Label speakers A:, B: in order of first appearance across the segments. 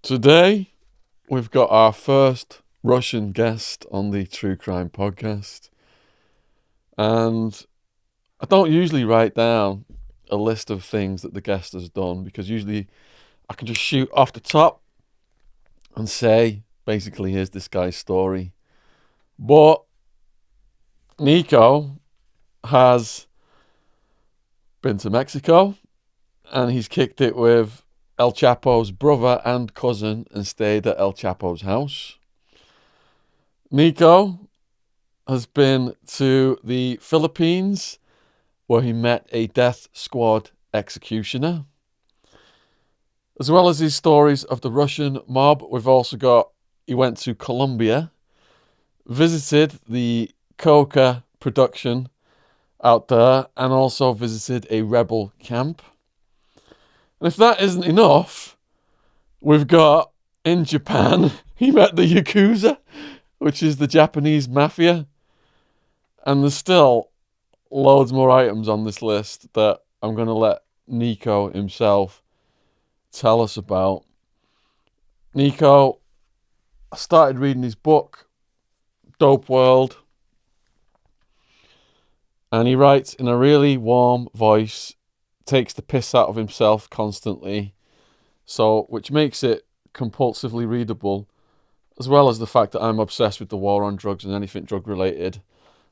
A: Today, we've got our first Russian guest on the True Crime podcast. And I don't usually write down a list of things that the guest has done because usually I can just shoot off the top and say, basically, here's this guy's story. But Niko has been to Mexico and he's kicked it with El Chapo's brother and cousin and stayed at El Chapo's house. Niko has been to the Philippines where he met a death squad executioner. As well as his stories of the Russian mob, we've also got, he went to Colombia, visited the coca production out there, and also visited a rebel camp. And if that isn't enough, we've got, in Japan, he met the Yakuza, which is the Japanese Mafia. And there's still loads more items on this list that I'm going to let Niko himself tell us about. Niko, I started reading his book, Dope World. And he writes in a really warm voice, takes the piss out of himself constantly, so which makes it compulsively readable, as well as the fact that I'm obsessed with the war on drugs and anything drug related,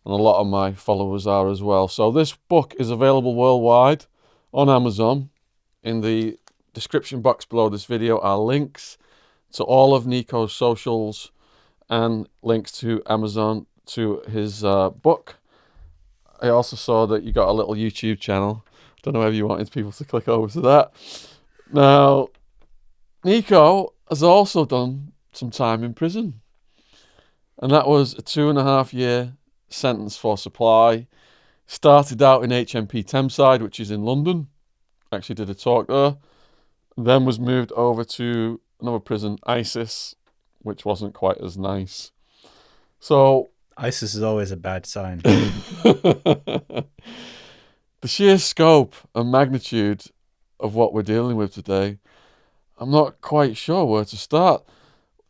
A: and a lot of my followers are as well. So this book is available worldwide on Amazon. In the description box below this video are links to all of Niko's socials and links to Amazon to his book. I also saw that you got a little YouTube channel. Don't know whether you wanted people to click over to that. Now, Niko has also done some time in prison. And that was a 2.5 year sentence for supply. Started out in HMP Thameside, which is in London. Actually did a talk there. Then was moved over to another prison, ISIS, which wasn't quite as nice. So
B: ISIS is always a bad sign.
A: The sheer scope and magnitude of what we're dealing with today, I'm not quite sure where to start.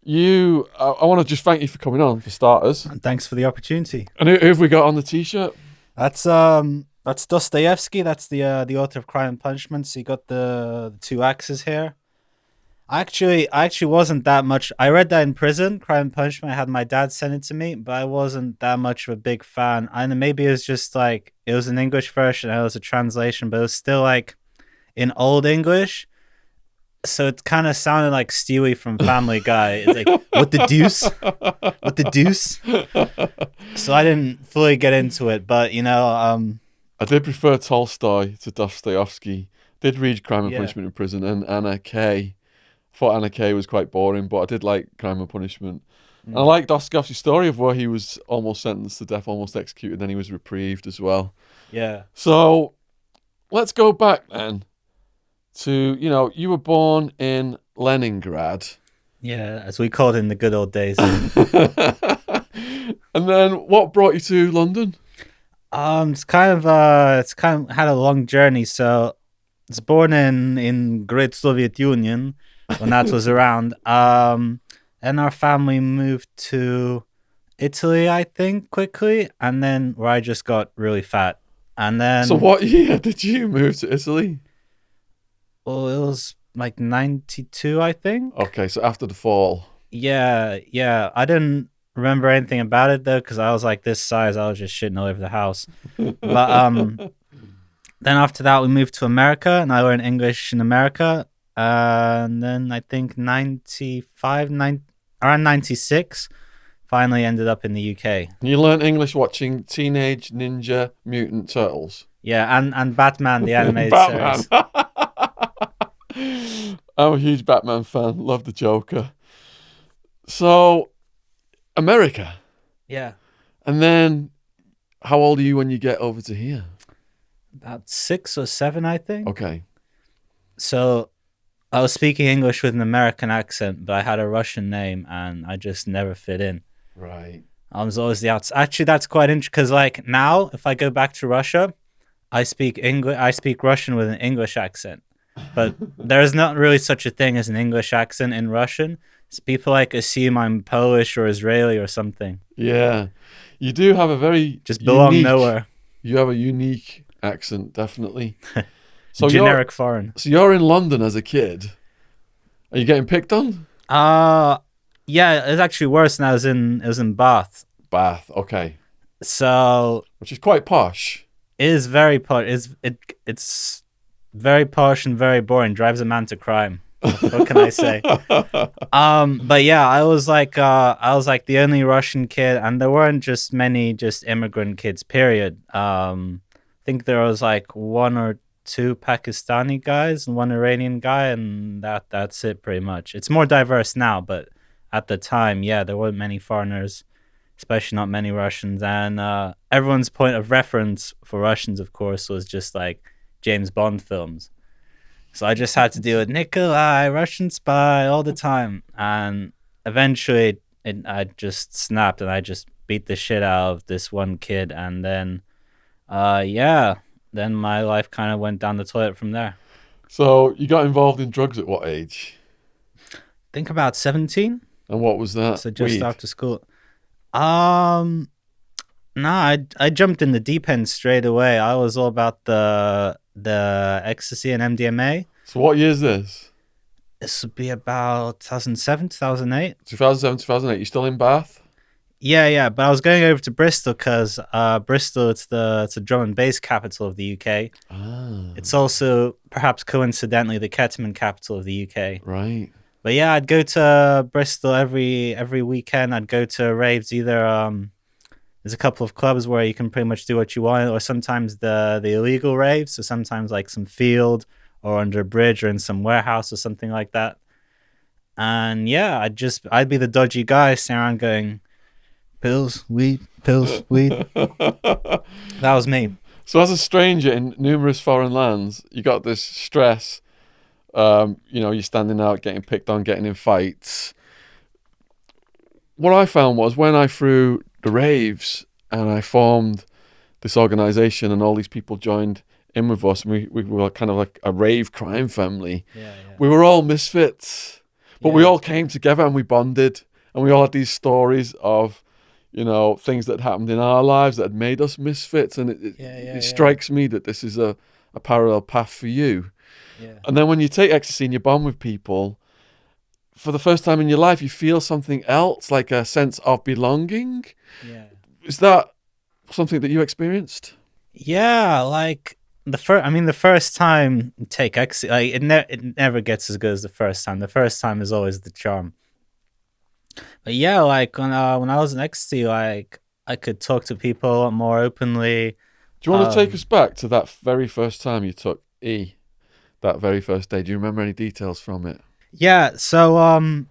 A: I want to just thank you for coming on, for starters.
B: And thanks for the opportunity.
A: And who have we got on the t-shirt?
B: That's Dostoyevsky. That's the author of Crime and Punishment. So you got the two axes here. I actually wasn't that much. I read that in prison, Crime and Punishment. I had my dad send it to me, but I wasn't that much of a big fan. And maybe it was just like, it was an English version, it was a translation, but it was still like in old English. So it kind of sounded like Stewie from Family Guy. It's like, what the deuce? What the deuce? So I didn't fully get into it, but
A: I did prefer Tolstoy to Dostoyevsky. Did read Crime and Punishment in prison and Anna K. Thought Anna K was quite boring, but I did like Crime and Punishment. And I like Dostoyevsky's story of where he was almost sentenced to death, almost executed, then he was reprieved as well.
B: Yeah.
A: So let's go back then to, you were born in Leningrad.
B: Yeah, as we called it in the good old days.
A: And then what brought you to London?
B: It's kind of had a long journey. So it's born in Great Soviet Union when that was around. And our family moved to Italy, I think, quickly, and then where I just got really fat. And then
A: So what year did you move to Italy?
B: Well, it was like 92, I think.
A: Okay, so after the fall.
B: Yeah. I didn't remember anything about it though, because I was like this size. I was just shitting all over the house. But then after that, we moved to America, and I learned English in America. And then I think around 96, finally ended up in the UK.
A: You learned English watching Teenage Ninja Mutant Turtles.
B: Yeah, and Batman, the animated
A: Batman.
B: series.
A: I'm a huge Batman fan. Love the Joker. So, America.
B: Yeah.
A: And then, how old are you when you get over to here?
B: About 6 or 7, I think.
A: Okay.
B: So I was speaking English with an American accent, but I had a Russian name, and I just never fit in.
A: Right.
B: I was always the outside. Actually, that's quite interesting because, like, now if I go back to Russia, I speak English. I speak Russian with an English accent. but there's not really such a thing as an English accent in Russian. So people like assume I'm Polish or Israeli or something.
A: Yeah, you do have a very
B: Just belong
A: unique.
B: nowhere.
A: You have a unique accent, definitely. So
B: Generic foreign.
A: you're in London as a kid. Are you getting picked on?
B: Yeah, it's actually worse now. It was in Bath.
A: Bath, okay.
B: So
A: Which is quite posh.
B: it is very posh. It's very posh and very boring. Drives a man to crime. What can I say? But yeah, I was like the only Russian kid, and there weren't just many just immigrant kids. Period. I think there was like one or two Pakistani guys and one Iranian guy, and that's it pretty much. It's more diverse now, but at the time, yeah, there weren't many foreigners, especially not many Russians, and everyone's point of reference for Russians, of course, was just like James Bond films. So I just had to deal with Nikolai, Russian spy, all the time. And eventually I just snapped and I just beat the shit out of this one kid. And then, then my life kind of went down the toilet from there.
A: So you got involved in drugs at what age?
B: I think about 17.
A: And what was that?
B: So just
A: Weed?
B: after school. No, I jumped in the deep end straight away. I was all about the ecstasy and MDMA.
A: So what year is this?
B: This would be about 2007, 2008.
A: 2007, 2008. You still in Bath?
B: Yeah. But I was going over to Bristol because Bristol, it's a drum and bass capital of the UK.
A: Ah.
B: It's also, perhaps coincidentally, the ketamine capital of the UK.
A: Right.
B: But yeah, I'd go to Bristol every weekend. I'd go to raves. Either there's a couple of clubs where you can pretty much do what you want, or sometimes the illegal raves. So sometimes like some field or under a bridge or in some warehouse or something like that. And yeah, I'd be the dodgy guy sitting around going, pills, weed. That was me.
A: So as a stranger in numerous foreign lands, you got this stress. You're standing out, getting picked on, getting in fights. What I found was when I threw the raves and I formed this organization and all these people joined in with us, and we were kind of like a rave crime family.
B: Yeah.
A: We were all misfits, but we
B: Yeah.
A: all came together and we bonded, and we all had these stories of, things that happened in our lives that had made us misfits, and it strikes me that this is a parallel path for you.
B: Yeah.
A: And then when you take ecstasy and you bond with people, for the first time in your life, you feel something else, like a sense of belonging.
B: Yeah.
A: Is that something that you experienced?
B: Yeah, like the first time you take ecstasy, like it never gets as good as the first time. The first time is always the charm. But yeah, like when I was in ecstasy, like I could talk to people a lot more openly.
A: Do you want to take us back to that very first time you took E? That very first day. Do you remember any details from it?
B: Yeah, so I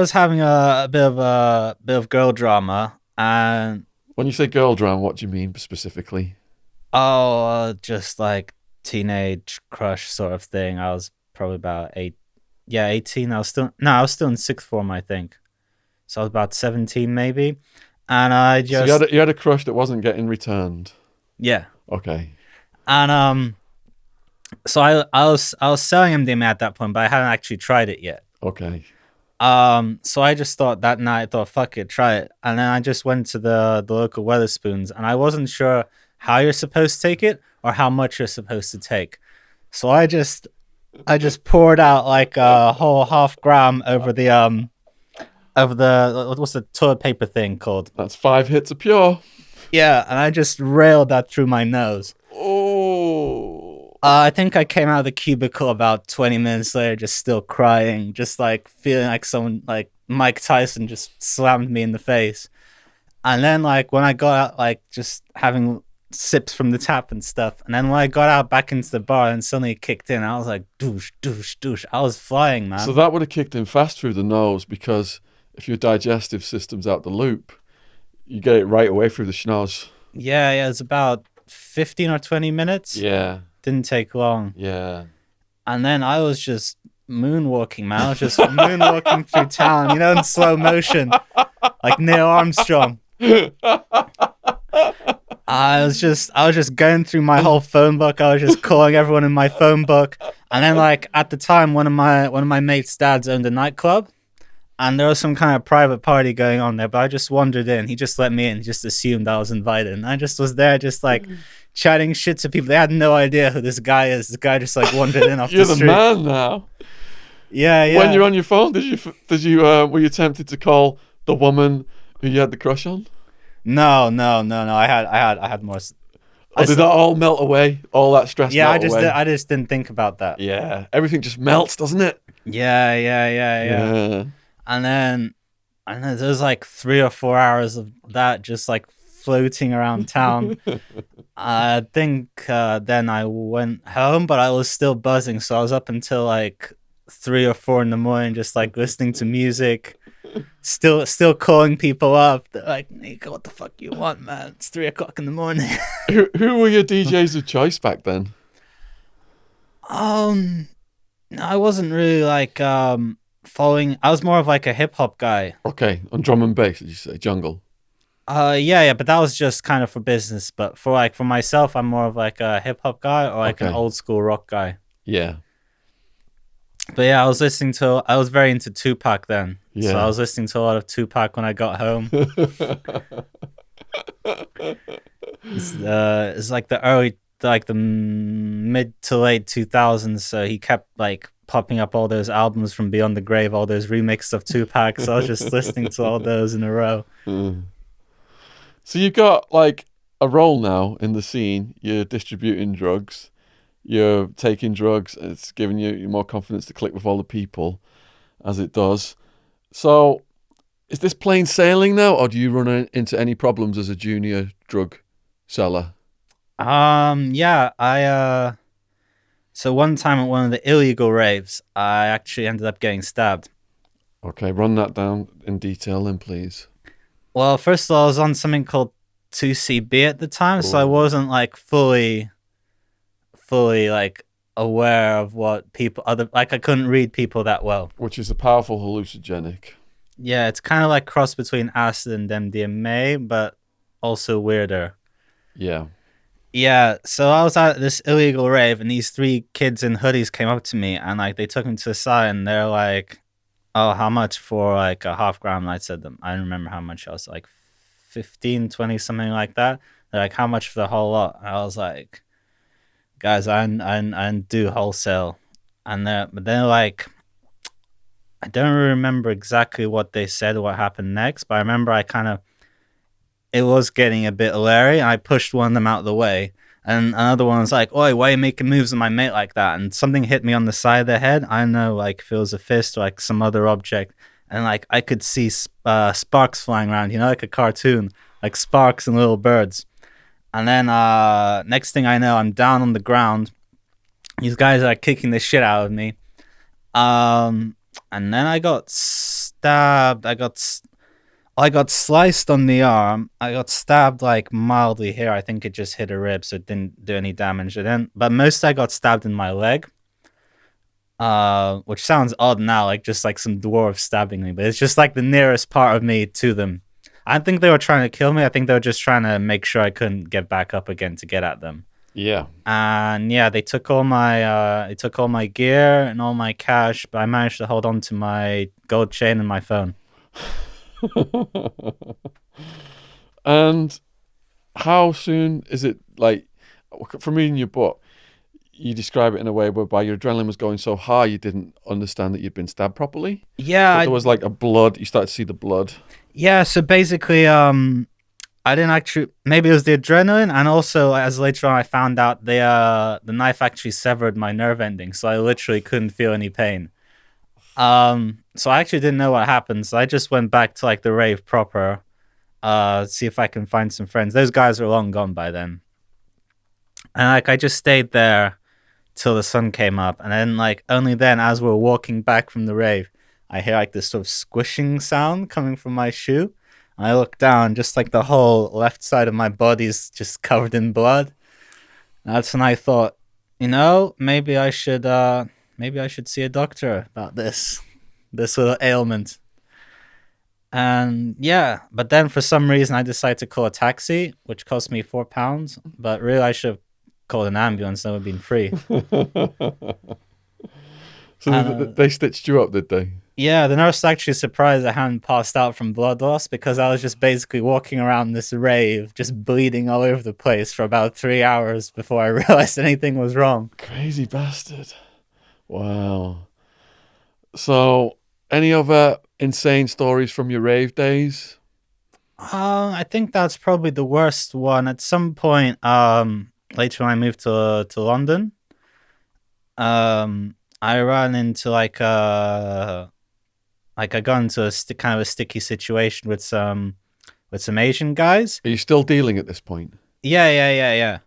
B: was having a bit of girl drama, and
A: When you say girl drama, what do you mean specifically?
B: just like teenage crush sort of thing. I was probably about 18. I was still in sixth form, I think. So I was about 17 maybe, and I just
A: So you had a crush that wasn't getting returned.
B: yeah,
A: Okay.
B: and so I was selling MDMA at that point, but I hadn't actually tried it yet.
A: Okay.
B: So I just thought that night, I thought, fuck it, try it. And then I just went to the local Weatherspoons, and I wasn't sure how you're supposed to take it or how much you're supposed to take. So I just poured out like a whole half gram over the what's the toilet paper thing called?
A: That's 5 hits of pure.
B: Yeah, and I just railed that through my nose.
A: Oh.
B: I think I came out of the cubicle about 20 minutes later, just still crying, just like feeling like someone like Mike Tyson just slammed me in the face. And then like when I got out, like just having sips from the tap and stuff. And then when I got out back into the bar and suddenly it kicked in, I was like, douche, douche, douche. I was flying, man.
A: So that would have kicked in fast through the nose, because if your digestive system's out the loop, you get it right away through the schnoz.
B: Yeah, it's about 15 or 20 minutes.
A: Yeah.
B: Didn't take long.
A: Yeah.
B: And then I was just moonwalking, man. I was just moonwalking through town, in slow motion, like Neil Armstrong. I was just going through my whole phone book. I was just calling everyone in my phone book, and then like at the time, one of my mates' dads owned a nightclub, and there was some kind of private party going on there. But I just wandered in. He just let me in. He just assumed I was invited, and I just was there, just like chatting shit to people. They had no idea who this guy is. This guy just like wandered in off
A: You're
B: the
A: the
B: street.
A: man now.
B: Yeah.
A: When you're on your phone, were you tempted to call the woman who you had the crush on?
B: No. I had more.
A: Or did that all melt away? All that stress
B: Yeah,
A: melt away?
B: I just didn't think about that.
A: Yeah, everything just melts, doesn't it?
B: Yeah. And then there was like 3 or 4 hours of that just like floating around town. I think then I went home, but I was still buzzing, so I was up until like 3 or 4 in the morning, just like listening to music. Still calling people up. They're like, Niko, what the fuck you want, man? It's 3 o'clock in the morning.
A: Who were your DJs of choice back then?
B: No, I wasn't really like following. I was more of like a hip hop guy.
A: Okay, on drum and bass, did you say jungle?
B: Yeah, but that was just kind of for business. But for myself, I'm more of like a hip hop guy or like an old school rock guy.
A: Yeah.
B: But yeah, I was very into Tupac then.
A: Yeah.
B: So I was listening to a lot of Tupac when I got home. It's like the mid to late 2000s. So he kept like popping up all those albums from Beyond the Grave, all those remixes of Tupac. So I was just listening to all those in a row.
A: So you got like a role now in the scene. You're distributing drugs. You're taking drugs. It's giving you more confidence to click with all the people, as it does. So, is this plain sailing now, or do you run into any problems as a junior drug seller?
B: Yeah, so one time at one of the illegal raves, I actually ended up getting stabbed.
A: Okay, run that down in detail then, please.
B: Well, first of all, I was on something called 2CB at the time, so I wasn't like fully like aware of what I couldn't read people that well.
A: Which is a powerful hallucinogenic.
B: Yeah, it's kind of like cross between acid and MDMA, but also weirder.
A: Yeah.
B: Yeah, so I was at this illegal rave, and these 3 kids in hoodies came up to me, and like they took me to the side, and they're like, "Oh, how much for like a half gram?" And I said them, I don't remember how much. I was like 15, 20, something like that. They're like, "How much for the whole lot?" And I was like, "Guys, I do wholesale," and they're like, I don't remember exactly what they said or what happened next, but I remember it was getting a bit leery, and I pushed one of them out of the way, and another one was like, "Oi, why are you making moves on my mate like that?" And something hit me on the side of the head. I don't know, like if it was a fist or like some other object, and like I could see sparks flying around, like a cartoon, like sparks and little birds. And then next thing I know, I'm down on the ground. These guys are kicking the shit out of me. And then I got stabbed. I got sliced on the arm. I got stabbed like mildly here. I think it just hit a rib, so it didn't do any damage. But most I got stabbed in my leg. Which sounds odd now, like just like some dwarf stabbing me, but it's just like the nearest part of me to them. I don't think they were trying to kill me. I think they were just trying to make sure I couldn't get back up again to get at them.
A: Yeah.
B: And yeah, they took all my gear and all my cash, but I managed to hold on to my gold chain and my phone.
A: And how soon is it, like, from reading your book, you describe it in a way whereby your adrenaline was going so high you didn't understand that you'd been stabbed properly?
B: Yeah.
A: There was like you started to see the blood.
B: Yeah, so basically, I didn't actually, maybe it was the adrenaline, and also as later on I found out the knife actually severed my nerve ending, so I literally couldn't feel any pain. So I actually didn't know what happened, so I just went back to like the rave proper, see if I can find some friends. Those guys were long gone by then. And like I just stayed there till the sun came up, and then like only then, as we were walking back from the rave, I hear like this sort of squishing sound coming from my shoe. And I look down, just like the whole left side of my body's just covered in blood. And that's when I thought, maybe I should see a doctor about this little ailment. And yeah, but then for some reason I decided to call a taxi, which cost me £4. But really, I should have called an ambulance. That would have been free.
A: So
B: And
A: they stitched you up, did they?
B: yeah, the nurse was actually surprised I hadn't passed out from blood loss because I was just basically walking around this rave, just bleeding all over the place for about 3 hours before I realized anything was wrong.
A: Crazy bastard. Wow. So, any other insane stories from your rave days?
B: I think that's probably the worst one. At some point, later when I moved to London, I ran into like I got into kind of a sticky situation with some Asian guys.
A: Are you still dealing at this point?
B: Yeah.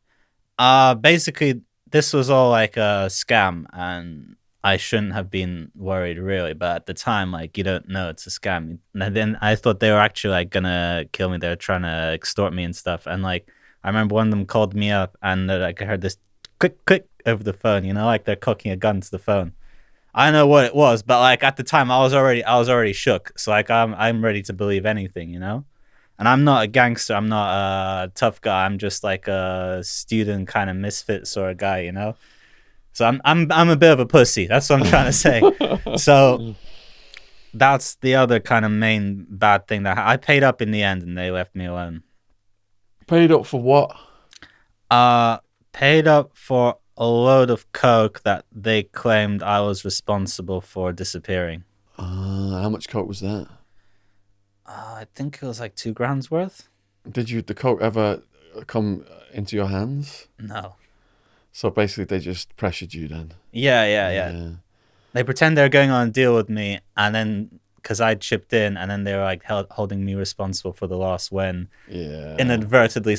B: Basically, this was all like a scam, and I shouldn't have been worried really. But at the time, like you don't know it's a scam. And then I thought they were actually like gonna kill me. They were trying to extort me and stuff. And like I remember one of them called me up, and like I heard this click over the phone. You know, like they're cocking a gun to the phone. I don't know what it was, but like at the time, I was already shook. So like I'm ready to believe anything. You know. And I'm not a gangster. I'm not a tough guy. I'm just like a student kind of misfit sort of guy, you know. So I'm a bit of a pussy. That's what I'm trying to say. So that's the other kind of main bad thing that I paid up in the end, and they left me alone.
A: Paid up for what?
B: Paid up for a load of coke that they claimed I was responsible for disappearing.
A: How much coke was that?
B: I think it was like 2 grams worth.
A: Did the coke ever come into your hands?
B: No.
A: So basically, they just pressured you then.
B: Yeah. They pretend they're going on a deal with me, and then because I chipped in, and then they were like holding me responsible for the loss when inadvertently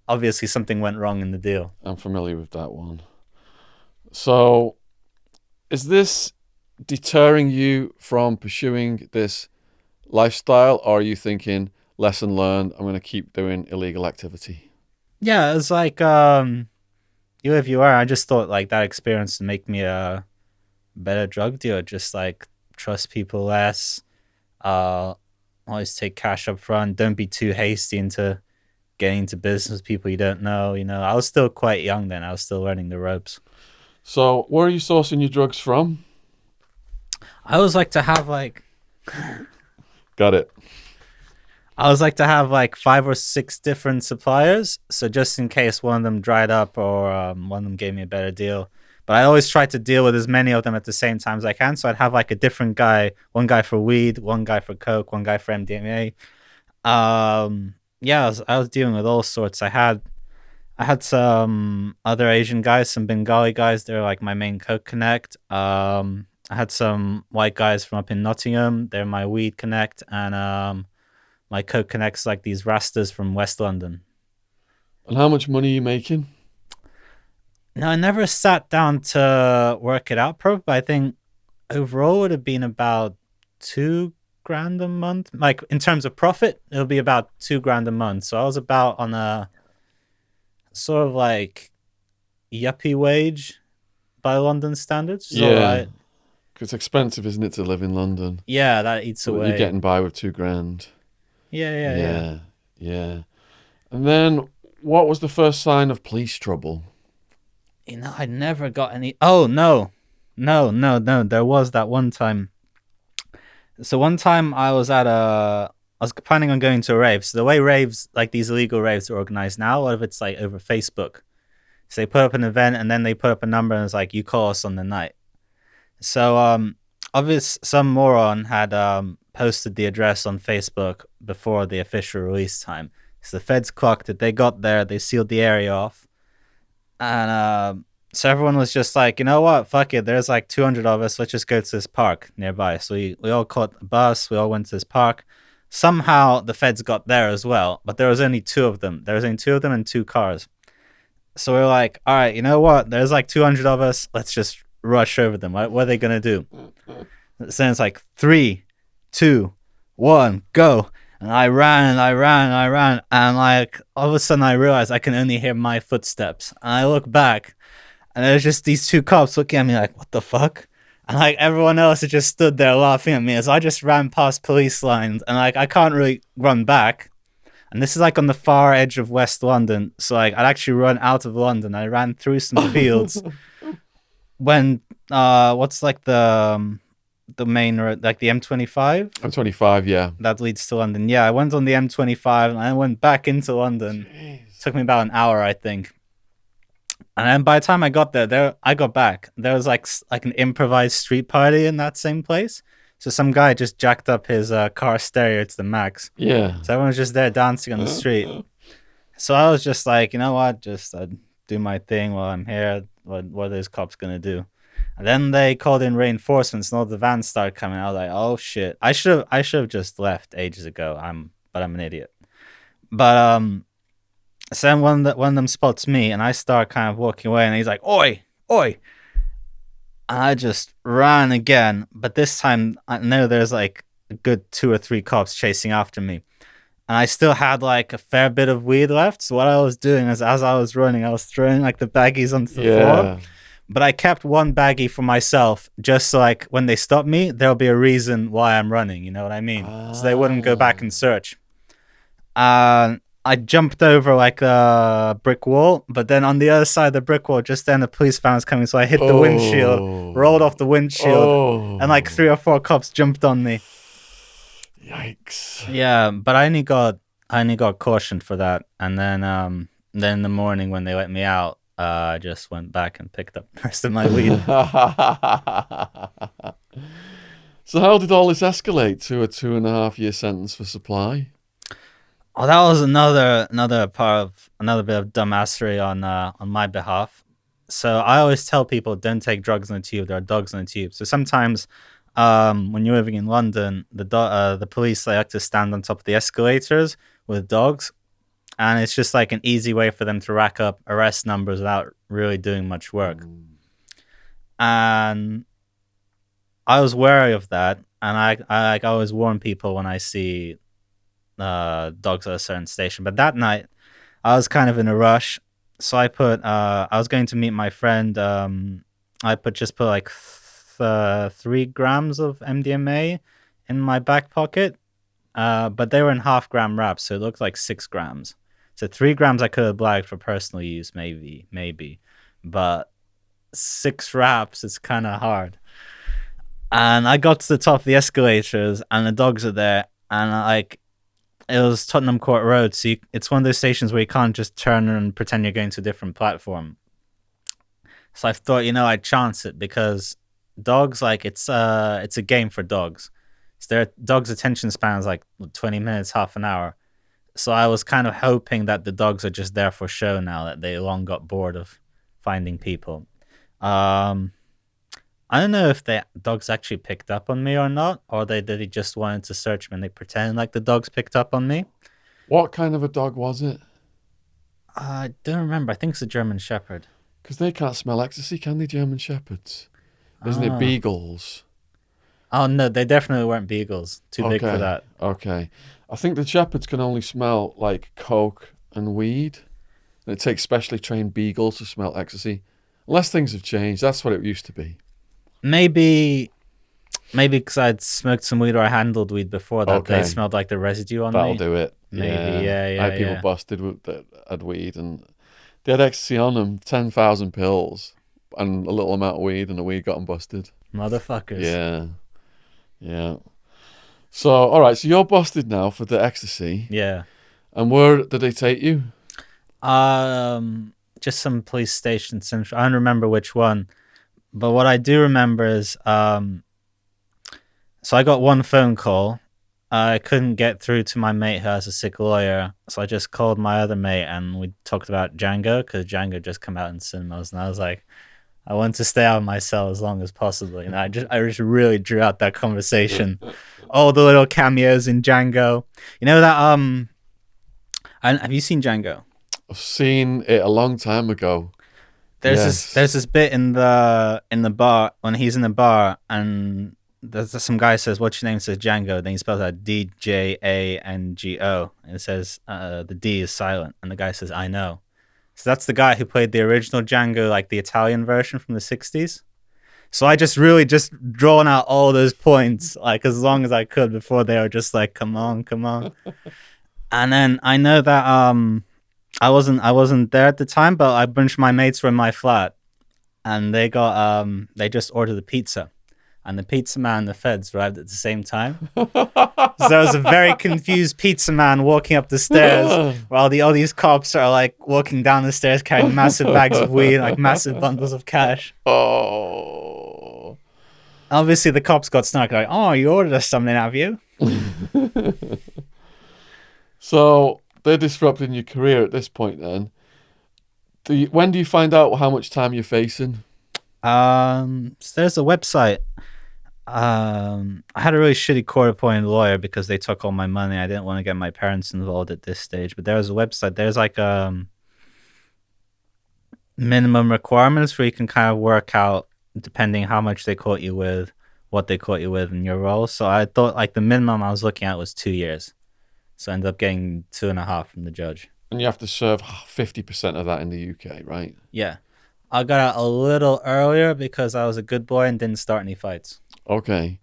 B: obviously something went wrong in the deal.
A: I'm familiar with that one. So, is this deterring you from pursuing this lifestyle, or are you thinking lesson learned? I'm going to keep doing illegal activity.
B: Yeah, it's like you live, you are. I just thought like that experience would make me a better drug dealer. Just like trust people less. Always take cash up front. Don't be too hasty into getting into business with people you don't know. You know, I was still quite young then. I was still learning the ropes.
A: So, where are you sourcing your drugs from?
B: I always like to have like.
A: Got it.
B: I always like to have like 5 or 6 different suppliers, so just in case one of them dried up or one of them gave me a better deal. But I always try to deal with as many of them at the same time as I can. So I'd have like a different guy, one guy for weed, one guy for coke, one guy for MDMA. Yeah, I was dealing with all sorts. I had some other Asian guys, some Bengali guys. They're like my main coke connect. I had some white guys from up in Nottingham. They're my weed connect, and my coke connects like these rastas from West London.
A: And how much money are you making?
B: No, I never sat down to work it out, but I think overall it would have been about 2 grand a month. Like in terms of profit, it'll be about 2 grand a month. So I was about on a sort of like yuppie wage by London standards. So
A: Yeah. It's expensive, isn't it, to live in London?
B: Yeah, that eats away.
A: You're getting by with 2 grand.
B: Yeah.
A: And then, what was the first sign of police trouble?
B: You know, I never got any. Oh no. There was that one time. So one time I was planning on going to a rave. So the way raves, like these illegal raves, are organized now, a lot of it's like over Facebook. So they put up an event and then they put up a number and it's like, you call us on the night. So some moron had posted the address on Facebook before the official release time. So the feds clocked it. They got there. They sealed the area off. And so everyone was just like, you know what? Fuck it. There's like 200 of us. Let's just go to this park nearby. So we all caught a bus. We all went to this park. Somehow the feds got there as well. But there was only 2 of them. There was only 2 of them and 2 cars. So we were like, all right, you know what? There's like 200 of us. Let's just rush over them. What are they going to do? So it's like 3, 2, 1, go. And I ran. And like all of a sudden I realized I can only hear my footsteps. And I look back and there's just these 2 cops looking at me like, what the fuck? And like everyone else had just stood there laughing at me as I just ran past police lines, and like I can't really run back. And this is like on the far edge of West London, so like I'd actually run out of London. I ran through some fields when what's like the main road, like the M25
A: I'm 25, yeah.
B: that leads to London. Yeah, I went on the M25 and I went back into London.
A: Jeez.
B: Took me about an hour, I think. And then by the time I got there, I got back. There was like an improvised street party in that same place. So some guy just jacked up his car stereo to the max.
A: Yeah.
B: So everyone was just there dancing on the street. So I was just like, you know what? Just do my thing while I'm here. What are those cops gonna do? And then they called in reinforcements, and all the vans started coming. I was like, oh shit! I should have just left ages ago. But I'm an idiot. But so then one of them spots me, and I start kind of walking away, and he's like, "Oi, oi!" And I just ran again, but this time I know there's like a good 2 or 3 cops chasing after me, and I still had like a fair bit of weed left. So what I was doing is, as I was running, I was throwing like the baggies onto the floor. But I kept one baggie for myself, just so like when they stop me, there'll be a reason why I'm running. You know what I mean? So they wouldn't go back and search. I jumped over like a brick wall, but then on the other side of the brick wall, just then a police van was coming, so I hit the windshield, rolled off the windshield, and like 3 or 4 cops jumped on me.
A: Yikes!
B: Yeah, but I only got cautioned for that, and then in the morning when they let me out, I just went back and picked up the rest of my weed.
A: So how did all this escalate to a 2.5-year sentence for supply?
B: Oh, that was another bit of dumbassery on my behalf. So I always tell people, don't take drugs in the tube. There are dogs in the tube. So sometimes, when you're living in London, the police, they like to stand on top of the escalators with dogs, and it's just like an easy way for them to rack up arrest numbers without really doing much work. And I was wary of that, and I always warn people when I see dogs at a certain station. But that night, I was kind of in a rush, so I was going to meet my friend. I put like 3 grams of MDMA in my back pocket, but they were in half-gram wraps, so it looked like 6 grams. So 3 grams I could have blagged for personal use, maybe, but 6 wraps is kind of hard. And I got to the top of the escalators, and the dogs are there, and it was Tottenham Court Road, so it's one of those stations where you can't just turn and pretend you're going to a different platform. So I thought, I'd chance it, because dogs, like, it's a game for dogs. So their dogs' attention span is like 20 minutes, half an hour. So I was kind of hoping that the dogs are just there for show now, that they long got bored of finding people. I don't know if the dogs actually picked up on me or not, or they just wanted to search me and they pretend like the dogs picked up on me.
A: What kind of a dog was it?
B: I don't remember. I think it's a German Shepherd.
A: Because they can't smell ecstasy, can they, German Shepherds? Isn't it beagles?
B: Oh, no, they definitely weren't beagles. Too big for that.
A: Okay. I think the Shepherds can only smell like coke and weed. And it takes specially trained beagles to smell ecstasy. Unless things have changed. That's what it used to be.
B: Maybe because I'd smoked some weed or I handled weed before that, they smelled like the residue on me.
A: That'll do it.
B: Maybe, yeah.
A: I had people busted that had weed, and they had ecstasy on them, 10,000 pills, and a little amount of weed, and the weed got them busted.
B: Motherfuckers.
A: Yeah. So, all right, so you're busted now for the ecstasy.
B: Yeah.
A: And where did they take you?
B: Just some police station central. I don't remember which one. But what I do remember is, so I got one phone call. I couldn't get through to my mate who has a sick lawyer, so I just called my other mate and we talked about Django, because Django just come out in cinemas, and I was like, I want to stay out of my cell as long as possible. I just really drew out that conversation. All the little cameos in Django. You know that have you seen Django?
A: I've seen it a long time ago.
B: There's this bit in the bar, when he's in the bar, and there's some guy says, "What's your name?" Says Django. Then he spells out DJANGO, and it says the D is silent, and the guy says, "I know." So that's the guy who played the original Django, like the Italian version from the 60s. So I just really just drawn out all those points like as long as I could before they were just like, come on, come on. And then I know that I wasn't there at the time, but a bunch of my mates were in my flat, and they just ordered a pizza, and the pizza man and the feds arrived at the same time. So there was a very confused pizza man walking up the stairs while all these cops are like walking down the stairs carrying massive bags of weed, like massive bundles of cash.
A: Oh.
B: Obviously, the cops got snarky, like, "Oh, you ordered us something, have you?"
A: So they're disrupting your career at this point. Then, when do you find out how much time you're facing?
B: So there's a website. I had a really shitty court-appointed lawyer because they took all my money. I didn't want to get my parents involved at this stage. But there was a website. There's like minimum requirements where you can kind of work out depending how much they caught you with, what they caught you with in your role. So I thought like the minimum I was looking at was 2 years. So I ended up getting 2.5 from the judge.
A: And you have to serve 50% of that in the UK, right?
B: Yeah. I got out a little earlier because I was a good boy and didn't start any fights.
A: Okay.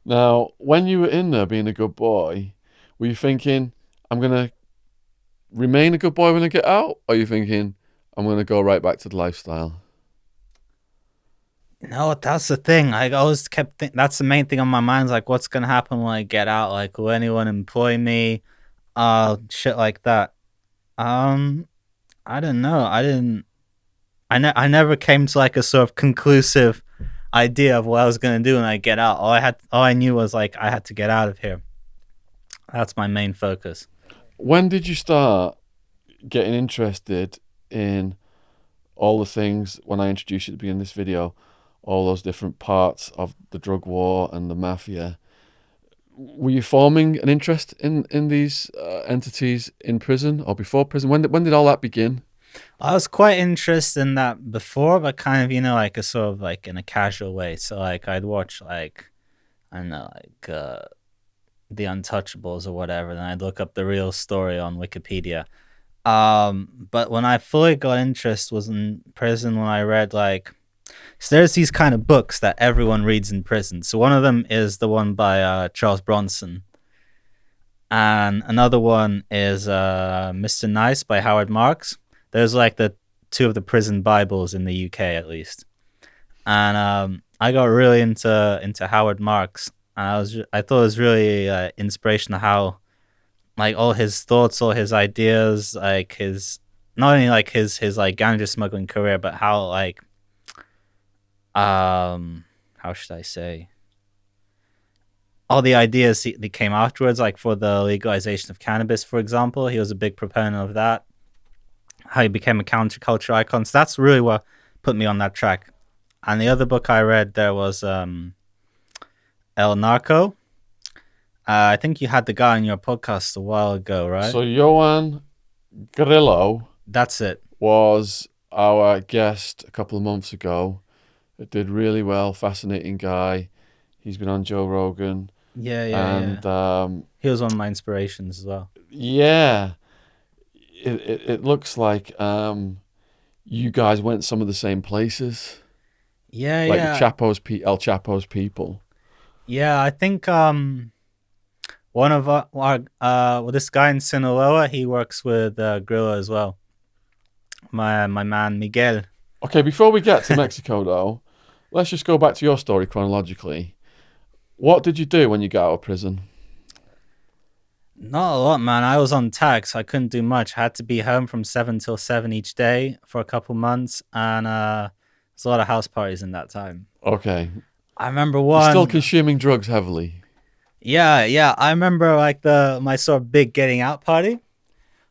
A: Now, when you were in there being a good boy, were you thinking, I'm going to remain a good boy when I get out? Or are you thinking, I'm going to go right back to the lifestyle?
B: No, that's the thing. I always kept that's the main thing on my mind. Is like, what's going to happen when I get out? Like, will anyone employ me? Shit like that. I don't know. I never came to like a sort of conclusive idea of what I was gonna do when I get out. All I knew was like I had to get out of here. That's my main focus.
A: When did you start getting interested in all the things when I introduced you to be in this video, all those different parts of the drug war and the mafia? Were you forming an interest in these entities in prison or before prison? When did all that begin?
B: I was quite interested in that before, but kind of, like a sort of like in a casual way. So like I'd watch like, I don't know, like The Untouchables or whatever, then I'd look up the real story on Wikipedia. But when I fully got interest was in prison when I read like, so there's these kind of books that everyone reads in prison. So one of them is the one by Charles Bronson. And another one is Mr. Nice by Howard Marks. There's like the two of the prison Bibles in the UK at least. And I got really into Howard Marks. And I thought it was really inspirational how like all his thoughts, all his ideas, like his not only like his like ganja smuggling career, but how like how should I say, all the ideas that came afterwards, like for the legalization of cannabis, for example. He was a big proponent of that. How he became a counterculture icon. So that's really what put me on that track. And the other book I read there was El Narco. I think you had the guy on your podcast a while ago, right?
A: So Johan Grillo,
B: that's it,
A: was our guest a couple of months ago. It did really well. Fascinating guy. He's been on Joe Rogan.
B: Yeah. He was one of my inspirations as well.
A: Yeah. It looks like you guys went some of the same places.
B: Yeah,
A: like
B: yeah.
A: El Chapo's people.
B: Yeah, I think one of this guy in Sinaloa, he works with Grillo as well. My man Miguel.
A: Okay, before we get to Mexico though, let's just go back to your story chronologically. What did you do when you got out of prison?
B: Not a lot, man. I was on tax. I couldn't do much. I had to be home from 7 till 7 each day for a couple months, and there's a lot of house parties in that time.
A: Okay.
B: I remember one.
A: You're still consuming drugs heavily.
B: Yeah. I remember like my sort of big getting out party.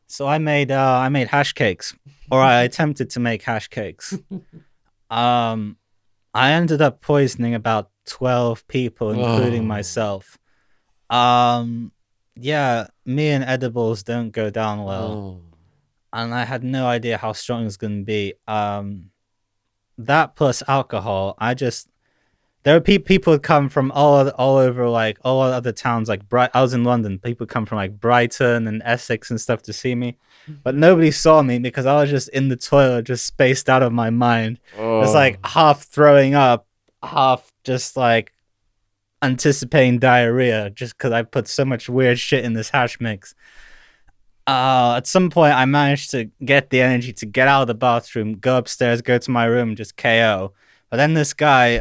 B: So I made hash cakes, or I attempted to make hash cakes. I ended up poisoning about 12 people, including myself. Yeah, me and edibles don't go down well. And I had no idea how strong it was going to be. That plus alcohol, there were people would come from all over, like all other towns. Like I was in London. People come from like Brighton and Essex and stuff to see me, but nobody saw me because I was just in the toilet, just spaced out of my mind. It's like half throwing up, half just like anticipating diarrhea just because I put so much weird shit in this hash mix. At some point, I managed to get the energy to get out of the bathroom, go upstairs, go to my room, just KO. But then this guy,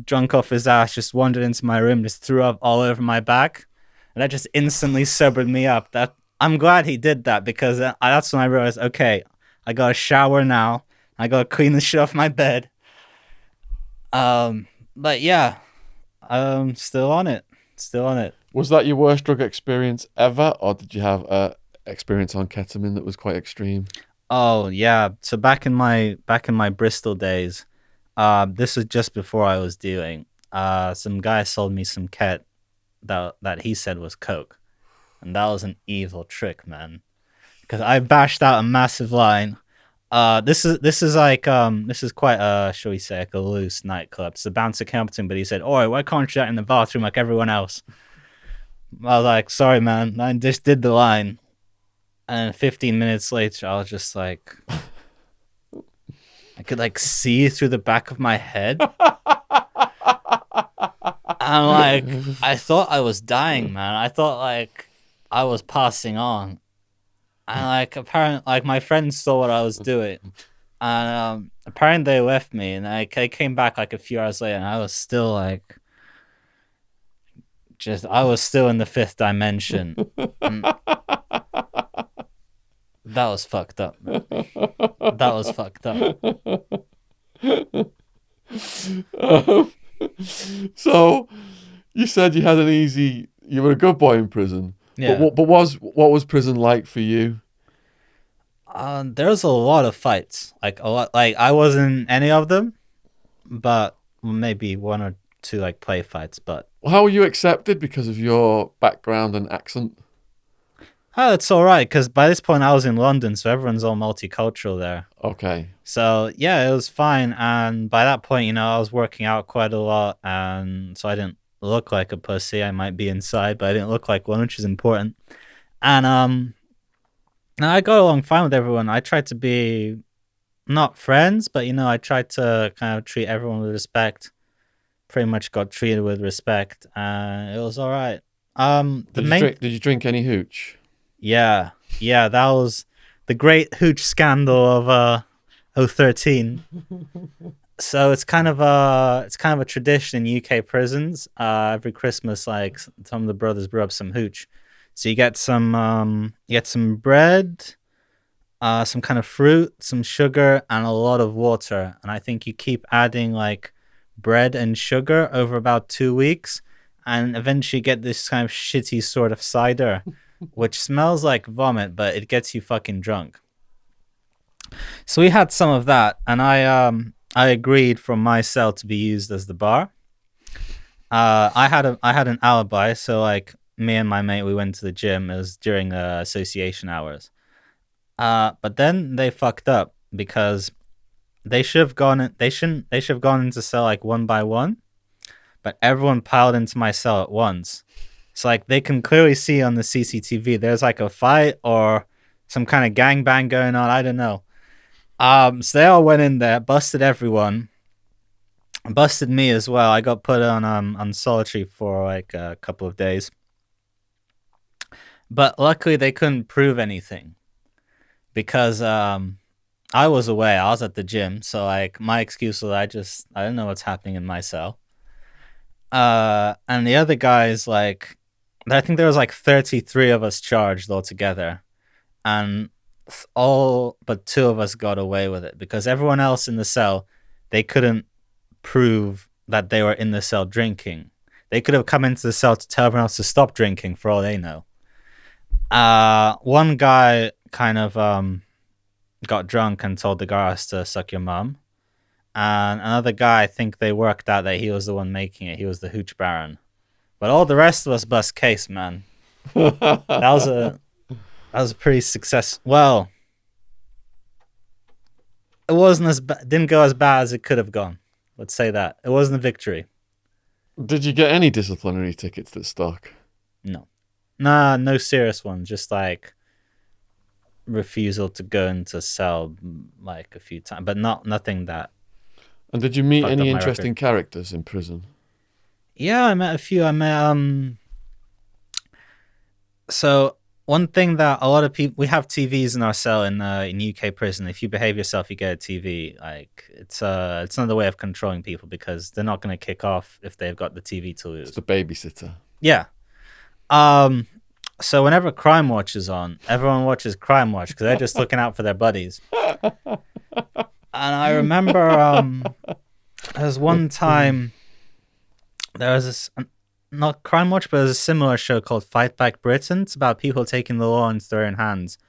B: drunk off his ass, just wandered into my room, just threw up all over my back, and that just instantly sobered me up. That I'm glad he did that because that's when I realized, okay, I gotta shower now. I gotta clean the shit off my bed. But yeah, still on it. Still on it.
A: Was that your worst drug experience ever, or did you have a experience on ketamine that was quite extreme?
B: Oh yeah. So back in my Bristol days, this was just before I was dealing. Some guy sold me some ket that he said was coke, and that was an evil trick, man. Because I bashed out a massive line. This is quite shall we say, like a loose nightclub. So the bouncer came up to him, but he said, "Oi, why can't you out in the bathroom like everyone else?" I was like, "Sorry, man, I just did the line." And 15 minutes later, I was just like, I could like see through the back of my head. And like, I thought I was dying, man. I thought like I was passing on. And like, apparently, like my friends saw what I was doing. And apparently they left me. And I came back like a few hours later and I was still like, I was still in the fifth dimension. And that was fucked up, man. That was fucked up.
A: Um, so you said you had you were a good boy in prison.
B: Yeah.
A: But what was prison like for you?
B: There was a lot of fights. Like a lot. Like I wasn't any of them, but maybe one or two like play fights. But
A: How were you accepted because of your background and accent?
B: oh, it's all right because by this point I was in London, so everyone's all multicultural there.
A: Okay.
B: So yeah, it was fine. And by that point, I was working out quite a lot, and so I didn't look like a pussy. I might be inside, but I didn't look like one, which is important. And I got along fine with everyone. I tried to be not friends, but I tried to kind of treat everyone with respect. Pretty much got treated with respect, and it was all right.
A: Did you drink any hooch?
B: Yeah, yeah, that was the great hooch scandal of 013. So it's kind of a tradition in UK prisons. Every Christmas, like some of the brothers brew up some hooch. So you get some bread, some kind of fruit, some sugar, and a lot of water. And I think you keep adding like bread and sugar over about 2 weeks, and eventually get this kind of shitty sort of cider, which smells like vomit, but it gets you fucking drunk. So we had some of that, and I agreed from my cell to be used as the bar. I had an alibi, so like me and my mate we went to the gym. It was during association hours. But then they fucked up because they should have gone. They should have gone into cell like one by one, but everyone piled into my cell at once. So like they can clearly see on the CCTV there's like a fight or some kind of gangbang going on. I don't know. So they all went in there, busted everyone, busted me as well. I got put on solitary for like a couple of days, but luckily they couldn't prove anything because I was away. I was at the gym, so like my excuse was I don't know what's happening in my cell. And the other guys like I think there was like 33 of us charged altogether, and all but two of us got away with it because everyone else in the cell they couldn't prove that they were in the cell drinking. They could have come into the cell to tell everyone else to stop drinking for all they know. One guy kind of got drunk and told the guards to suck your mum. And another guy, I think they worked out that he was the one making it. He was the hooch baron. But all the rest of us bust case, man. That was a pretty success. Well, it wasn't didn't go as bad as it could have gone. Let's say that it wasn't a victory.
A: Did you get any disciplinary tickets that stuck?
B: No, nah, no serious ones. Just like refusal to go into cell like a few times, but nothing that.
A: And did you meet
B: fucked
A: any
B: up my
A: interesting
B: record.
A: characters in prison?
B: Yeah, I met a few. I met So one thing that a lot of people, we have TVs in our cell in UK prison. If you behave yourself, you get a TV. Like it's another way of controlling people because they're not going to kick off if they've got the TV to
A: It's
B: lose.
A: the babysitter.
B: Yeah. So whenever Crime Watch is on, everyone watches Crime Watch because they're just looking out for their buddies. And I remember there was one time there was this not Crime Watch, but there's a similar show called Fight Back Britain. It's about people taking the law into their own hands.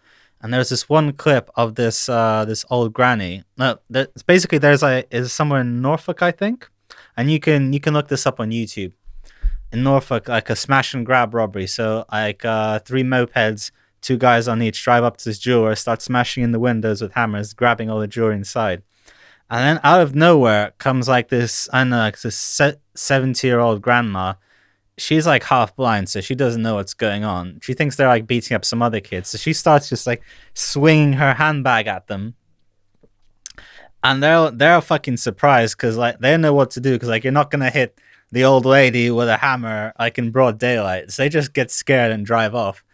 B: And there's this one clip of this this old granny. No, it's basically is somewhere in Norfolk, I think, and you can look this up on YouTube. In Norfolk, like a smash and grab robbery. So like 3 mopeds, 2 guys on each, drive up to this jeweler, start smashing in the windows with hammers, grabbing all the jewelry inside. And then out of nowhere comes like this, I don't know, like this 70-year-old grandma. She's like half blind, so she doesn't know what's going on. She thinks they're like beating up some other kids. So she starts just like swinging her handbag at them. And they're fucking surprised because like they know what to do because like you're not going to hit the old lady with a hammer like in broad daylight. So they just get scared and drive off.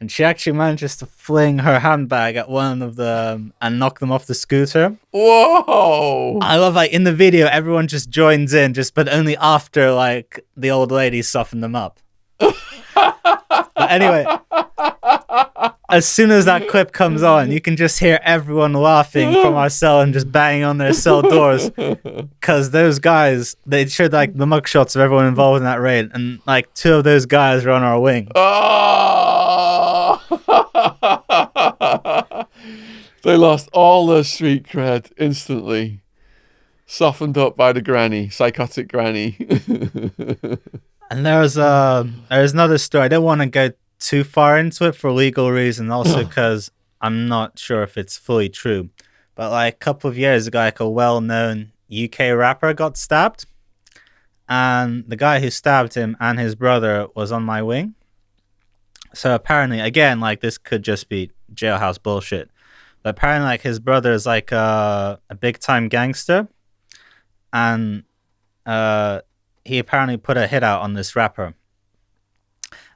B: And she actually manages to fling her handbag at one of them and knock them off the scooter.
A: Whoa!
B: I love like in the video everyone just joins in, but only after like the old lady softened them up. But anyway, as soon as that clip comes on, you can just hear everyone laughing from our cell and just banging on their cell doors because those guys, they showed like the mugshots of everyone involved in that raid, and like 2 of those guys are on our wing.
A: Oh! They lost all their street cred instantly. Softened up by the granny, psychotic granny.
B: And there's another story. I don't want to go too far into it for legal reasons, also because I'm not sure if it's fully true. But like a couple of years ago, like a well-known UK rapper got stabbed, and the guy who stabbed him and his brother was on my wing. So apparently, again, like this could just be jailhouse bullshit. But apparently, like his brother is like a big-time gangster, and he apparently put a hit out on this rapper.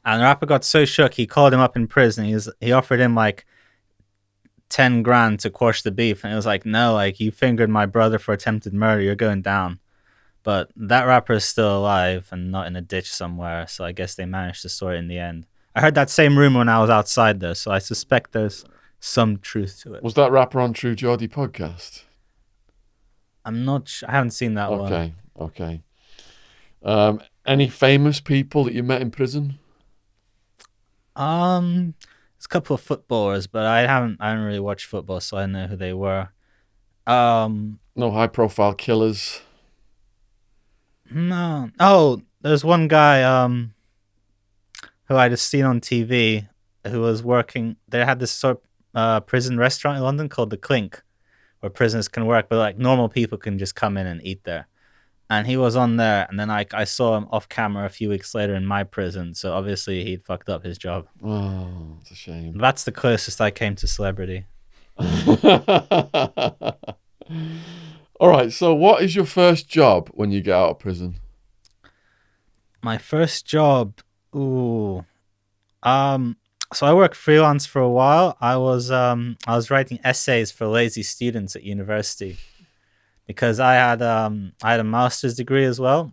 B: And the rapper got so shook, he called him up in prison. He offered him like 10 grand to quash the beef. And he was like, no, like you fingered my brother for attempted murder. You're going down. But that rapper is still alive and not in a ditch somewhere. So I guess they managed to sort it in the end. I heard that same rumor when I was outside though. So I suspect there's some truth to it.
A: Was that rapper on True Geordie podcast?
B: I'm not I haven't seen that one.
A: Okay. Any famous people that you met in prison?
B: There's a couple of footballers, but I haven't really watched football, so I don't know who they were.
A: No high profile killers.
B: No. Oh, there's one guy who I just seen on TV who was working. They had this sort of prison restaurant in London called the Clink, where prisoners can work, but like normal people can just come in and eat there. And he was on there, and then I saw him off camera a few weeks later in my prison. So obviously he'd fucked up his job.
A: Oh, it's a shame.
B: That's the closest I came to celebrity.
A: All right. So, what is your first job when you get out of prison?
B: My first job, so I worked freelance for a while. I was writing essays for lazy students at university. Because I had a master's degree as well.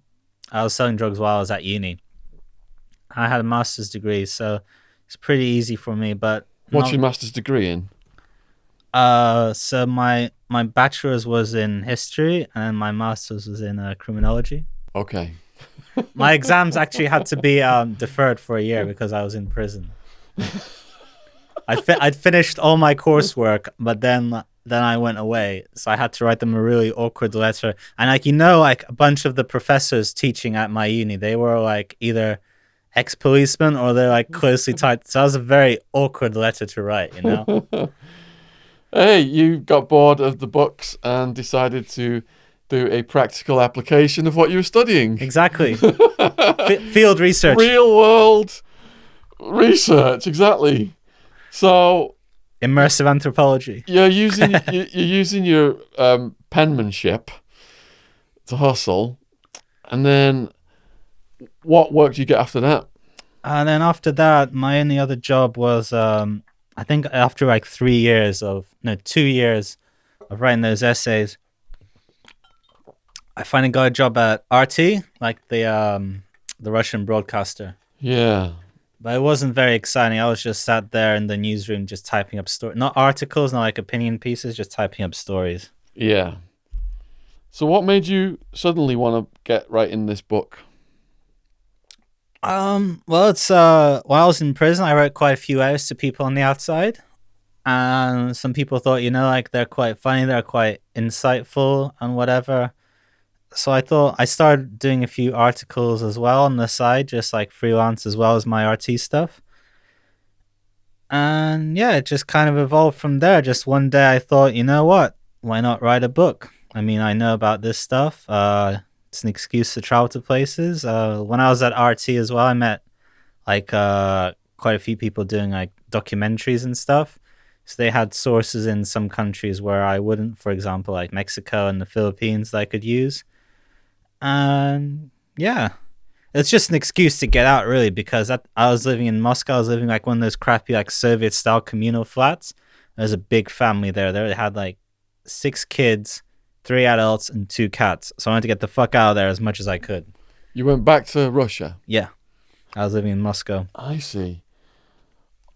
B: I was selling drugs while I was at uni. I had a master's degree, so it's pretty easy for me. But
A: what's your master's degree in?
B: So my bachelor's was in history, and my master's was in criminology.
A: Okay.
B: My exams actually had to be deferred for a year because I was in prison. I'd finished all my coursework, but then I went away, so I had to write them a really awkward letter. And like a bunch of the professors teaching at my uni, they were like either ex-policemen or they're like closely tied. So that was a very awkward letter to write, you know.
A: Hey, you got bored of the books and decided to do a practical application of what you were studying.
B: Exactly. Field research.
A: Real world research, exactly. So
B: immersive anthropology.
A: You're using your penmanship to hustle, and then what work do you get after that?
B: And then after that, my only other job was, I think after like 3 years of, no, 2 years of writing those essays, I finally got a job at RT, like the Russian broadcaster.
A: Yeah,
B: But it wasn't very exciting. I was just sat there in the newsroom just typing up stories. Not articles, not like opinion pieces, just typing up stories.
A: yeah. So what made you suddenly want to get writing this book?
B: Well, it's while I was in prison, I wrote quite a few letters to people on the outside, and some people thought, like they're quite funny, they're quite insightful, and whatever. So I thought I started doing a few articles as well on the side, just like freelance as well as my RT stuff. And yeah, it just kind of evolved from there. Just one day I thought, you know what? Why not write a book? I mean, I know about this stuff. It's an excuse to travel to places. When I was at RT as well, I met like quite a few people doing like documentaries and stuff. So they had sources in some countries where I wouldn't, for example, like Mexico and the Philippines that I could use. And yeah, it's just an excuse to get out, really, because I was living in Moscow. I was living like one of those crappy, like Soviet style communal flats. There's a big family there. They had like 6 kids, 3 adults, and 2 cats. So I wanted to get the fuck out of there as much as I could.
A: You went back to Russia.
B: Yeah, I was living in Moscow.
A: I see.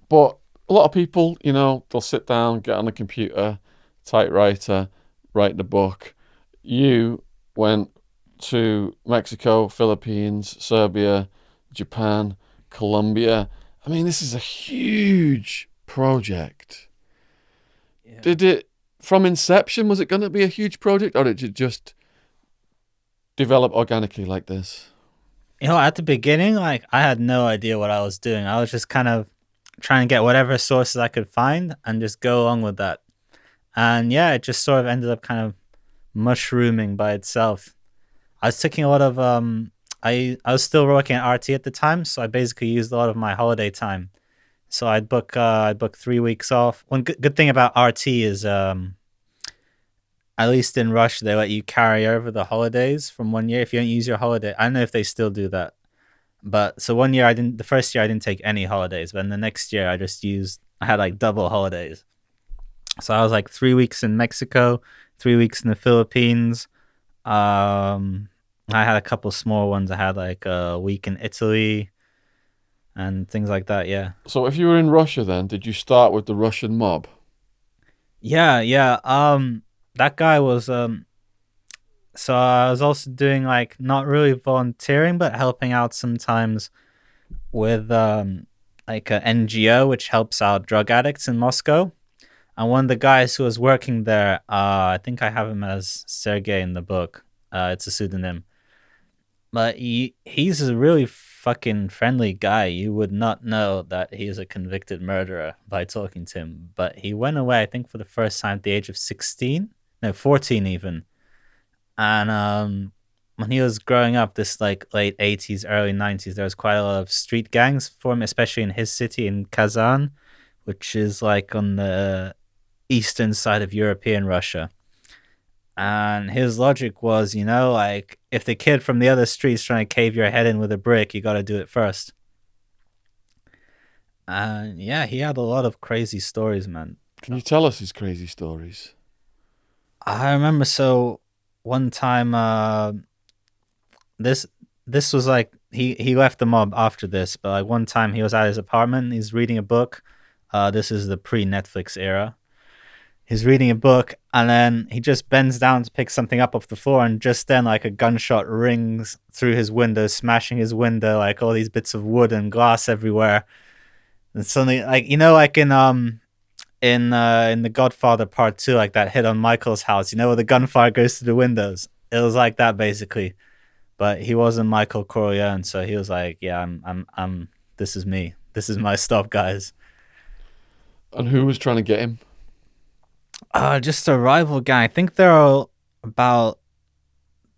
A: But a lot of people, they'll sit down, get on a computer, typewriter, write the book. You went to Mexico, Philippines, Serbia, Japan, Colombia. I mean, this is a huge project.
B: Yeah.
A: Did it, from inception, was it going to be a huge project, or did it just develop organically like this?
B: At the beginning, like I had no idea what I was doing. I was just kind of trying to get whatever sources I could find and just go along with that. And yeah, it just sort of ended up kind of mushrooming by itself. I was taking a lot of I was still working at RT at the time, so I basically used a lot of my holiday time. So I'd book 3 weeks off. One good thing about RT is at least in Russia they let you carry over the holidays from one year if you don't use your holiday. I don't know if they still do that. But so one year I didn't the first year I didn't take any holidays, but then the next year I had like double holidays. So I was like 3 weeks in Mexico, 3 weeks in the Philippines. I had a couple small ones. I had like a week in Italy and things like that. Yeah.
A: So if you were in Russia then, did you start with the Russian mob?
B: Yeah, yeah. That guy was so I was also doing like not really volunteering, but helping out sometimes with like an NGO which helps out drug addicts in Moscow. And one of the guys who was working there, I think I have him as Sergey in the book. It's a pseudonym. But he's a really fucking friendly guy. You would not know that he's a convicted murderer by talking to him. But he went away, I think, for the first time at the age of 16. No, 14 even. And when he was growing up, this like late 80s, early 90s, there was quite a lot of street gangs formed, especially in his city in Kazan, which is like on the eastern side of European Russia. And his logic was, like if the kid from the other street's trying to cave your head in with a brick, you got to do it first. And yeah, he had a lot of crazy stories, man.
A: Can you tell us his crazy stories?
B: I remember so one time this was like he left the mob after this, but like one time he was at his apartment, he's reading a book. This is the pre-Netflix era. He's reading a book and then he just bends down to pick something up off the floor, and just then like a gunshot rings through his window, smashing his window, like all these bits of wood and glass everywhere. And suddenly, like like in The Godfather Part 2, like that hit on Michael's house, where the gunfire goes through the windows. It was like that basically. But he wasn't Michael Corleone, so he was like, yeah, I'm this is me. This is my stuff, guys.
A: And who was trying to get him?
B: Just a rival gang. I think there was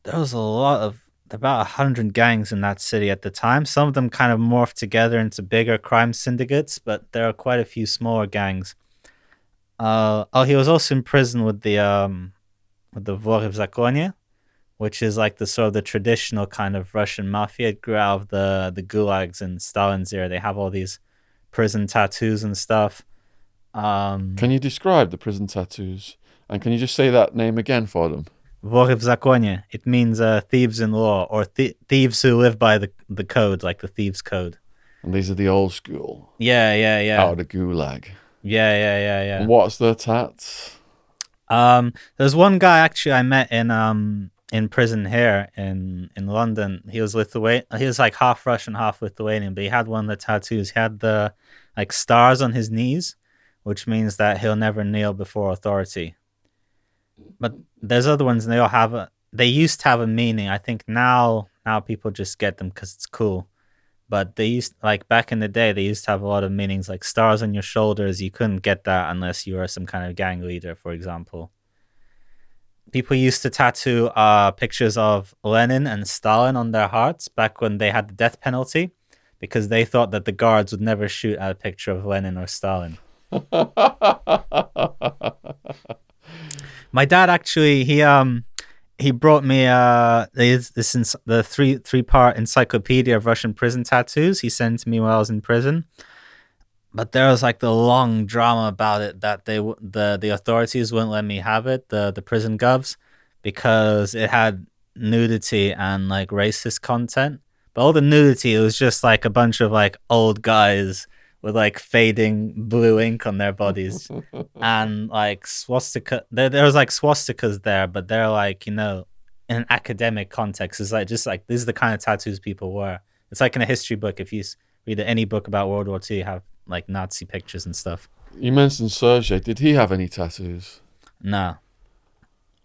B: a lot of about 100 gangs in that city at the time. Some of them kind of morphed together into bigger crime syndicates, but there are quite a few smaller gangs. He was also in prison with the Vorobyov, which is like the sort of the traditional kind of Russian mafia. It grew out of the gulags in Stalin's era. They have all these prison tattoos and stuff.
A: Can you describe the prison tattoos? And can you just say that name again for them?
B: Vory v zakonie. It means thieves in law, or thieves who live by the code, like the thieves' code.
A: And these are the old school,
B: Yeah, yeah,
A: out
B: yeah,
A: of the gulag.
B: yeah, yeah, yeah,
A: And
B: yeah.
A: what's their tats?
B: There's one guy actually I met in prison here in London. He was Lithuanian. He was like half Russian, half Lithuanian, but he had one of the tattoos. He had the like stars on his knees, which means that he'll never kneel before authority. But there's other ones, and they all have a. They used to have a meaning. I think now people just get them because it's cool. But they used like back in the day, they used to have a lot of meanings, like stars on your shoulders. You couldn't get that unless you were some kind of gang leader, for example. People used to tattoo pictures of Lenin and Stalin on their hearts back when they had the death penalty, because they thought that the guards would never shoot at a picture of Lenin or Stalin. My dad actually he brought me the three-part encyclopedia of Russian prison tattoos. He sent to me while I was in prison. But there was like the long drama about it that the authorities wouldn't let me have it, the prison govs, because it had nudity and like racist content. But all the nudity, it was just like a bunch of like old guys with like fading blue ink on their bodies and like swastika. There was like swastikas there, but they're like, in an academic context. It's like just like these are the kind of tattoos people wear. It's like in a history book. If you read any book about World War II, you have like Nazi pictures and stuff.
A: You mentioned Sergey. Did he have any tattoos?
B: No.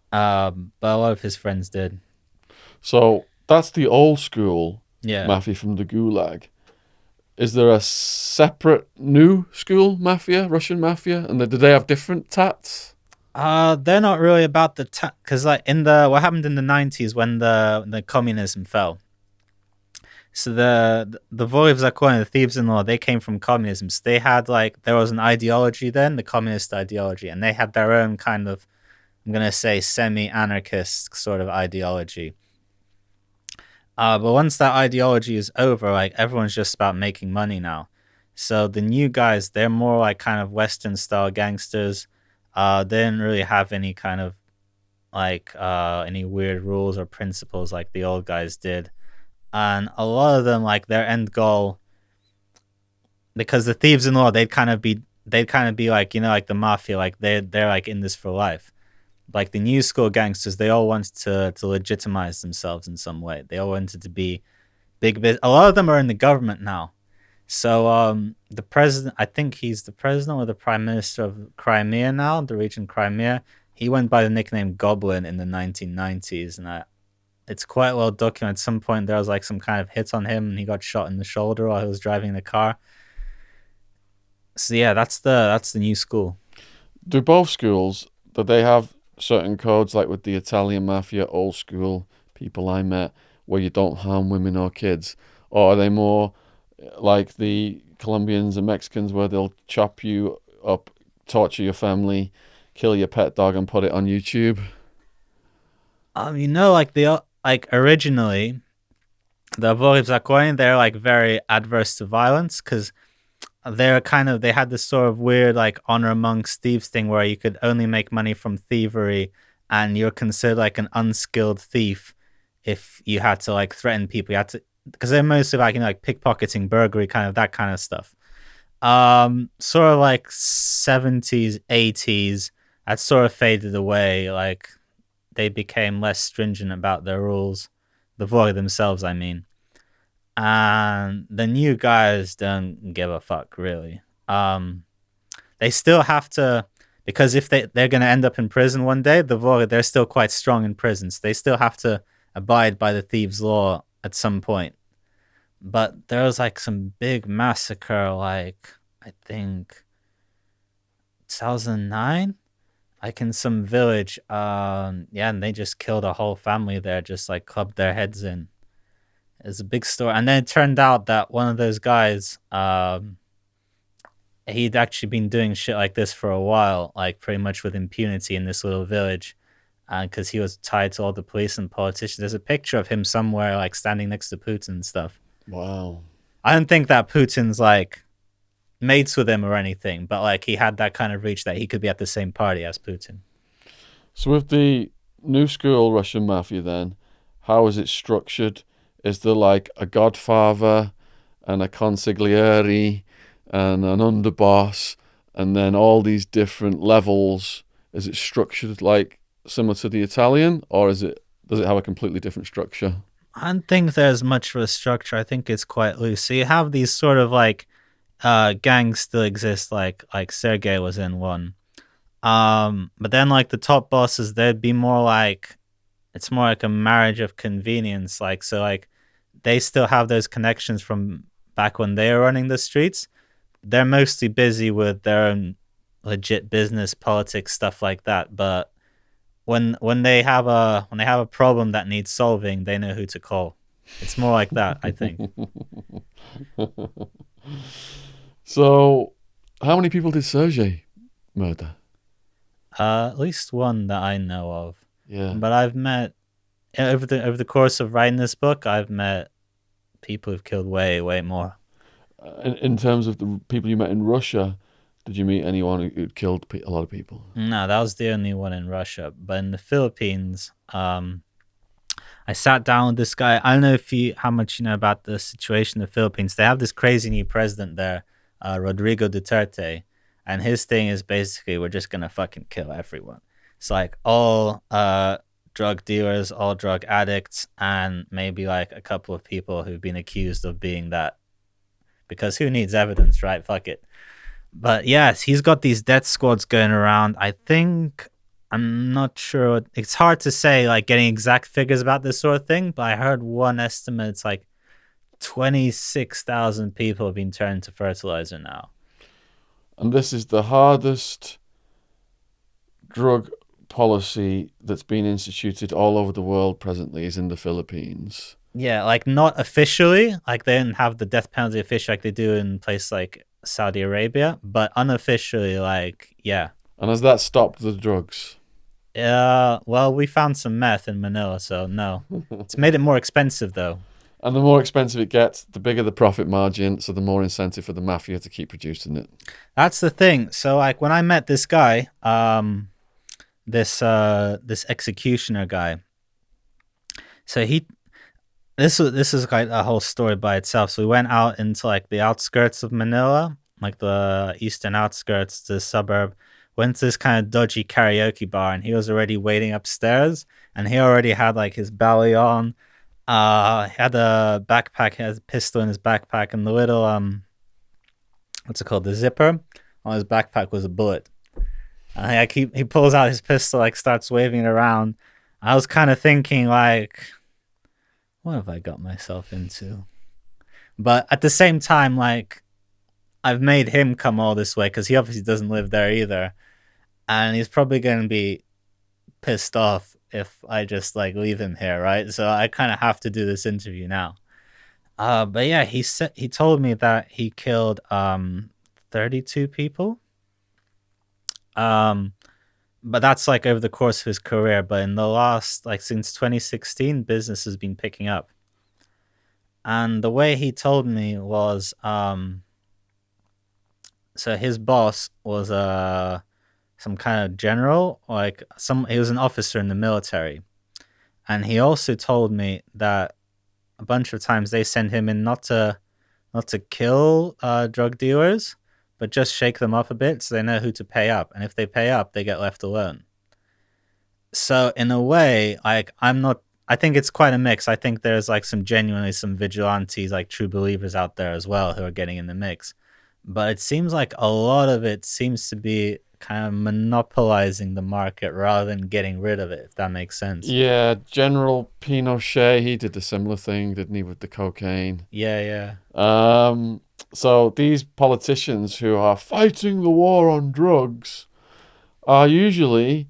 B: But a lot of his friends did.
A: So that's the old school
B: Yeah.
A: mafia from the gulag. Is there a separate new school mafia, Russian mafia? And do they have different tats?
B: They're not really about the because like in the what happened in the 90s when the communism fell. So the Vory v zakonie, the thieves in law, they came from communism. So they had like there was an ideology then, the communist ideology, and they had their own kind of, I'm gonna say, semi-anarchist sort of ideology. But once that ideology is over, like everyone's just about making money now. So the new guys, they're more like kind of Western style gangsters. They didn't really have any kind of like any weird rules or principles like the old guys did. And a lot of them, like their end goal, because the thieves in law, they'd kind of be like, like the mafia, like they're like in this for life. Like the new school gangsters, they all wanted to legitimize themselves in some way. They all wanted to be big. A lot of them are in the government now. So the president, I think he's the president or the prime minister of Crimea now, the region Crimea. He went by the nickname Goblin in the 1990s, and it's quite well documented. At some point, there was like some kind of hit on him, and he got shot in the shoulder while he was driving the car. So yeah, that's the new school.
A: Do both schools, do they have certain codes, like with the Italian mafia, old school people I met, where you don't harm women or kids? Or are they more like the Colombians and Mexicans, where they'll chop you up, torture your family, kill your pet dog, and put it on YouTube?
B: Like originally, the Vory v zakonie, they're like very adverse to violence because they had this sort of weird like honor amongst thieves thing where you could only make money from thievery, and you're considered like an unskilled thief if you had to like threaten people. You had to, because they're mostly like like pickpocketing, burglary, kind of that kind of stuff. Sort of like 70s, 80s, that sort of faded away. Like they became less stringent about their rules, the Vory themselves, I mean. And the new guys don't give a fuck really. They still have to, because if they're gonna end up in prison one day, the Vory, they're still quite strong in prisons. They still have to abide by the thieves' law at some point. But there was like some big massacre, like I think 2009, like in some village. Yeah, and they just killed a whole family there, just like clubbed their heads in. It's a big story. And then it turned out that one of those guys, he'd actually been doing shit like this for a while, like pretty much with impunity in this little village. and because he was tied to all the police and politicians. There's a picture of him somewhere like standing next to Putin and stuff.
A: Wow.
B: I don't think that Putin's like mates with him or anything, but like he had that kind of reach that he could be at the same party as Putin.
A: So with the new school Russian mafia then, how is it structured? Is there like a godfather and a consigliere and an underboss and then all these different levels? Is it structured like similar to the Italian, or does it have a completely different structure?
B: I don't think there's much of a structure. I think it's quite loose. So you have these sort of like gangs still exist, like Sergey was in one. But then like the top bosses, they'd be more like, it's more like a marriage of convenience. Like, so like they still have those connections from back when they were running the streets. They're mostly busy with their own legit business, politics, stuff like that. But when they have a problem that needs solving, they know who to call. It's more like that, I think.
A: So, how many people did Sergey murder?
B: At least one that I know of.
A: Yeah.
B: But I've met over the course of writing this book, I've met people who've killed way more.
A: In terms of the people you met in Russia, did you meet anyone who'd killed a lot of people?
B: No, that was the only one in Russia. But in the Philippines, I sat down with this guy. I don't know how much you know about the situation in the Philippines. They have this crazy new president there, Rodrigo Duterte, and his thing is basically we're just gonna fucking kill everyone. It's like all drug dealers, all drug addicts, and maybe like a couple of people who've been accused of being that. Because who needs evidence, right? Fuck it. But yes, he's got these death squads going around. I'm not sure. It's hard to say, like, getting exact figures about this sort of thing, but I heard one estimate. It's like 26,000 people have been turned to fertilizer now.
A: And this is the hardest drug policy that's been instituted all over the world presently is in the Philippines.
B: Yeah, like not officially. Like they didn't have the death penalty officially like they do in places like Saudi Arabia, but unofficially, like, yeah.
A: And has that stopped the drugs?
B: Well, we found some meth in Manila, so no. It's made it more expensive, though.
A: And the more expensive it gets, the bigger the profit margin, so the more incentive for the mafia to keep producing it.
B: That's the thing. So, like, when I met this guy, this executioner guy, so this is like a whole story by itself. So we went out into like the outskirts of Manila, like the eastern outskirts, the suburb. Went to this kind of dodgy karaoke bar, and he was already waiting upstairs, and he already had like his belly on. He had a backpack, he had a pistol in his backpack, and the little what's it called? The zipper on his backpack was a bullet. And like he pulls out his pistol, like starts waving it around. I was kind of thinking like, what have I got myself into? But at the same time, like, I've made him come all this way because he obviously doesn't live there either. And he's probably going to be pissed off if I just like leave him here, right? So I kind of have to do this interview now. But yeah, he told me that he killed 32 people. But that's like over the course of his career. But in the last, like since 2016, business has been picking up. And the way he told me was, so his boss was some kind of general, like he was an officer in the military. And he also told me that a bunch of times they send him in not to kill drug dealers, but just shake them up a bit so they know who to pay up. And if they pay up, they get left alone. So in a way, like I think it's quite a mix. I think there's like some vigilantes, like true believers out there as well who are getting in the mix. But it seems like a lot of it seems to be kind of monopolizing the market rather than getting rid of it, if that makes sense.
A: Yeah, General Pinochet, he did a similar thing, didn't he, with the cocaine?
B: Yeah.
A: So these politicians who are fighting the war on drugs are usually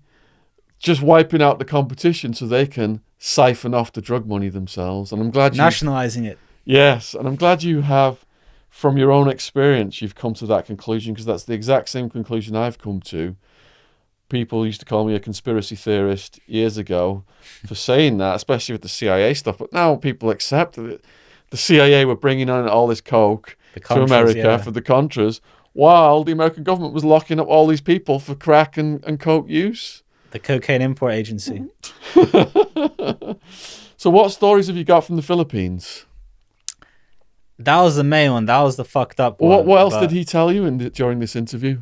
A: just wiping out the competition so they can siphon off the drug money themselves. And I'm glad
B: nationalizing it.
A: Yes, and I'm glad you have, from your own experience, you've come to that conclusion, because that's the exact same conclusion I've come to. people used to call me a conspiracy theorist years ago for saying that, especially with the CIA stuff. But now people accept that the CIA were bringing on all this coke
B: The
A: to
B: Contras,
A: America
B: yeah.
A: for the Contras, while the American government was locking up all these people for crack and coke use.
B: The Cocaine Import Agency.
A: So what stories have you got from the Philippines?
B: That was the main one. That was the fucked up one.
A: What else did he tell you during this interview?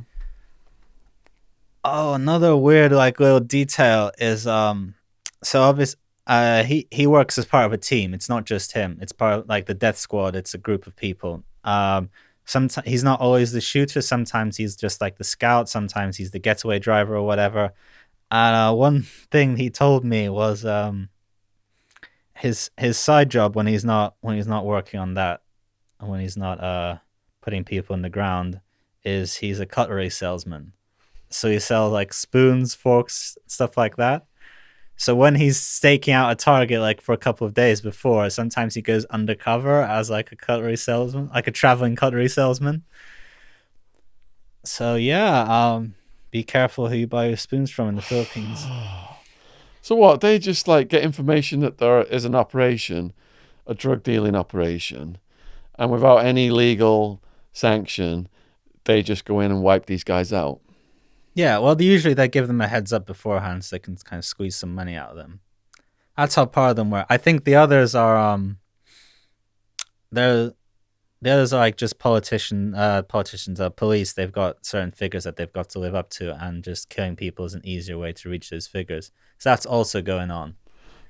B: Oh, another weird like little detail is so obvious he works as part of a team. It's not just him. It's part of like the death squad. It's a group of people. Sometimes he's not always the shooter. Sometimes he's just like the scout. Sometimes he's the getaway driver or whatever. And one thing he told me was his side job when he's not working on that, when he's not putting people in the ground, is he's a cutlery salesman. So he sells like spoons, forks, stuff like that. So when he's staking out a target like for a couple of days before, sometimes he goes undercover as like a cutlery salesman, like a traveling cutlery salesman. So yeah, be careful who you buy your spoons from in the Philippines.
A: So what, they just like get information that there is an operation, a drug dealing operation, and without any legal sanction, they just go in and wipe these guys out?
B: Yeah, well, usually they give them a heads up beforehand so they can kind of squeeze some money out of them. That's how part of them work. I think the others are the others are like just politicians, police. They've got certain figures that they've got to live up to, and just killing people is an easier way to reach those figures. So that's also going on.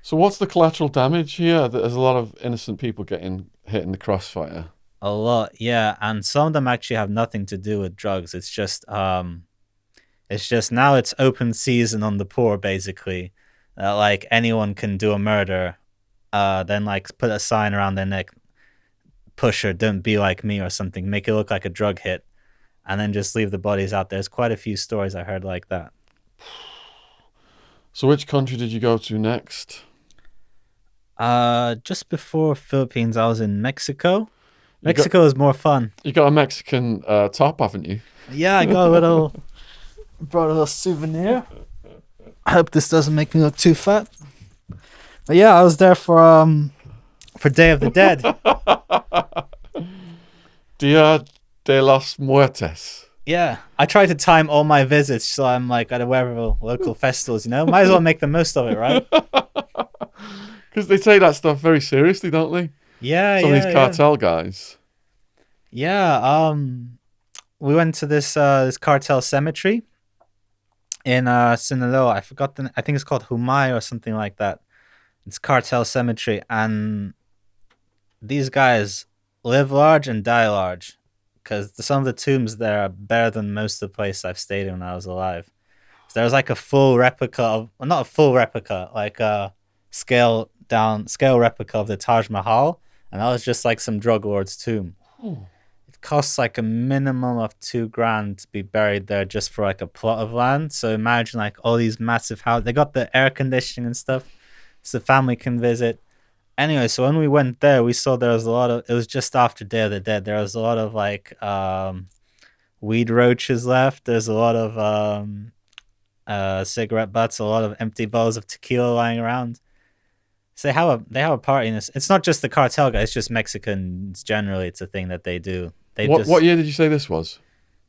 A: So what's the collateral damage here? There's a lot of innocent people getting hit in the crossfire.
B: A lot, yeah, and some of them actually have nothing to do with drugs. It's just now it's open season on the poor, basically. Like anyone can do a murder, then like put a sign around their neck, "Pusher, don't be like me," or something. Make it look like a drug hit, and then just leave the bodies out. There's quite a few stories I heard like that.
A: So which country did you go to next?
B: Just before Philippines, I was in Mexico. Mexico is more fun.
A: You got a Mexican top, haven't you?
B: Yeah, I got brought a little souvenir. I hope this doesn't make me look too fat. But yeah, I was there for Day of the Dead.
A: Dia de los Muertes.
B: Yeah, I try to time all my visits so I'm like at whatever local festivals, might as well make the most of it, right?
A: Because they take that stuff very seriously, don't they?
B: Yeah,
A: Some of these cartel guys.
B: Yeah, we went to this cartel cemetery in Sinaloa. I think it's called Humay or something like that. It's cartel cemetery, and these guys live large and die large, because some of the tombs there are better than most of the places I've stayed in when I was alive. So there's like a full replica of, well, not a full replica, like a scale replica of the Taj Mahal, and that was just like some drug lord's tomb. It costs like a minimum of $2,000 to be buried there just for like a plot of land. So imagine like all these massive houses. They got the air conditioning and stuff, so the family can visit. Anyway, so when we went there, we saw there was a lot of, it was just after Day of the Dead. There was a lot of like weed roaches left. There's a lot of cigarette butts, a lot of empty bottles of tequila lying around. So they have a party in this. It's not just the cartel guys, it's just Mexicans generally. It's a thing that they do.
A: What year did you say this was?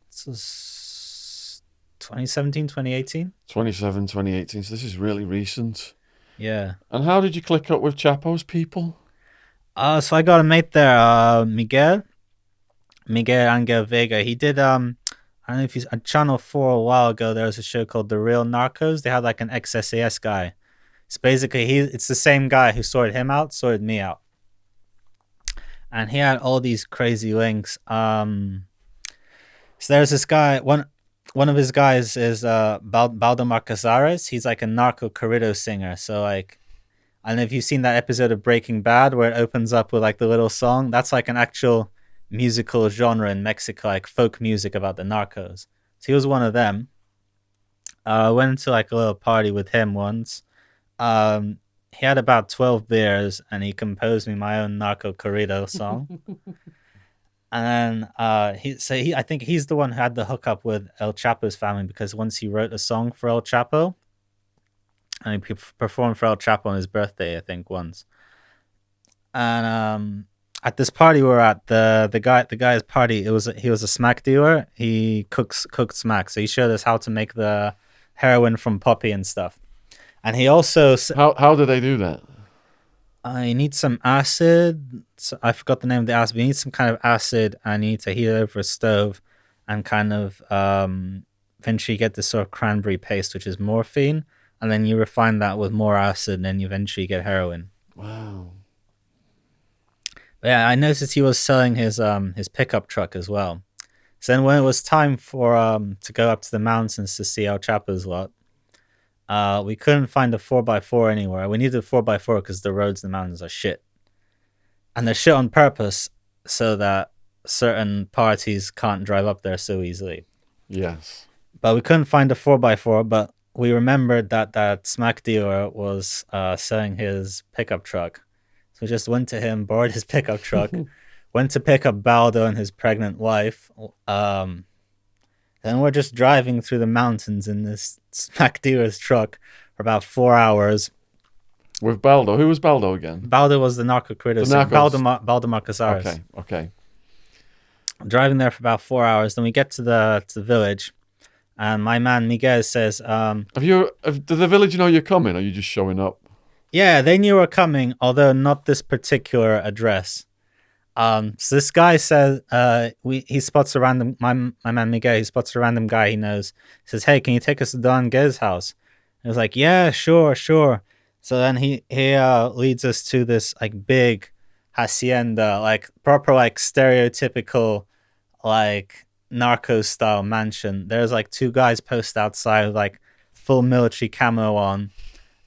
B: This was 2017, 2018.
A: 2018. So this is really recent.
B: Yeah.
A: And how did you click up with Chapo's people?
B: So I got a mate there, Miguel Angel Vega. He did I don't know if he's on Channel 4 a while ago. There was a show called The Real Narcos. They had like an ex-SAS guy. So basically it's the same guy who sorted him out, sorted me out. And he had all these crazy links. So there's this guy, one of his guys is Baldemar Cazares. He's like a narco corrido singer. So like, I don't know if you've seen that episode of Breaking Bad where it opens up with like the little song. That's like an actual musical genre in Mexico, like folk music about the narcos. So he was one of them. I went to like a little party with him once. He had about 12 beers and he composed me my own narco corrido song. And then I think he's the one who had the hookup with El Chapo's family because once he wrote a song for El Chapo and he performed for El Chapo on his birthday, I think once. And at this party we were at, the guy's party, he was a smack dealer. He cooked smack, so he showed us how to make the heroin from poppy and stuff. And he also
A: How do they do that?
B: I need some acid. So I forgot the name of the acid. But you need some kind of acid. I need to heat it over a stove, and kind of eventually get this sort of cranberry paste, which is morphine, and then you refine that with more acid, and then you eventually get heroin.
A: Wow.
B: But yeah, I noticed he was selling his pickup truck as well. So then when it was time for to go up to the mountains to see El Chapo's lot, we couldn't find a 4x4 anywhere. We needed a 4x4 because the roads in the mountains are shit. And they're shit on purpose so that certain parties can't drive up there so easily.
A: Yes.
B: But we couldn't find a 4x4, but we remembered that smack dealer was selling his pickup truck. So we just went to him, borrowed his pickup truck, went to pick up Baldo and his pregnant wife. Then we're just driving through the mountains in this smack dealer's truck for about 4 hours.
A: With Baldo. Who was Baldo again?
B: Baldo was the narco critic. Baldo Casares.
A: Okay.
B: Driving there for about 4 hours. Then we get to the village. And my man Miguel says,
A: Did the village know you're coming, or are you just showing up?
B: yeah, they knew we were coming, although not this particular address. So this guy says he spots a random my man Miguel, he spots a random guy he knows. He says, hey, can you take us to Don Gay's house? And I was like, yeah, sure. So then he leads us to this like big hacienda, like proper like stereotypical like narco style mansion. There's like two guys posted outside with like full military camo on,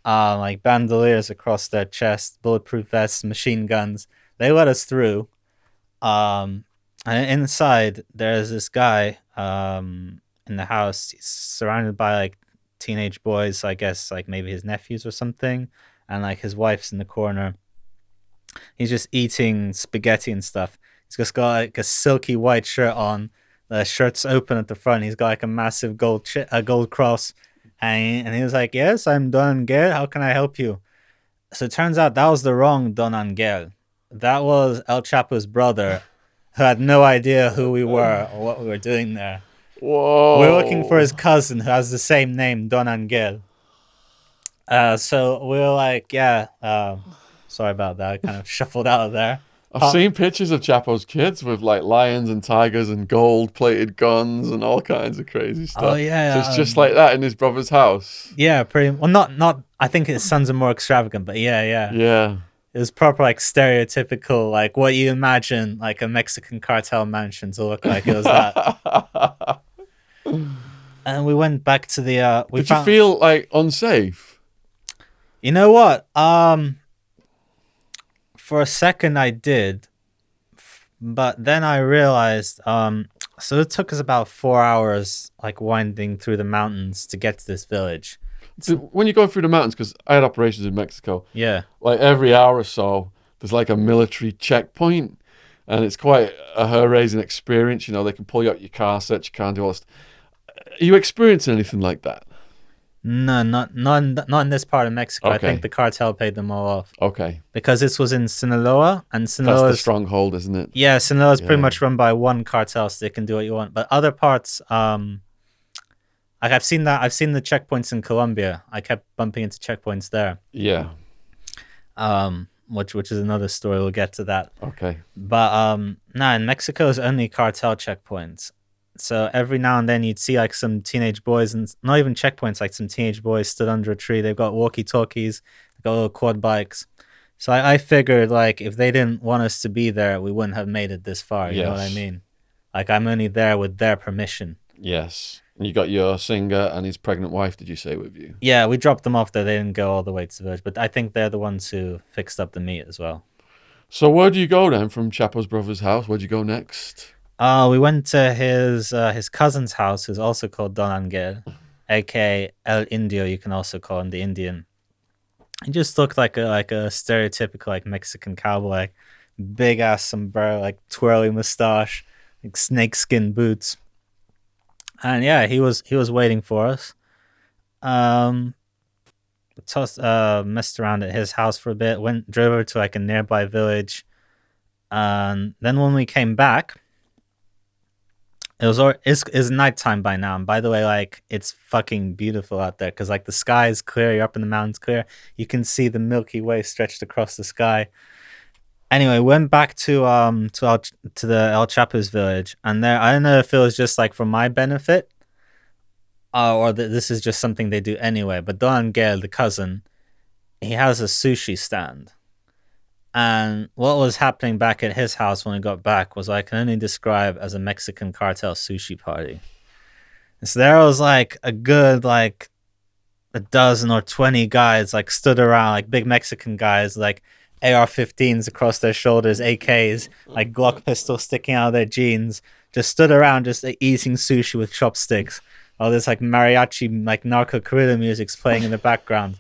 B: like bandoliers across their chest, bulletproof vests, machine guns. They let us through. And inside there's this guy in the house. He's surrounded by like teenage boys, I guess like maybe his nephews or something, and like his wife's in the corner. He's just eating spaghetti and stuff. He's just got like a silky white shirt on. The shirt's open at the front. He's got like a massive gold cross, and he was like, yes, I'm Don Angel, how can I help you? So it turns out that was the wrong Don Angel. That was El Chapo's brother, who had no idea who we were or what we were doing there.
A: Whoa.
B: We're looking for his cousin who has the same name, Don Angel. So we were like, yeah, sorry about that. I kind of shuffled out of there.
A: I've seen pictures of Chapo's kids with like lions and tigers and gold-plated guns and all kinds of crazy stuff.
B: Oh yeah,
A: so it's just like that in his brother's house.
B: Yeah, pretty well. Not. I think his sons are more extravagant, but yeah.
A: Yeah.
B: It was proper like stereotypical, like what you imagine like a Mexican cartel mansion to look like. It was that. And we went back to the.
A: Did you feel like unsafe?
B: You know what? For a second I did, but then I realized. So it took us about 4 hours, like winding through the mountains to get to this village.
A: So when you're going through the mountains, because I had operations in Mexico.
B: Yeah.
A: Like every hour or so, there's like a military checkpoint, and it's quite a hair-raising experience. You know, they can pull you out your car, search your car, and do all this. Are you experiencing anything like that?
B: No, not in this part of Mexico.
A: Okay.
B: I think the cartel paid them all off.
A: Okay.
B: Because this was in Sinaloa, and Sinaloa
A: That's the stronghold, isn't it?
B: Yeah, Sinaloa is pretty much run by one cartel, so they can do what you want. But other parts, like I've seen the checkpoints in Colombia. I kept bumping into checkpoints there.
A: Yeah.
B: Which is another story. We'll get to that.
A: Okay.
B: But in Mexico is only cartel checkpoints. So every now and then you'd see like some teenage boys, and not even checkpoints, like some teenage boys stood under a tree. They've got walkie-talkies, they've got little quad bikes. So I figured like if they didn't want us to be there, we wouldn't have made it this far. You know what I mean? Like I'm only there with their permission.
A: Yes. And you got your singer and his pregnant wife, did you say, with you?
B: Yeah, we dropped them off there. They didn't go all the way to the village, but I think they're the ones who fixed up the meat as well.
A: So where do you go then from Chapo's brother's house? Where'd you go next?
B: We went to his cousin's house, who's also called Don Angel, aka El Indio. You can also call him the Indian. He just looked like a stereotypical like Mexican cowboy, big ass sombrero, like twirly mustache, like snakeskin boots. And yeah, he was waiting for us. Um, messed around at his house for a bit. Drove over to like a nearby village. And then when we came back, it's nighttime by now. And by the way, like it's fucking beautiful out there because like the sky is clear. You're up in the mountains, clear. You can see the Milky Way stretched across the sky. Anyway, went back to the El Chapo's village, and there I don't know if it was just like for my benefit, this is just something they do anyway. But Don Angel, the cousin, he has a sushi stand. And what was happening back at his house when we got back was I can only describe as a Mexican cartel sushi party. And so there was like a good like a dozen or 20 guys like stood around, like big Mexican guys, like AR-15s across their shoulders, AKs, like Glock pistols sticking out of their jeans, just stood around just eating sushi with chopsticks. All this like mariachi, like narco corrido music's playing in the background.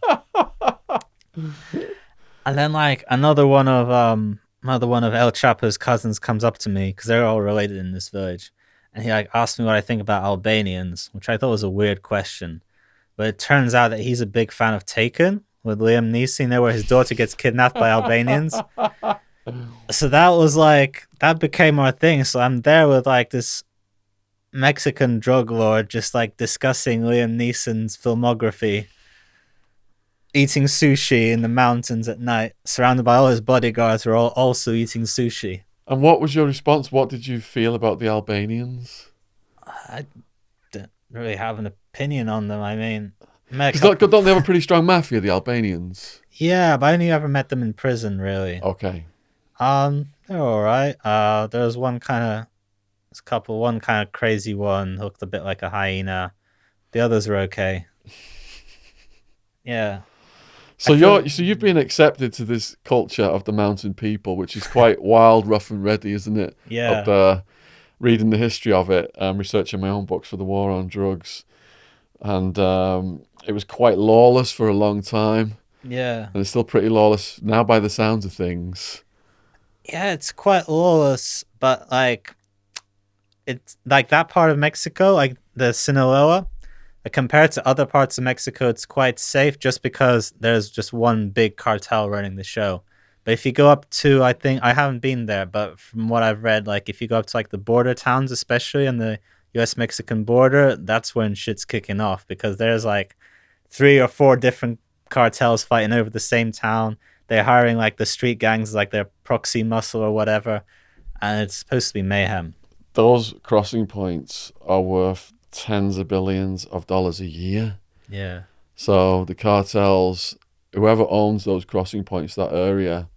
B: And then like another one of El Chapo's cousins comes up to me because they're all related in this village, and he like asked me what I think about Albanians, which I thought was a weird question. But it turns out that he's a big fan of Taken with Liam Neeson, you know, where his daughter gets kidnapped by Albanians. So that became our thing. So I'm there with like this Mexican drug lord just like discussing Liam Neeson's filmography, eating sushi in the mountains at night, surrounded by all his bodyguards who are all also eating sushi.
A: And what was your response? What did you feel about the Albanians?
B: I don't really have an opinion on them. I mean,
A: don't they have a pretty strong mafia, the Albanians?
B: Yeah, but I only ever met them in prison, really.
A: Okay.
B: They're all right. There was one kind of crazy one, looked a bit like a hyena. The others were okay. Yeah.
A: So you've been accepted to this culture of the mountain people, which is quite wild, rough and ready, isn't it?
B: Yeah.
A: Up there, reading the history of it, researching my own books for the war on drugs, and it was quite lawless for a long time.
B: Yeah.
A: And it's still pretty lawless now by the sounds of things.
B: Yeah, it's quite lawless, but like it's like that part of Mexico, like the Sinaloa, compared to other parts of Mexico, it's quite safe just because there's just one big cartel running the show. But if you go up to, I think, I haven't been there, but from what I've read, like if you go up to like the border towns, especially on the US-Mexican border, that's when shit's kicking off because there's like 3 or 4 different cartels fighting over the same town. They're hiring like the street gangs, like their proxy muscle or whatever, and it's supposed to be mayhem.
A: Those crossing points are worth tens of billions of dollars a year.
B: Yeah.
A: So the cartels, whoever owns those crossing points, that area,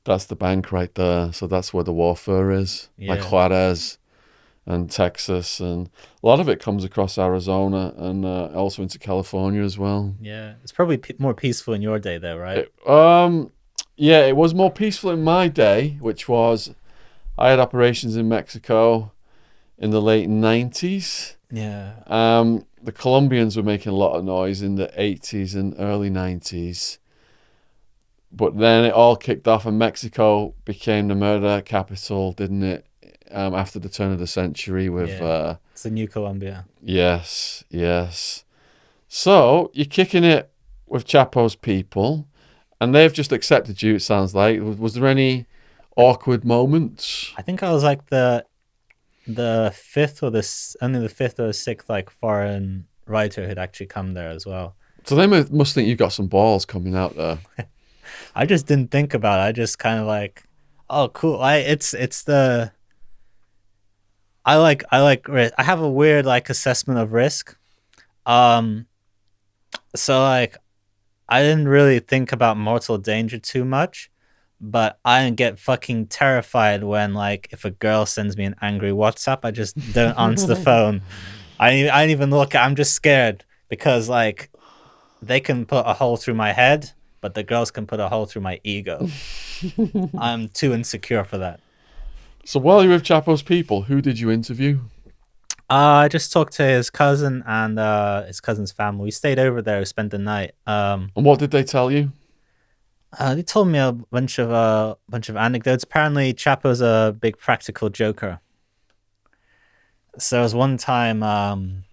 A: that's the bank right there. So that's where the warfare is.
B: Yeah.
A: Like Juarez and Texas, and a lot of it comes across Arizona and also into California as well.
B: Yeah, it's probably more peaceful in your day, though, right?
A: Yeah, it was more peaceful in my day, which was I had operations in Mexico in the late 90s.
B: Yeah.
A: The Colombians were making a lot of noise in the 80s and early 90s. But then it all kicked off and Mexico became the murder capital, didn't it? After the turn of the century with...
B: it's the new Colombia.
A: Yes. So you're kicking it with Chapo's people and they've just accepted you, it sounds like. Was there any awkward moments?
B: I think I was like the fifth or only the fifth or sixth like foreign writer who'd actually come there as well. So
A: they must think you've got some balls coming out there.
B: I just didn't think about it. I just kind of like, oh, cool. I have a weird like assessment of risk. So like I didn't really think about mortal danger too much, but I get fucking terrified when like if a girl sends me an angry WhatsApp, I just don't answer the phone. I don't even look. I'm just scared because like they can put a hole through my head, but the girls can put a hole through my ego. I'm too insecure for that.
A: So while you're with Chapo's people, who did you interview?
B: I just talked to his cousin and his cousin's family. We stayed over there, spent the night.
A: And what did they tell you?
B: They told me a bunch of anecdotes. Apparently, Chapo's a big practical joker. So there was one time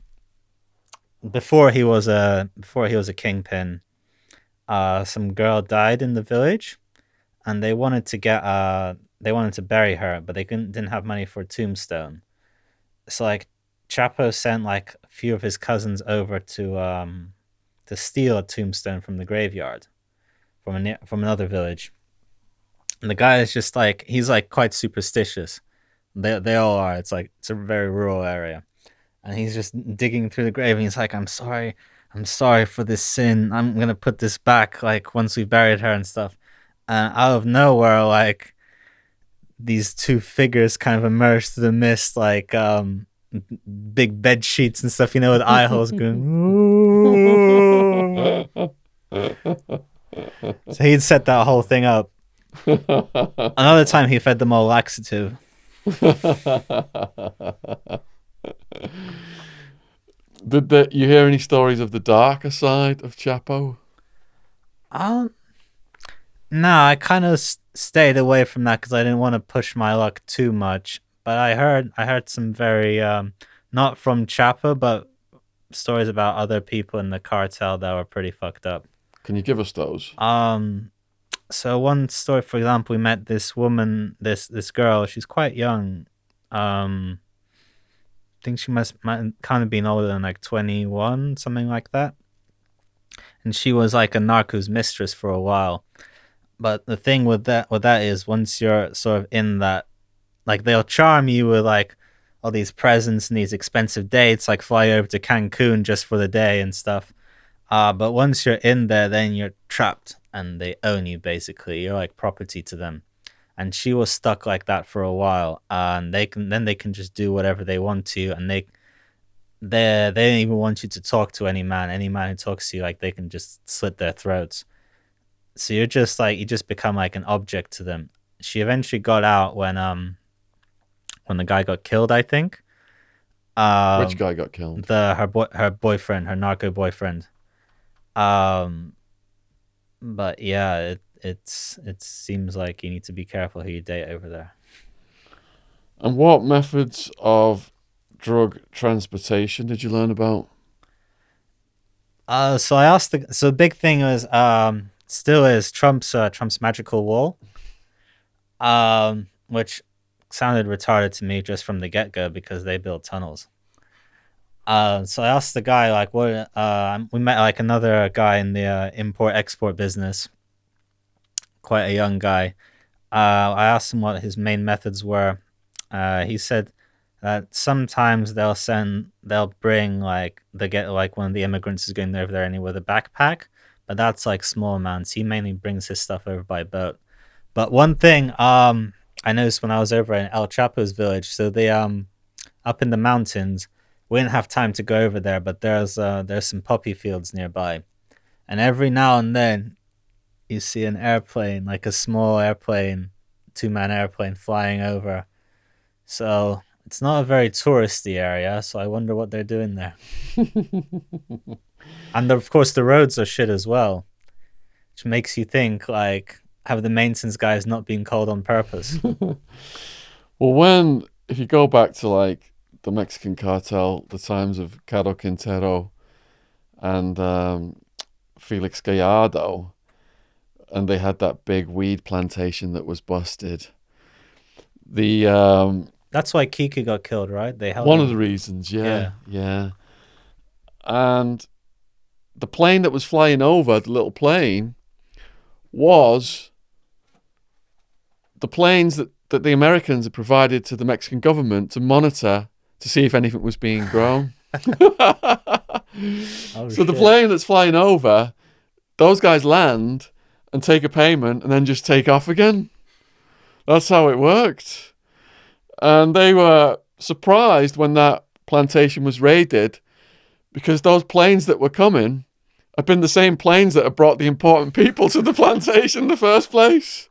B: before he was a kingpin, some girl died in the village, and they wanted to bury her, but they didn't have money for a tombstone. So like Chapo sent like a few of his cousins over to steal a tombstone from the graveyard from another village. And the guy is just like he's like quite superstitious. They all are. It's a very rural area, and he's just digging through the grave, and he's like, I'm sorry for this sin. I'm gonna put this back like once we buried her and stuff." And out of nowhere, like these two figures kind of emerge through the mist, like big bed sheets and stuff, with eye holes going. "Ooh." So he'd set that whole thing up. Another time, he fed them all laxative.
A: Did you hear any stories of the darker side of Chapo?
B: Um, no, I kind of stayed away from that because I didn't want to push my luck too much. But I heard some very not from Chapo, but stories about other people in the cartel that were pretty fucked up.
A: Can you give us those?
B: So one story, for example, we met this woman, this girl. She's quite young. I think she might kind of been older than like 21, something like that. And she was like a narco's mistress for a while. But the thing with that is once you're sort of in that, like they'll charm you with like all these presents and these expensive dates, like fly over to Cancun just for the day and stuff. But once you're in there, then you're trapped and they own you basically. You're like property to them. And she was stuck like that for a while, and they can just do whatever they want to, and they don't even want you to talk to any man. Any man who talks to you, like they can just slit their throats. So you're just like you just become like an object to them. She eventually got out when the guy got killed, I think.
A: Which
B: Um,
A: guy got killed?
B: her boyfriend, her narco boyfriend. Um, but yeah, it seems like you need to be careful who you date over there.
A: And what methods of drug transportation did you learn about?
B: So I asked so the big thing was still is Trump's magical wall, which sounded retarded to me just from the get go because they build tunnels. So I asked the guy like what we met like another guy in the import export business, quite a young guy. I asked him what his main methods were. He said that sometimes they'll bring like they get like one of the immigrants is going over there and with a backpack, but that's like small amounts. He mainly brings his stuff over by boat. But one thing I noticed when I was over in El Chapo's village, so they up in the mountains, we didn't have time to go over there, but there's some poppy fields nearby, and every now and then you see an airplane, like a small airplane, two-man airplane flying over. So it's not a very touristy area. So I wonder what they're doing there. And of course, the roads are shit as well, which makes you think like, have the maintenance guys not been called on purpose?
A: Well, if you go back to like the Mexican cartel, the times of Caro Quintero and Felix Gallardo, and they had that big weed plantation that was busted. The
B: That's why Kiki got killed, right? They held
A: one of
B: him.
A: the reasons,
B: Yeah.
A: yeah. And the plane that was flying over, the little plane, was the planes that the Americans had provided to the Mexican government to monitor to see if anything was being grown.
B: Oh
A: So the
B: shit.
A: plane that's flying over, those guys land and take a payment and then just take off again. That's how it worked. And they were surprised when that plantation was raided because those planes that were coming had been the same planes that had brought the important people to the plantation in the first place.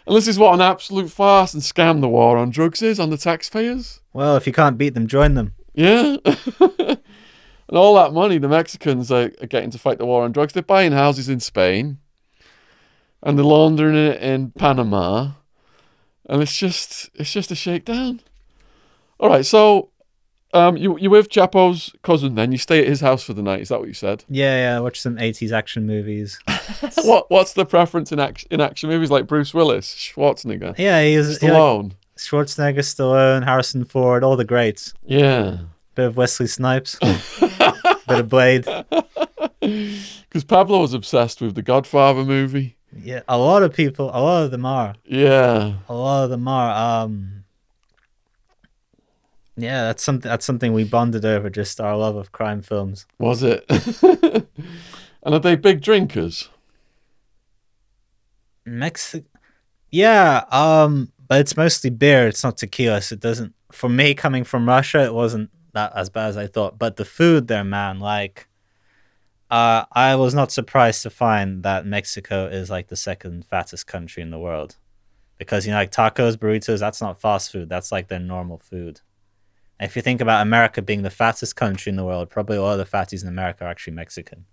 A: And this is what an absolute farce and scam the war on drugs is on the taxpayers.
B: Well, if you can't beat them, join them.
A: Yeah. And all that money the Mexicans are getting to fight the war on drugs, they're buying houses in Spain. and they're laundering it in Panama, and it's just a shakedown. All right, so you with Chapo's cousin then? You stay at his house for the night. Is that what you said?
B: Yeah. Watch some 80s action movies.
A: What's the preference in action movies like Bruce Willis, Schwarzenegger,
B: Yeah,
A: Stallone?
B: Schwarzenegger, Stallone, Harrison Ford, all the greats.
A: Yeah.
B: Bit of Wesley Snipes, bit of Blade.
A: Because Pablo was obsessed with the Godfather movie.
B: Yeah, a lot of them are.
A: Yeah.
B: A lot of them are. Yeah, that's something we bonded over, just our love of crime films.
A: Was it? And are they big drinkers?
B: Yeah, but it's mostly beer. It's not tequila. So it doesn't. For me, coming from Russia, it wasn't that as bad as I thought. But the food there, man, like, I was not surprised to find that Mexico is like the second fattest country in the world, because like tacos, burritos, that's not fast food. That's like their normal food. And if you think about America being the fattest country in the world, probably a lot of the fatties in America are actually Mexican.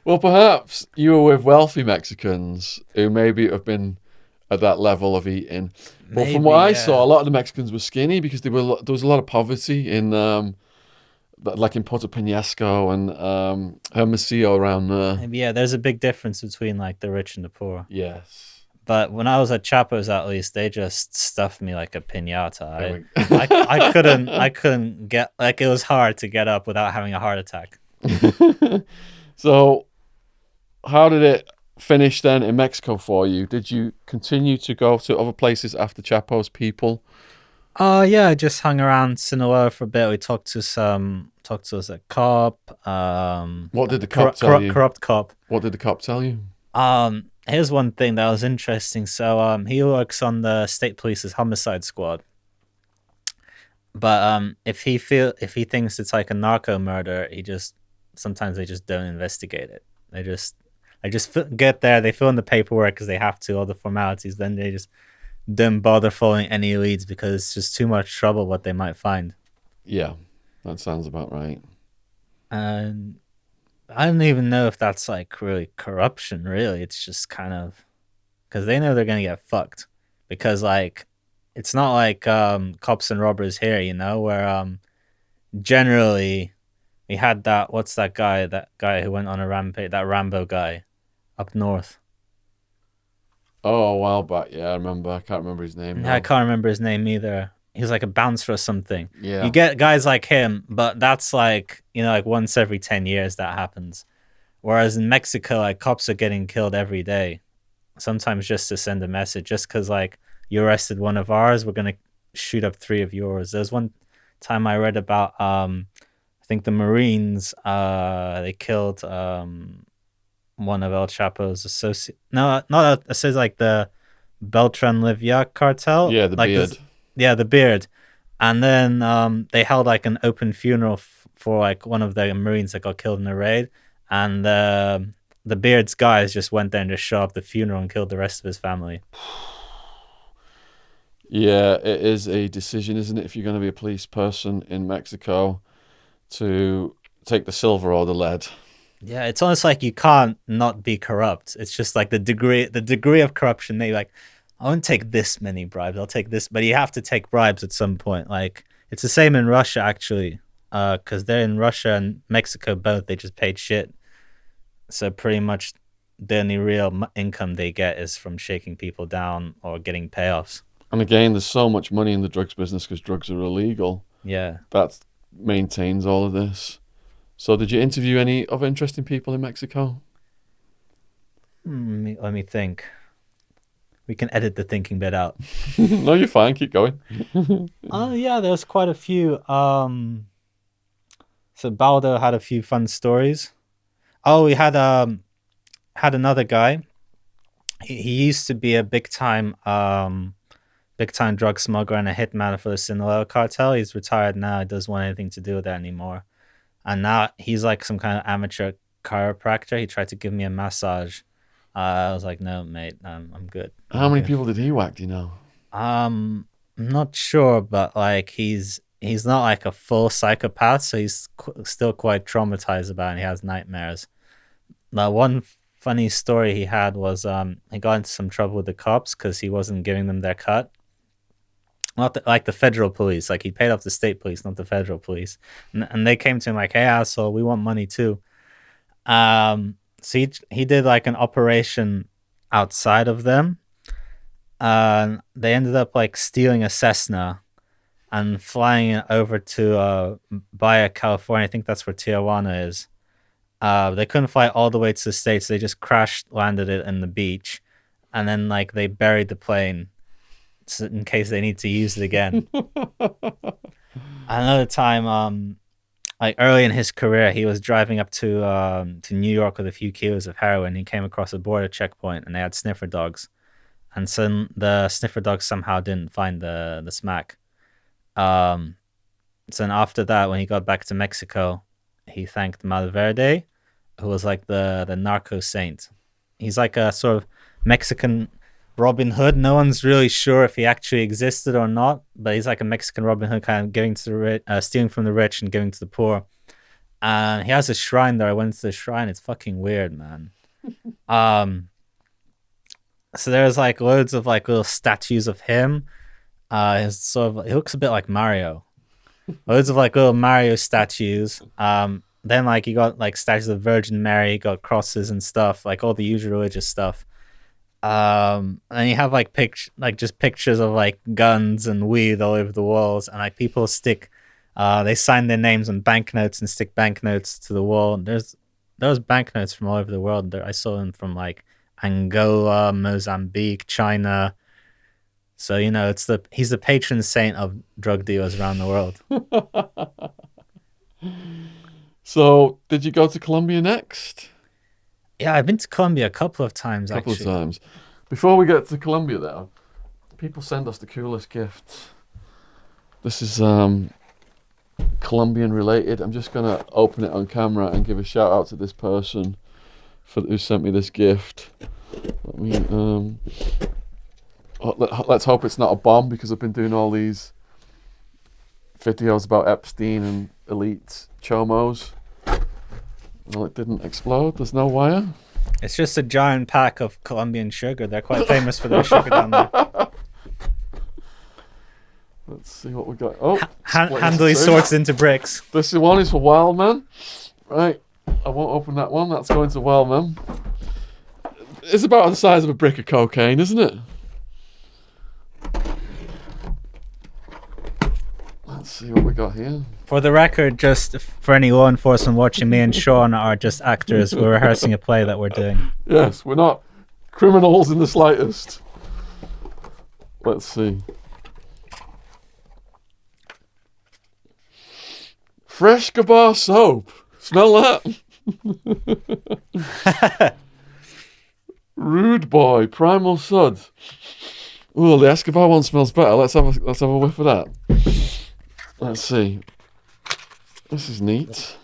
A: Well, perhaps you were with wealthy Mexicans who maybe have been at that level of eating. But from what I saw, a lot of the Mexicans were skinny because there was a lot of poverty in like in Puerto Penasco and Hermosillo around there.
B: Yeah, there's a big difference between like the rich and the poor.
A: Yes.
B: But when I was at Chapo's, at least, they just stuffed me like a piñata. I couldn't get, like, it was hard to get up without having a heart attack.
A: So, how did it finish then in Mexico for you? Did you continue to go to other places after Chapo's people?
B: Yeah, I just hung around Sinaloa for a bit. We talked to a cop.
A: What did the cop tell you?
B: Corrupt cop.
A: What did the cop tell you?
B: Here's one thing that was interesting. So he works on the state police's homicide squad. But if he thinks it's like a narco murder, sometimes they just don't investigate it. They just get there, they fill in the paperwork because they have to, all the formalities, then they just don't bother following any leads because it's just too much trouble what they might find.
A: Yeah, that sounds about right.
B: And I don't even know if that's like really corruption, really. It's just kind of because they know they're going to get fucked. Because like, it's not like cops and robbers here, where generally we had that guy who went on a rampage, that Rambo guy up north.
A: Oh, a while back, yeah, I remember. I can't remember his name.
B: Yeah, I can't remember his name either. He was like a bouncer or something.
A: Yeah.
B: You get guys like him, but that's like, like once every 10 years that happens. Whereas in Mexico, like cops are getting killed every day. Sometimes just to send a message, just because like you arrested one of ours, we're going to shoot up 3 of yours. There's one time I read about, I think the Marines, they killed one of El Chapo's associates. No, not associates, like the Beltran Livia cartel.
A: Yeah, the
B: like
A: beard.
B: The beard. And then they held like an open funeral for like one of the Marines that got killed in the raid. And the beard's guys just went there and just shot up the funeral and killed the rest of his family.
A: Yeah, it is a decision, isn't it, if you're going to be a police person in Mexico, to take the silver or the lead.
B: Yeah, it's almost like you can't not be corrupt. It's just like the degree of corruption. Maybe like, I won't take this many bribes. I'll take this, but you have to take bribes at some point. Like it's the same in Russia actually, because they're in Russia and Mexico both. They just paid shit, so pretty much the only real income they get is from shaking people down or getting payoffs.
A: And again, there's so much money in the drugs business because drugs are illegal.
B: Yeah,
A: that maintains all of this. So did you interview any other interesting people in Mexico?
B: Let me think. We can edit the thinking bit out.
A: No, you're fine. Keep going.
B: Yeah, there's quite a few. So Baldo had a few fun stories. Oh, we had another guy. He used to be a big time drug smuggler and a hitman for the Sinaloa cartel. He's retired now. He doesn't want anything to do with that anymore. And now he's like some kind of amateur chiropractor. He tried to give me a massage. I was like, no, mate, I'm good.
A: How many people did he whack, do you know?
B: I'm not sure, but like he's not like a full psychopath, so he's still quite traumatized about it, and he has nightmares. Now, one funny story he had was he got into some trouble with the cops because he wasn't giving them their cut. Not like the federal police, like he paid off the state police, not the federal police, and they came to him like, "Hey, asshole, we want money too." So he did like an operation outside of them. They ended up like stealing a Cessna and flying it over to Baja, California. I think that's where Tijuana is. They couldn't fly all the way to the States. They just crashed landed it in the beach, and then like they buried the plane in case they need to use it again. Another time, like early in his career, he was driving up to New York with a few kilos of heroin. He came across a border checkpoint, and they had sniffer dogs, and so the sniffer dogs somehow didn't find the smack. So then after that, when he got back to Mexico, he thanked Malverde, who was like the narco saint. He's like a sort of Mexican Robin Hood. No one's really sure if he actually existed or not, but he's like a Mexican Robin Hood, kind of giving to the rich, stealing from the rich and giving to the poor. And he has a shrine there. I went to the shrine. It's fucking weird, man. So there's like loads of like little statues of him. His sort of, he looks a bit like Mario. Loads of like little Mario statues. Then like you got like statues of Virgin Mary, you got crosses and stuff, like all the usual religious stuff. And you have like just pictures of like guns and weed all over the walls, and like people stick they sign their names on banknotes and stick banknotes to the wall. There's banknotes from all over the world. I saw them from like Angola, Mozambique, China. So you know, he's the patron saint of drug dealers around the world.
A: So, did you go to Colombia next?
B: Yeah, I've been to Colombia a couple of times.
A: A couple of times. Before we get to Colombia, though, people send us the coolest gifts. This is Colombian related. I'm just gonna open it on camera and give a shout out to this person who sent me this gift. Let me let's hope it's not a bomb, because I've been doing all these videos about Epstein and elite chomos. Well, it didn't explode. There's no wire.
B: It's just a giant pack of Colombian sugar. They're quite famous for their sugar down there.
A: Let's see what we got. Oh,
B: handily sorts into bricks.
A: This one is for Wildman. Right, I won't open that one. That's going to Wildman. It's about the size of a brick of cocaine, isn't it? Let's see what we got here.
B: For the record, just for any law enforcement watching, me and Shaun are just actors. We're rehearsing a play that we're doing.
A: Yes, we're not criminals in the slightest. Let's see. Fresh Gabar soap. Smell that? Rude Boy, Primal Sud. Oh, the Escobar one smells better. Let's have a whiff of that. Let's see. This is neat.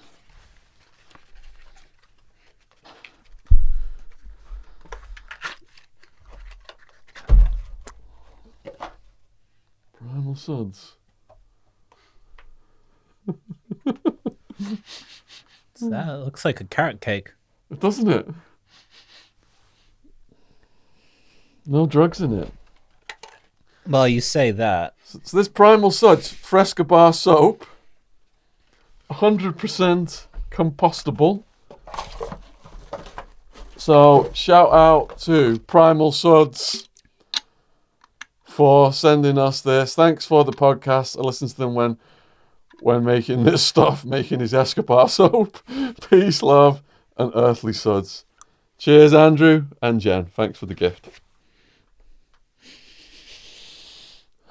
A: Primal Suds.
B: That looks like a carrot cake.
A: Doesn't it? No drugs in it.
B: Well, you say that.
A: So this Primal Suds Fresca Bar soap, 100% compostable. So shout out to Primal Suds for sending us this. Thanks for the podcast. I listen to them when making this stuff, making his Escobar soap. Peace, love, and earthly suds. Cheers, Andrew and Jen. Thanks for the gift.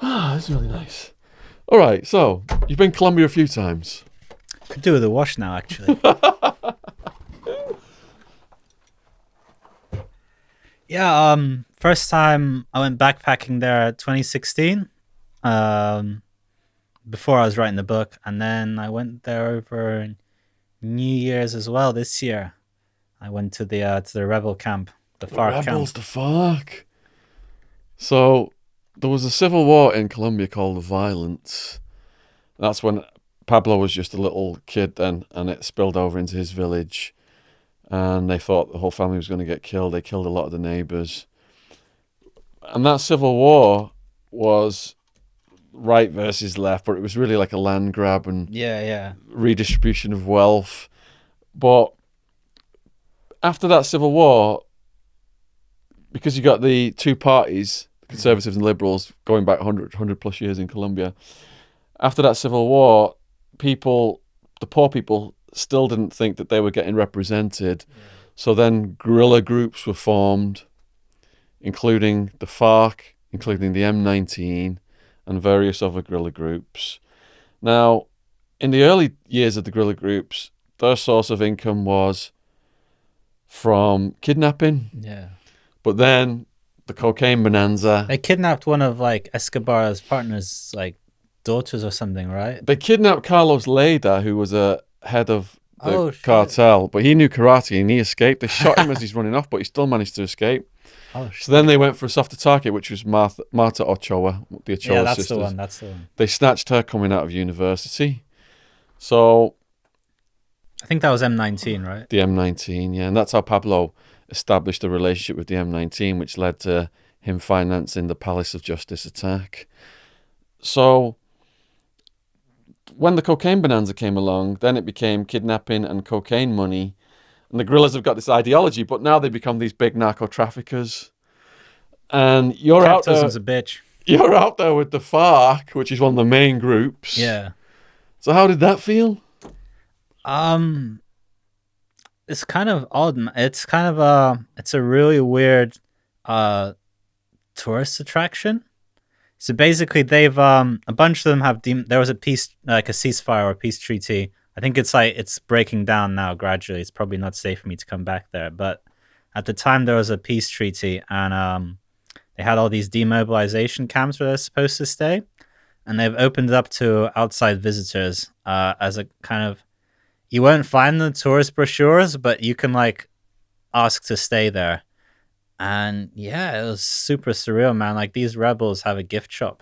A: Ah, that's really nice. All right, so you've been to Colombia a few times.
B: Could do with a wash now, actually. Yeah, first time I went backpacking there 2016. Before I was writing the book, and then I went there over New Year's as well this year. I went to the rebel camp, the FARC
A: Rebels,
B: camp.
A: the FARC. So there was a civil war in Colombia called the Violence. That's when Pablo was just a little kid then, and it spilled over into his village. and they thought the whole family was going to get killed. They killed a lot of the neighbors. And that civil war was right versus left, but it was really like a land grab and
B: Yeah.
A: redistribution of wealth. But after that civil war, because you got the two parties, the conservatives and liberals, going back 100 plus years in Colombia, after that civil war, the poor people, still didn't think that they were getting represented. Yeah. So then guerrilla groups were formed, including the FARC, including the M19, and various other guerrilla groups. Now, in the early years of the guerrilla groups, their source of income was from kidnapping.
B: Yeah.
A: But then the cocaine bonanza.
B: They kidnapped one of like Escobar's partners, like daughters or something, right?
A: They kidnapped Carlos Leda, who was a head of the cartel, but he knew karate and he escaped. They shot him as he's running off, but he still managed to escape. So then they went for a softer target, which was Marta Ochoa, the Ochoa sisters.
B: That's the one.
A: They snatched her coming out of university. So
B: I think that was M19, right?
A: The M19, yeah. And that's how Pablo established a relationship with the M19, which led to him financing the Palace of Justice attack. So when the cocaine bonanza came along, then it became kidnapping and cocaine money. And the guerrillas have got this ideology, but now they become these big narco traffickers. And you're out there.
B: Capitalism's a bitch.
A: You're out there with the FARC, which is one of the main groups.
B: Yeah.
A: So how did that feel?
B: It's kind of odd. It's kind of it's a really weird tourist attraction. So basically, they've a bunch of them have there was a peace, like a ceasefire or a peace treaty. I think it's breaking down now gradually. It's probably not safe for me to come back there, but at the time there was a peace treaty, and they had all these demobilization camps where they're supposed to stay, and they've opened it up to outside visitors as a kind of. You won't find the tourist brochures, but you can like ask to stay there. And yeah, it was super surreal, man. Like these rebels have a gift shop.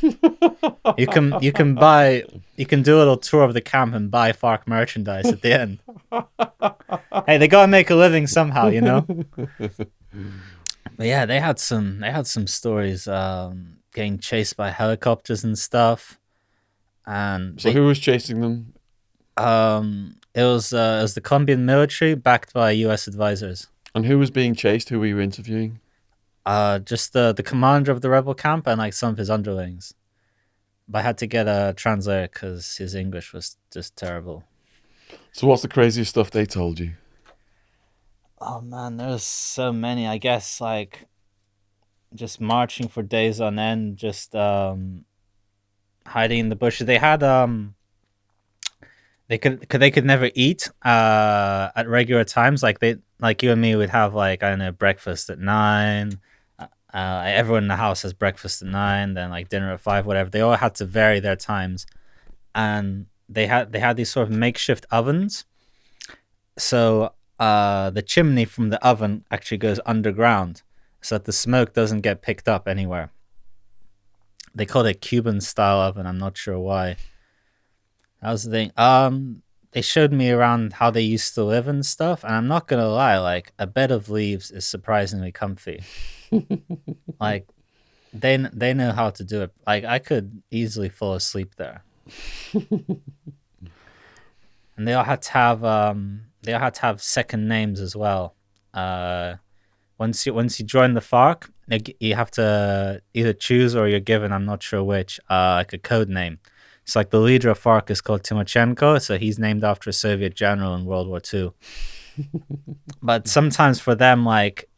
B: you can do a little tour of the camp and buy FARC merchandise at the end. Hey, they gotta make a living somehow, you know? But yeah, they had some stories, getting chased by helicopters and stuff. And
A: so who was chasing them?
B: It was the Colombian military backed by U.S. advisors.
A: And who was being chased? Who were you interviewing?
B: Just the commander of the rebel camp and like some of his underlings. But I had to get a translator because his English was just terrible.
A: So what's the craziest stuff they told you?
B: Oh man, there's so many. I guess like just marching for days on end, just hiding in the bushes. They had they could never eat at regular times. Like you and me would have like, I don't know, breakfast at 9. Everyone in the house has breakfast at 9, then like dinner at 5, whatever. They all had to vary their times, and they had these sort of makeshift ovens. So the chimney from the oven actually goes underground, so that the smoke doesn't get picked up anywhere. They called it Cuban style oven. I'm not sure why. That was the thing. They showed me around how they used to live and stuff, and I'm not gonna lie, like a bed of leaves is surprisingly comfy. Like they know how to do it. Like I could easily fall asleep there. And they all had to have second names as well. Once you join the FARC, you have to either choose or you're given, I'm not sure which, like a code name. It's like the leader of FARC is called Timoshenko, so he's named after a Soviet general in World War II. But sometimes for them, like,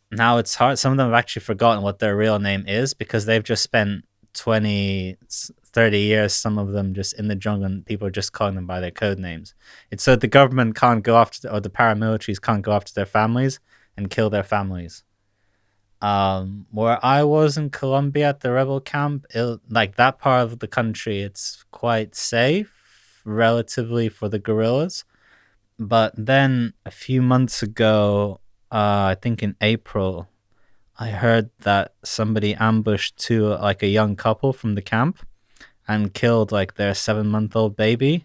B: now it's hard. Some of them have actually forgotten what their real name is because they've just spent 20, 30 years, some of them just in the jungle, and people are just calling them by their code names. It's so the government can't go after, or the paramilitaries can't go after their families and kill their families. Where I was in Colombia at the rebel camp, like that part of the country, it's quite safe relatively for the guerrillas. But then a few months ago, I think in April, I heard that somebody ambushed like a young couple from the camp and killed like their 7-month-old baby.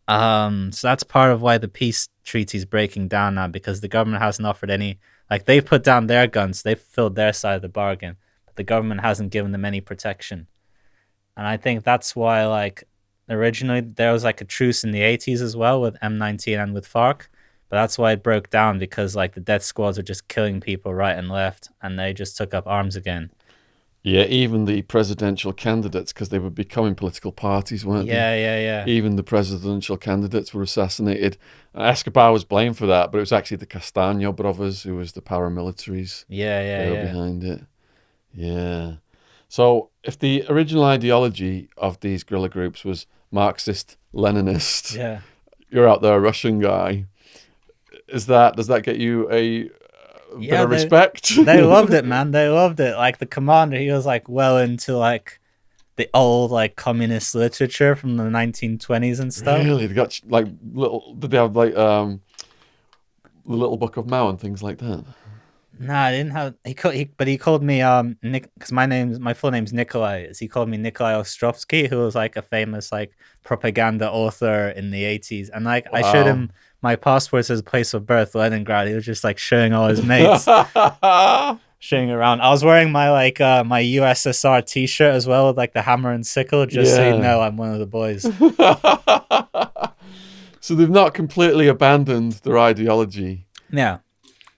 B: So that's part of why the peace treaty's breaking down now because the government hasn't offered any. Like, they've put down their guns, they've filled their side of the bargain, but the government hasn't given them any protection. And I think that's why, like, originally there was like a truce in the 80s as well with M19 and with FARC, but that's why it broke down, because like the death squads are just killing people right and left, and they just took up arms again.
A: Yeah, even the presidential candidates, because they were becoming political parties, weren't they?
B: Yeah.
A: Even the presidential candidates were assassinated. Escobar was blamed for that, but it was actually the Castaño brothers who was the paramilitaries.
B: Yeah.
A: They were behind it. Yeah. So if the original ideology of these guerrilla groups was Marxist, Leninist,
B: Yeah.
A: you're out there a Russian guy. Does that get you a bit of respect?
B: They loved it, man. They loved it. Like the commander, he was like well into like the old like communist literature from the 1920s and stuff.
A: Really? They got like little. Did they have like the Little Book of Mao and things like that?
B: Nah, I didn't have. But he called me Nick, because my full name's Nikolai. He called me Nikolai Ostrovsky, who was like a famous like propaganda author in the 80s. And like I showed him my passport, says place of birth, Leningrad. He was just like showing all his mates, showing around. I was wearing my like my USSR T-shirt as well with like the hammer and sickle, just so you know I'm one of the boys.
A: So they've not completely abandoned their ideology.
B: Yeah,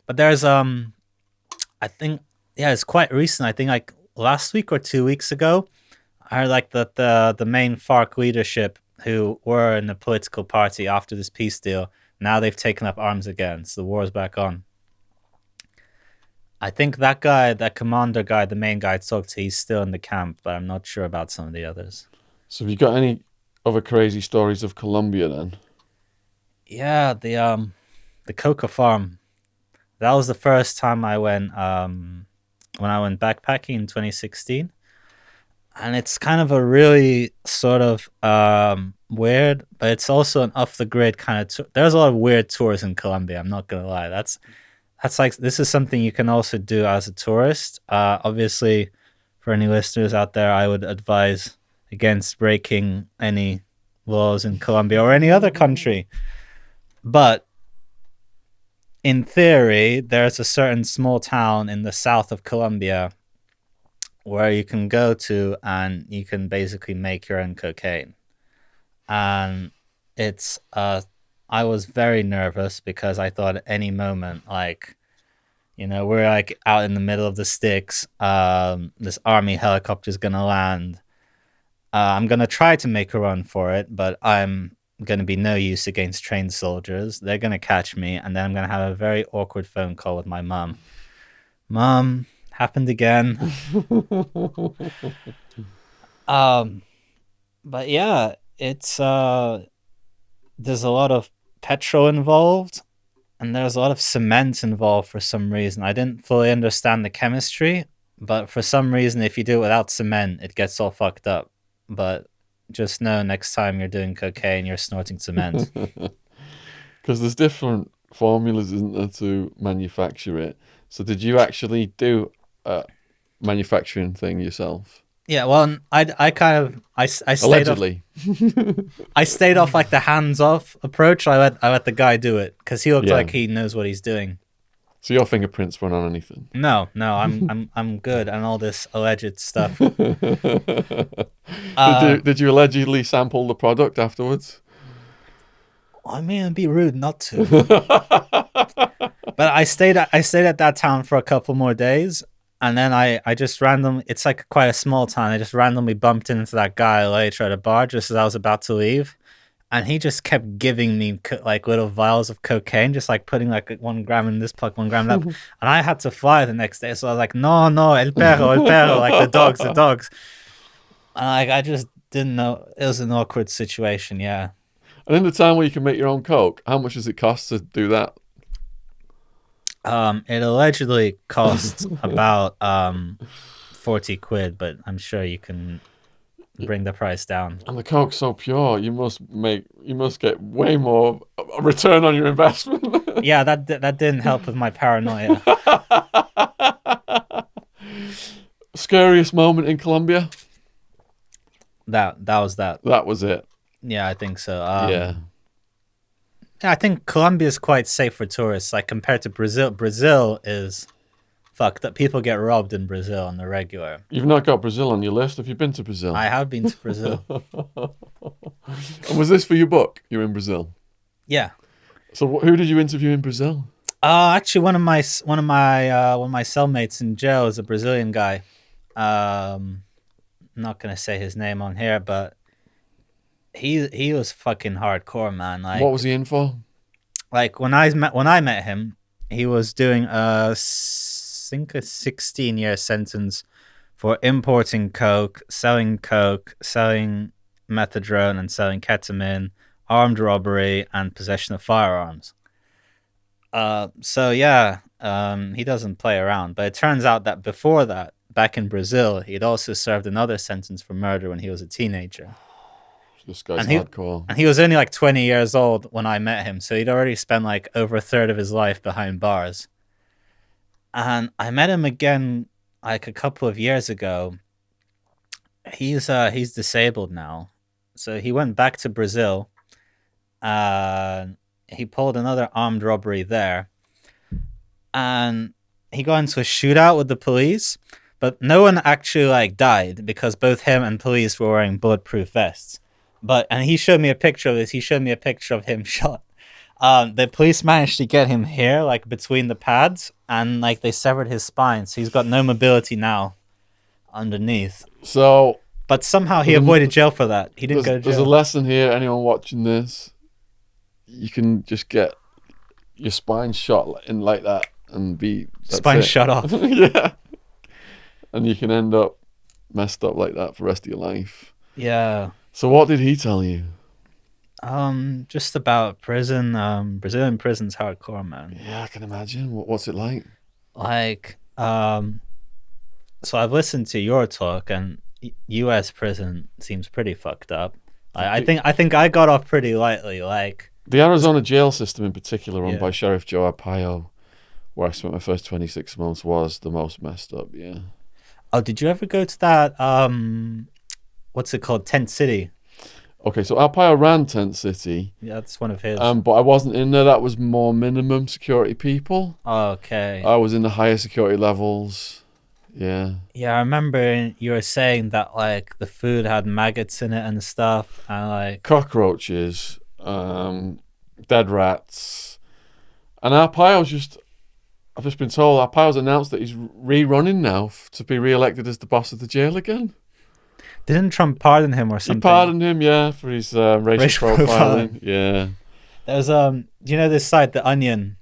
B: but there's I think, yeah, it's quite recent. I think like last week or 2 weeks ago, I heard like that the main FARC leadership, who were in the political party after this peace deal, now they've taken up arms again. So the war's back on. I think that guy, that commander guy, the main guy I talked to, he's still in the camp, but I'm not sure about some of the others.
A: So have you got any other crazy stories of Colombia then?
B: Yeah, the coca farm. That was the first time I went when I went backpacking in 2016. And it's kind of a really sort of weird, but it's also an off the grid kind of tour. There's a lot of weird tours in Colombia, I'm not gonna lie. That's like, this is something you can also do as a tourist. Obviously, for any listeners out there, I would advise against breaking any laws in Colombia or any other country. But in theory, there's a certain small town in the south of Colombia where you can go to and you can basically make your own cocaine. And it's I was very nervous because I thought at any moment, like, you know, we're like out in the middle of the sticks, this army helicopter is gonna land. I'm gonna try to make a run for it, but I'm gonna be no use against trained soldiers. They're gonna catch me, and then I'm gonna have a very awkward phone call with my mom. Mom, happened again. But yeah, it's there's a lot of petrol involved, and there's a lot of cement involved for some reason. I didn't fully understand the chemistry, but for some reason, if you do it without cement, it gets all fucked up. But just know next time you're doing cocaine, you're snorting cement.
A: Because there's different formulas, isn't there, to manufacture it. So did you actually do a manufacturing thing yourself?
B: Yeah, well, I stayed
A: Allegedly.
B: I stayed off like the hands off approach. I let the guy do it because he looked
A: Yeah.
B: like he knows what he's doing.
A: So your fingerprints weren't on anything?
B: No, I'm good on all this alleged stuff.
A: Did you allegedly sample the product afterwards?
B: I mean, it'd be rude not to. But I stayed at that town for a couple more days, and then I just randomly, it's like quite a small town. I just randomly bumped into that guy later at a bar just as I was about to leave, and he just kept giving me like little vials of cocaine, just like putting like 1 gram in this plug, 1 gram in that, and I had to fly the next day. So I was like, no, el perro, like the dogs, and like I just didn't know. It was an awkward situation, yeah.
A: And in the time where you can make your own coke, how much does it cost to do that?
B: It allegedly costs about 40 quid, but I'm sure you can bring the price down.
A: And the coke's so pure, you must get way more return on your investment.
B: Yeah, that didn't help with my paranoia.
A: Scariest moment in Colombia?
B: That was that.
A: That was it.
B: Yeah, I think so.
A: Yeah.
B: Yeah, I think Colombia is quite safe for tourists. Like compared to Brazil, Brazil is fucked up. People get robbed in Brazil on the regular.
A: You've not got Brazil on your list. Have you been to Brazil?
B: I have been to Brazil.
A: And was this for your book? You're in Brazil.
B: Yeah.
A: So who did you interview in Brazil?
B: Actually, one of my cellmates in jail is a Brazilian guy. I'm not gonna say his name on here, but he was fucking hardcore, man.
A: What was he in for?
B: Like when I met him, he was doing think a 16-year sentence for importing coke, selling methadone, and selling ketamine, armed robbery, and possession of firearms. So yeah, he doesn't play around. But it turns out that before that, back in Brazil, he'd also served another sentence for murder when he was a teenager.
A: This guy's
B: And he
A: hardcore.
B: and he was only like 20 years old when I met him, so he'd already spent like over a third of his life behind bars. And I met him again like a couple of years ago. He's disabled now, so he went back to Brazil. And he pulled another armed robbery there, and he got into a shootout with the police. But no one actually like died because both him and police were wearing bulletproof vests. And he showed me a picture of this. He showed me a picture of him shot. The police managed to get him here, like between the pads, and like they severed his spine, so he's got no mobility now underneath.
A: So,
B: But somehow he avoided jail for that. He didn't go to
A: there's a
B: jail.
A: lesson here. Anyone watching this, you can just get your spine shot in like that and that's
B: Spine
A: it.
B: shut off.
A: Yeah, and you can end up messed up like that for the rest of your life.
B: Yeah.
A: So what did he tell you?
B: Just about prison. Brazilian prison's hardcore, man.
A: Yeah, I can imagine. What's it like?
B: Like, so I've listened to your talk, and U.S. prison seems pretty fucked up. I think I got off pretty lightly. Like
A: The Arizona jail system in particular, run
B: Yeah.
A: by Sheriff Joe Arpaio, where I spent my first 26 months, was the most messed up, yeah.
B: oh, did you ever go to that? What's it called? Tent City.
A: Okay, so Arpaio ran Tent City,
B: Yeah, that's one of his.
A: but I wasn't in there. That was more minimum security people.
B: Okay.
A: I was in the higher security levels, yeah.
B: Yeah, I remember you were saying that like the food had maggots in it and stuff, and like
A: Cockroaches, dead rats. And Arpaio's I've just been told, Arpaio's announced that he's rerunning now to be re-elected as the boss of the jail again.
B: didn't Trump pardon him or something?
A: He pardoned him, yeah, for his racial profiling. Yeah.
B: There's you know this site, The Onion,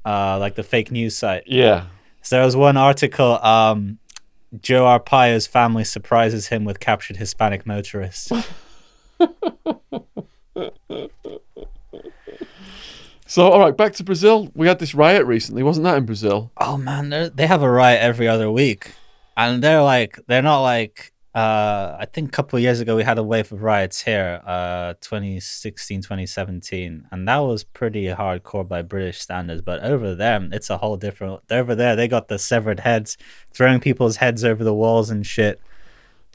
B: like the fake news site.
A: Yeah.
B: So there was one article, Joe Arpaio's family surprises him with captured Hispanic motorists.
A: So, all right, back to Brazil. We had this riot recently, wasn't that in Brazil?
B: Oh man, they have a riot every other week, and they're not like. I think a couple of years ago we had a wave of riots here, 2016, 2017, and that was pretty hardcore by British standards. But over there, it's a whole different. Over there, they got the severed heads, throwing people's heads over the walls and shit.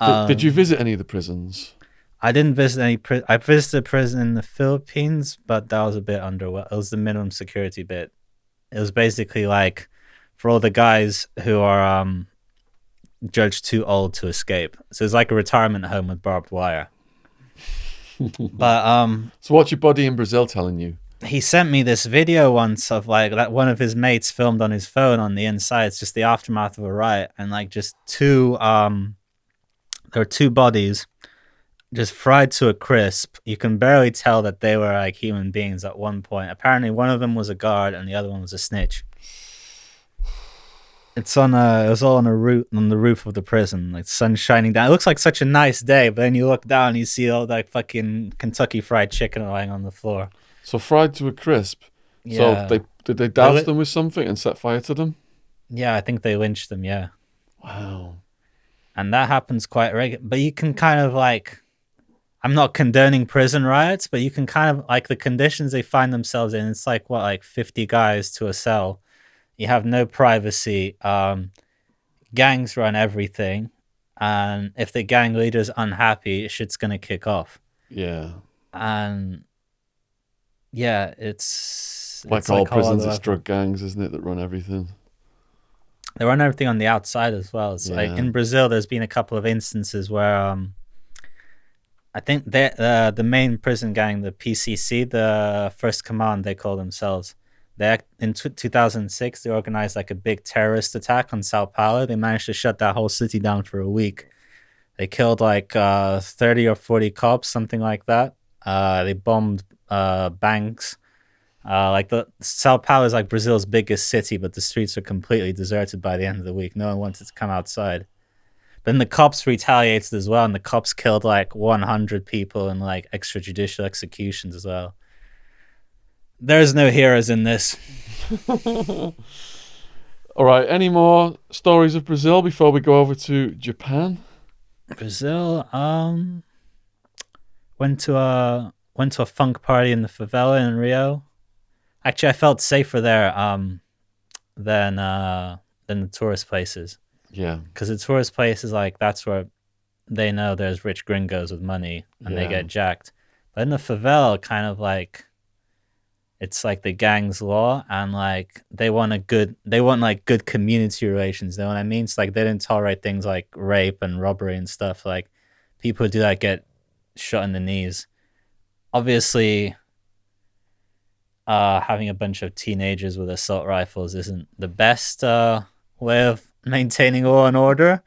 A: Did you visit any of the prisons?
B: I didn't visit any. I visited a prison in the Philippines, but that was a bit underwhelming. It was the minimum security bit. It was basically like for all the guys who are judged too old to escape. So it's like a retirement home with barbed wire. But
A: So what's your buddy in Brazil telling you?
B: he sent me this video once of like that one of his mates filmed on his phone on the inside. It's just the aftermath of a riot, and like just there were two bodies just fried to a crisp. You can barely tell that they were like human beings at one point. Apparently one of them was a guard and the other one was a snitch. It was all on the roof of the prison, like sun shining down. It looks like such a nice day, but then you look down and you see all that fucking Kentucky Fried Chicken lying on the floor.
A: So fried to a crisp.
B: Yeah.
A: So did they douse them with something and set fire to them?
B: Yeah, I think they lynched them, yeah.
A: Wow.
B: And that happens quite regular. But you can kind of like, I'm not condoning prison riots, but you can kind of like the conditions they find themselves in. It's like what, like 50 guys to a cell. You have no privacy. Gangs run everything, and if the gang leader's unhappy, shit's gonna kick off.
A: Yeah.
B: And Yeah, it's
A: Like all
B: like whole
A: prisons,
B: other
A: it's
B: level.
A: drug gangs, isn't it, that run everything?
B: They run everything on the outside as well. It's like
A: Yeah,
B: in Brazil, there's been a couple of instances where I think the main prison gang, the PCC, the First Command, they call themselves. In 2006, they organized like a big terrorist attack on Sao Paulo. They managed to shut that whole city down for a week. They killed like 30 or 40 cops, something like that. They bombed banks. Like the Sao Paulo is like Brazil's biggest city, but the streets are completely deserted by the end of the week. No one wanted to come outside. Then the cops retaliated as well, and the cops killed like 100 people in like extrajudicial executions as well. There's no heroes in this.
A: all right. Any more stories of Brazil before we go over to Japan?
B: Brazil, went to a funk party in the favela in Rio. Actually, I felt safer there than the tourist places,
A: Yeah,
B: because the tourist places like that's where they know there's rich gringos with money and they
A: yeah,
B: get jacked. But in the favela, kind of like it's like the gang's law, and like they want like good community relations. You know what I mean? It's like they didn't tolerate things like rape and robbery and stuff. Like people who do that get shot in the knees. Obviously, having a bunch of teenagers with assault rifles isn't the best way of maintaining law and order.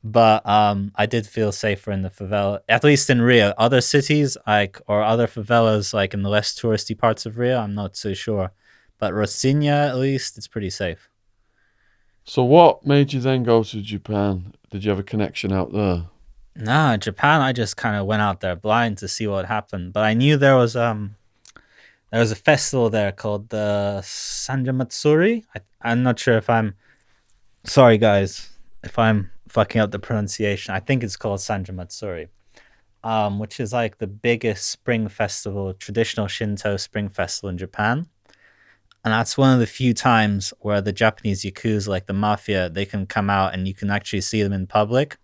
B: But I did feel safer in the favela, at least in Rio. Other cities, like or other favelas, like in the less touristy parts of Rio, I'm not so sure. But Rocinha, at least, it's pretty safe.
A: so what made you then go to Japan? Did you have a connection out there?
B: Nah, Japan, I just kind of went out there blind to see what happened. But I knew there was a festival there called the Sanjamatsuri. I'm not sure if I'm sorry, guys, if I'm fucking up the pronunciation. I think it's called Sanjamatsuri, which is like the biggest spring festival, traditional Shinto spring festival in Japan. And that's one of the few times where the Japanese Yakuza, like the Mafia, they can come out and you can actually see them in public.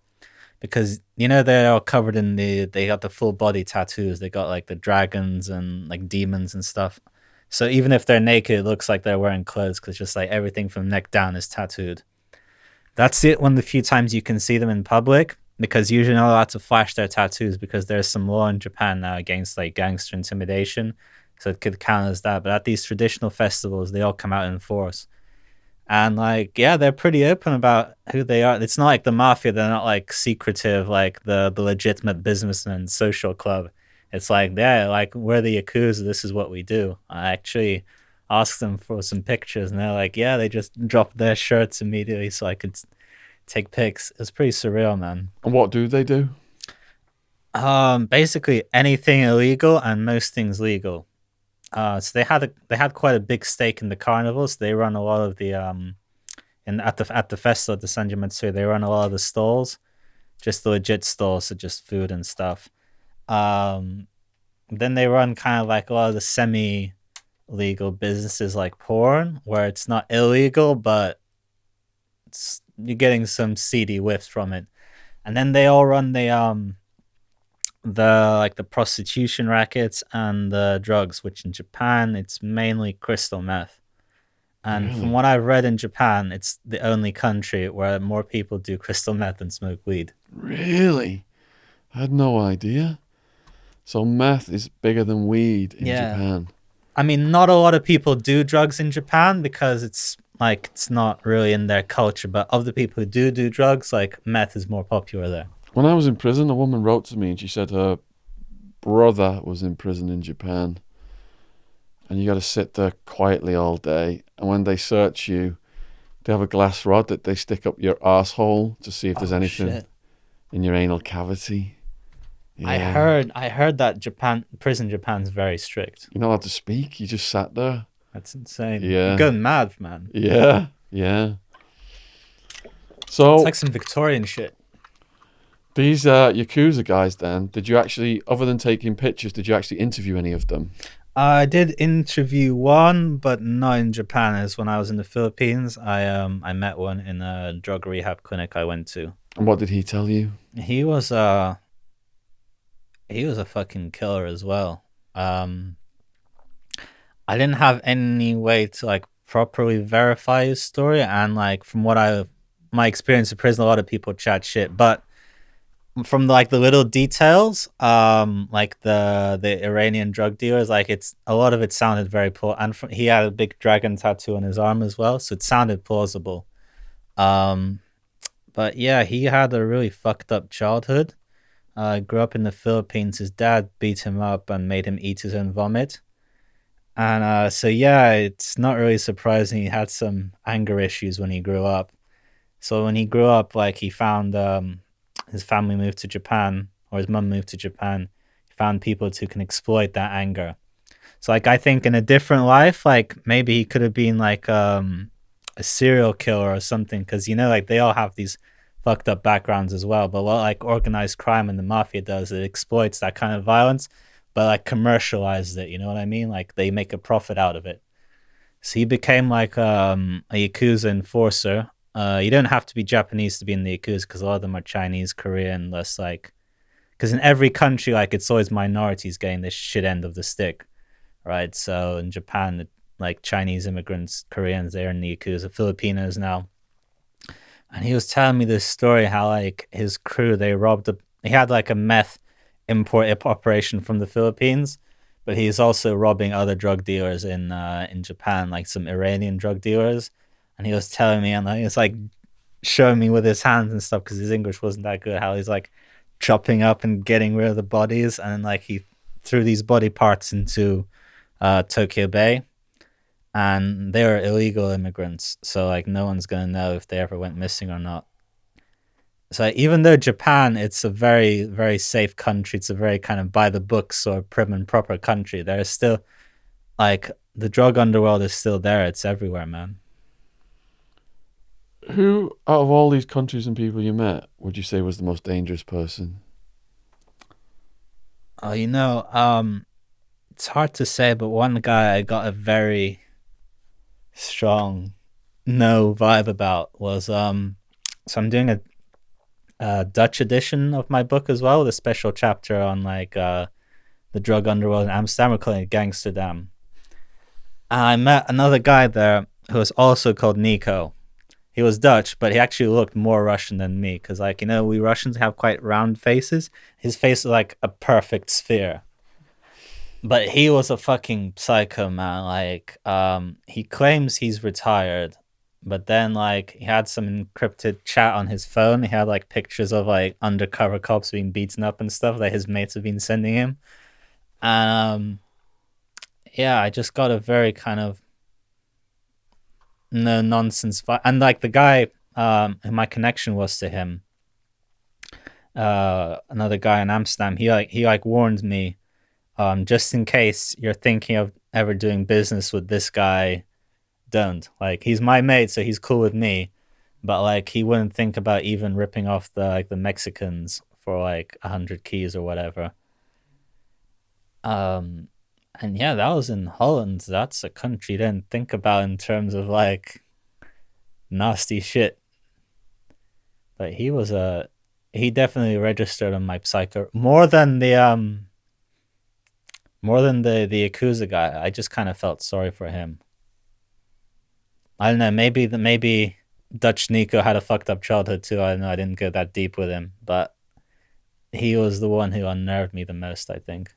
B: Because, they're all covered they got the full body tattoos. They got like the dragons and like demons and stuff. So even if they're naked, it looks like they're wearing clothes because just like everything from neck down is tattooed. That's it. One of the few times you can see them in public, because usually not allowed to flash their tattoos because there's some law in Japan now against like gangster intimidation, so it could count as that. But at these traditional festivals, they all come out in force, and like yeah, they're pretty open about who they are. It's not like the mafia; they're not like secretive like the legitimate businessman social club. It's like yeah, like we're the yakuza. This is what we do. I actually asked them for some pictures, and they're like, yeah, they just dropped their shirts immediately so I could take pics. It was pretty surreal, man.
A: And what do they do?
B: Basically anything illegal and most things legal. So they had quite a big stake in the carnivals. They run a lot of the in at the festival at the Sanji Matsuri. They run a lot of the stalls, just the legit stalls, so just food and stuff. Um, then they run kind of like a lot of the semi legal businesses like porn, where it's not illegal, but you're getting some seedy whiffs from it. And then they all run the prostitution rackets and the drugs, which in Japan it's mainly crystal meth. And from
A: Really?
B: what I've read in Japan, it's the only country where more people do crystal meth than smoke weed.
A: Really? I had no idea. So meth is bigger than weed in
B: Yeah.
A: Japan.
B: I mean, not a lot of people do drugs in Japan because it's not really in their culture. But of the people who do drugs, like meth is more popular there.
A: When I was in prison, a woman wrote to me and she said her brother was in prison in Japan, and you got to sit there quietly all day. And when they search you, they have a glass rod that they stick up your asshole to see if there's
B: Oh
A: anything
B: shit!
A: in your anal cavity.
B: I
A: Yeah.
B: heard I heard that Japan's very strict.
A: You're not allowed to speak. You just sat there.
B: That's insane. You're
A: Yeah.
B: going mad, man.
A: Yeah. Yeah.
B: It's
A: So
B: like some Victorian shit.
A: these Yakuza guys then, did you actually, other than taking pictures, did you actually interview any of them?
B: I did interview one, but not in Japan. As when I was in the Philippines, I met one in a drug rehab clinic I went to.
A: And what did he tell you?
B: He was uh he was a fucking killer as well. Um, I didn't have any way to like properly verify his story, and like from what I my experience in prison, a lot of people chat shit, but from like the little details, like the Iranian drug dealers, like it's a lot of it sounded very poor, and he had a big dragon tattoo on his arm as well, so it sounded plausible. Um, but yeah, he had a really fucked up childhood. Grew up in the Philippines. His dad beat him up and made him eat his own vomit. And so yeah, it's not really surprising he had some anger issues when he grew up. So when he grew up, like he found his family moved to Japan, or his mum moved to Japan. He found people who can exploit that anger. So like I think in a different life, like maybe he could have been like a serial killer or something, because you know like they all have these fucked up backgrounds as well. But what like organized crime and the mafia does, it exploits that kind of violence, but like commercializes it. You know what I mean? Like they make a profit out of it. So he became like a Yakuza enforcer. You don't have to be Japanese to be in the Yakuza, because a lot of them are Chinese, Korean, less like, because in every country, like it's always minorities getting this shit end of the stick, right? So in Japan, like Chinese immigrants, Koreans, they're in the Yakuza, Filipinos now. And he was telling me this story how like his crew, he had like a meth import operation from the Philippines, but he's also robbing other drug dealers in Japan, like some Iranian drug dealers. And he was telling me, and like, it's like showing me with his hands and stuff, because his English wasn't that good, how he's like chopping up and getting rid of the bodies, and then like he threw these body parts into Tokyo Bay, and they were illegal immigrants, so like no one's gonna know if they ever went missing or not. So even though Japan, it's a very very safe country, it's a very kind of by the books or prim and proper country, there is still like the drug underworld is still there. It's everywhere, man.
A: Who out of all these countries and people you met would you say was the most dangerous person?
B: Oh, it's hard to say, but one guy I got a very strong no vibe about was so I'm doing a Dutch edition of my book as well, with a special chapter on like the drug underworld in Amsterdam. We're calling it Gangsterdam. And I met another guy there who was also called Niko. He was Dutch, but he actually looked more Russian than me, because like we Russians have quite round faces. His face was like a perfect sphere. But he was a fucking psycho, man. Like, he claims he's retired, but then like he had some encrypted chat on his phone. He had like pictures of like undercover cops being beaten up and stuff that his mates have been sending him. And yeah, I just got a very kind of no nonsense vibe. And like the guy, who my connection was to him, another guy in Amsterdam, he warned me, just in case you're thinking of ever doing business with this guy, don't. Like he's my mate, so he's cool with me, but like he wouldn't think about even ripping off the Mexicans for like 100 keys or whatever. Um, and yeah, that was in Holland. That's a country you didn't think about in terms of like nasty shit. But he definitely registered on my psycho more than the Yakuza guy. I just kind of felt sorry for him. I don't know. Maybe Dutch Nico had a fucked up childhood too. I don't know. I didn't go that deep with him, but he was the one who unnerved me the most, I think.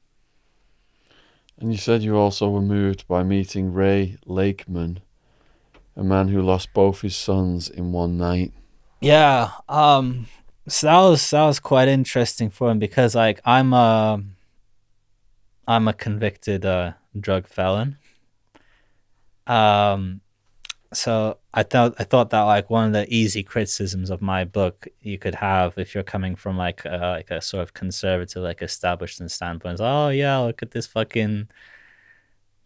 A: And you said you also were moved by meeting Ray Lakeman, a man who lost both his sons in one night.
B: Yeah. So that was quite interesting for him, because like I'm a convicted drug felon. Um, so I thought that like one of the easy criticisms of my book you could have, if you're coming from like a sort of conservative, like established standpoint, is, oh yeah, look at this fucking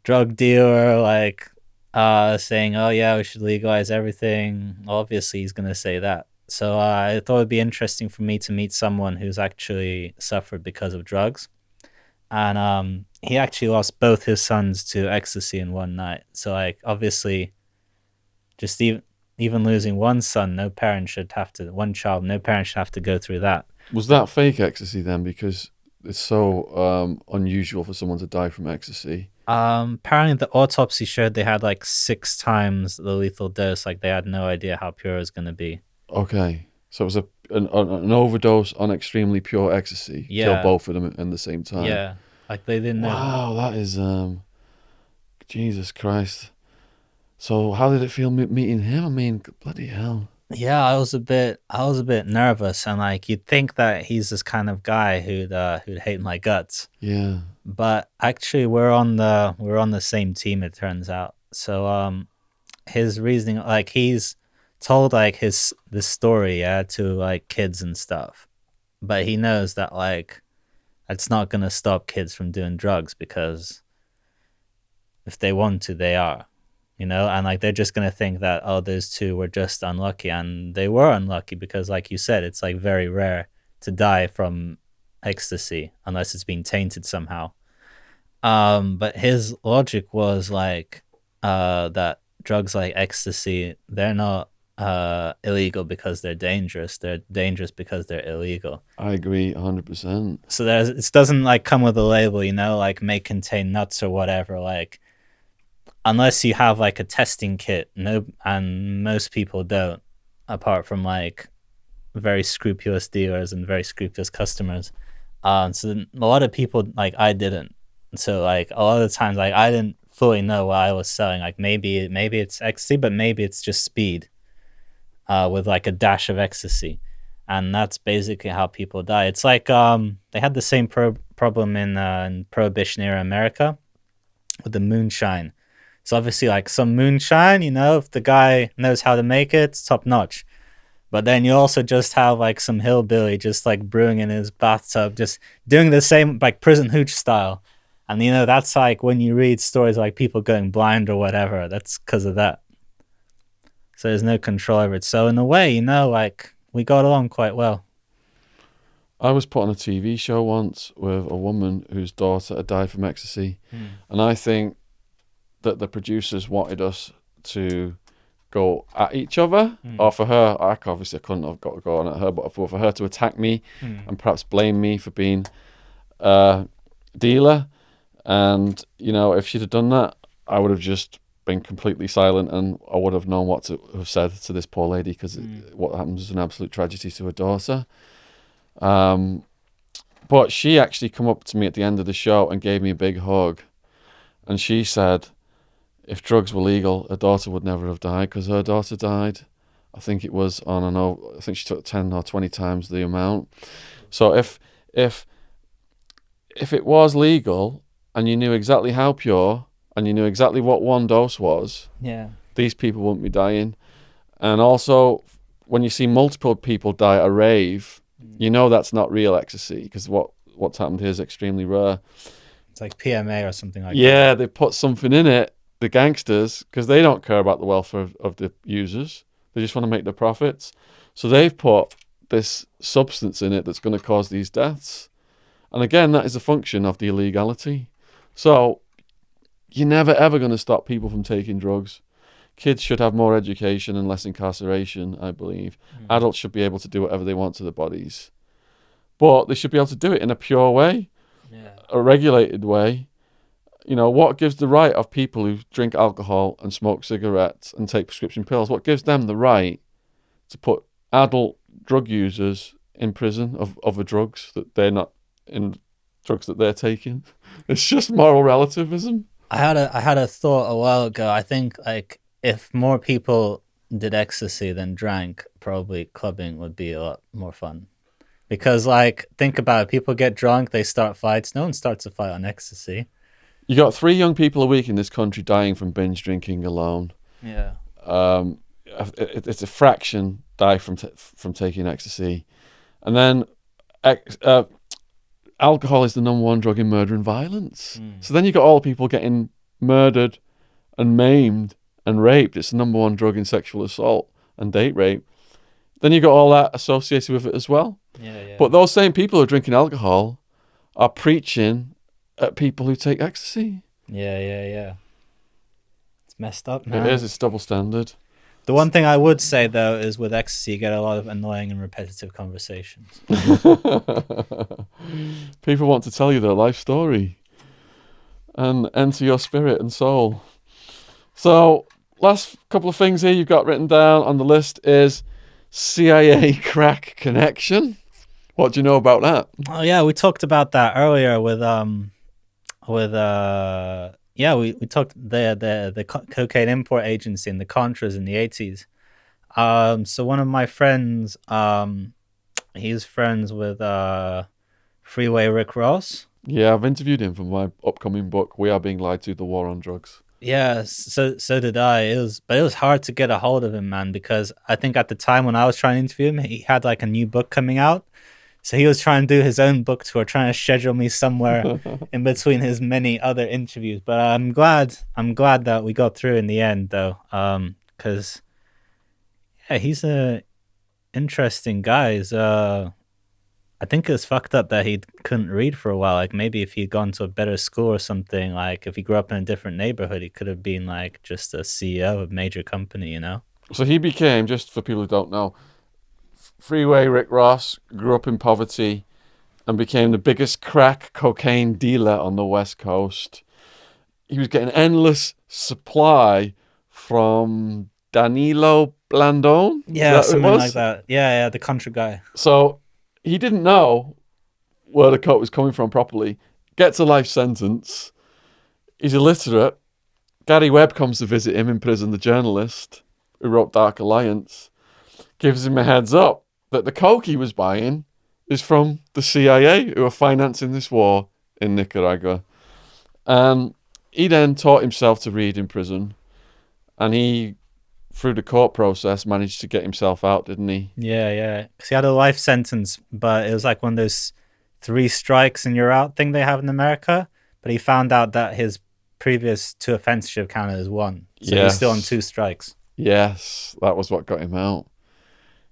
B: drug dealer, like saying, oh yeah, we should legalize everything. Obviously he's gonna say that. So I thought it'd be interesting for me to meet someone who's actually suffered because of drugs, and he actually lost both his sons to ecstasy in one night. So like obviously, just even losing one son, no parent should have to one child, no parent should have to go through that.
A: Was that fake ecstasy then? Because it's so unusual for someone to die from ecstasy.
B: Apparently the autopsy showed they had like 6 times the lethal dose. Like they had no idea how pure it was gonna be.
A: Okay, so it was an overdose on extremely pure ecstasy. Killed
B: Yeah,
A: both of them at the same time.
B: yeah. Like they didn't know.
A: Wow, that is Jesus Christ. So how did it feel meeting him? I mean, bloody hell.
B: Yeah, I was a bit nervous, and like you'd think that he's this kind of guy who'd hate my guts,
A: Yeah,
B: but actually we're on the same team. It turns out. So his reasoning, like he's told like his this story, yeah, to like kids and stuff, but he knows that like it's not gonna stop kids from doing drugs because if they want to, they are, and like they're just gonna think that, oh, those two were just unlucky, and they were unlucky because, like you said, it's like very rare to die from ecstasy unless it's been tainted somehow. But his logic was like, that drugs like ecstasy, they're not illegal because they're dangerous. They're dangerous because they're illegal.
A: I agree 100%.
B: So it doesn't like come with a label, like may contain nuts or whatever. Like unless you have like a testing kit, no, and most people don't, apart from like very scrupulous dealers and very scrupulous customers. So a lot of people, like I didn't. So like a lot of the times, like I didn't fully know what I was selling. Like maybe it's ecstasy, but maybe it's just speed, with like a dash of ecstasy, and that's basically how people die. It's like they had the same problem in Prohibition era America with the moonshine. So obviously, like some moonshine, if the guy knows how to make it, it's top notch. But then you also just have like some hillbilly just like brewing in his bathtub, just doing the same like prison hooch style. And that's like when you read stories like people going blind or whatever, that's because of that. So there's no control over it. So in a way, like we got along quite well.
A: I was put on a TV show once with a woman whose daughter had died from ecstasy, and I think that the producers wanted us to go at each other, or for her, obviously I couldn't have got to go on at her, but for her to attack me and perhaps blame me for being a dealer. And, if she'd have done that, I would have just been completely silent, and I would have known what to have said to this poor lady, because what happened was an absolute tragedy to her daughter. But she actually come up to me at the end of the show and gave me a big hug. And she said, if drugs were legal, her daughter would never have died, because her daughter died. I think it was I think she took 10 or 20 times the amount. So if it was legal and you knew exactly how pure and you knew exactly what one dose was,
B: Yeah.
A: these people wouldn't be dying. And also, when you see multiple people die at a rave, you know that's not real ecstasy, because what's happened here is extremely rare.
B: It's like PMA or something like that.
A: Yeah, they put something in it, the gangsters, because they don't care about the welfare of the users. They just want to make their profits. So they've put this substance in it that's going to cause these deaths. And again, that is a function of the illegality. So you're never, ever going to stop people from taking drugs. Kids should have more education and less incarceration, I believe. Adults should be able to do whatever they want to their bodies. But they should be able to do it in a pure way, a regulated way. What gives the right of people who drink alcohol and smoke cigarettes and take prescription pills, what gives them the right to put adult drug users in prison of other drugs that they're not in, drugs that they're taking? It's just moral relativism.
B: I had a thought a while ago. I think like if more people did ecstasy than drank, probably clubbing would be a lot more fun. Because like think about it, people get drunk, they start fights. No one starts a fight on ecstasy.
A: You got 3 young people a week in this country dying from binge drinking alone.
B: Yeah.
A: It's a fraction die from taking ecstasy, and then alcohol is the number 1 drug in murder and violence. So then you got all the people getting murdered and maimed and raped. It's the number 1 drug in sexual assault and date rape. Then you got all that associated with it as well.
B: Yeah.
A: But those same people who are drinking alcohol are preaching at people who take ecstasy.
B: Yeah. It's messed up, man.
A: It is. It's double standard.
B: The one thing I would say though is with ecstasy, you get a lot of annoying and repetitive conversations.
A: People want to tell you their life story. and enter your spirit and soul. So, last couple of things here you've got written down on the list is CIA crack connection. What do you know about that?
B: Oh yeah, we talked about that earlier with we talked the cocaine import agency and the Contras in the 80s. So one of my friends, he's friends with Freeway Rick Ross.
A: Yeah, I've interviewed him for my upcoming book, We Are Being Lied to: The War on Drugs.
B: Yeah, so did I. But it was hard to get a hold of him, man, because I think at the time when I was trying to interview him, he had like a new book coming out. So he was trying to do his own book tour, trying to schedule me somewhere in between his many other interviews. But I'm glad that we got through in the end, though, because yeah, he's a interesting guy. I think it's fucked up that he couldn't read for a while. Like maybe if he'd gone to a better school or something, like if he grew up in a different neighborhood, he could have been like just a CEO of a major company, you know?
A: So he became, just for people who don't know, Freeway Rick Ross grew up in poverty and became the biggest crack cocaine dealer on the West Coast. He was getting endless supply from Danilo Blandone.
B: Yeah, something like that. Yeah, the country guy.
A: So he didn't know where the coke was coming from properly. Gets a life sentence. He's illiterate. Gary Webb comes to visit him in prison, the journalist who wrote Dark Alliance, gives him a heads up that the coke he was buying is from the CIA, who are financing this war in Nicaragua. He then taught himself to read in prison, and he, through the court process, managed to get himself out, didn't he?
B: Yeah. Because he had a life sentence, but it was like one of those 3 strikes and you're out thing they have in America. But he found out that his previous 2 offenses should have counted as 1. So he's still on 2 strikes.
A: Yes, that was what got him out.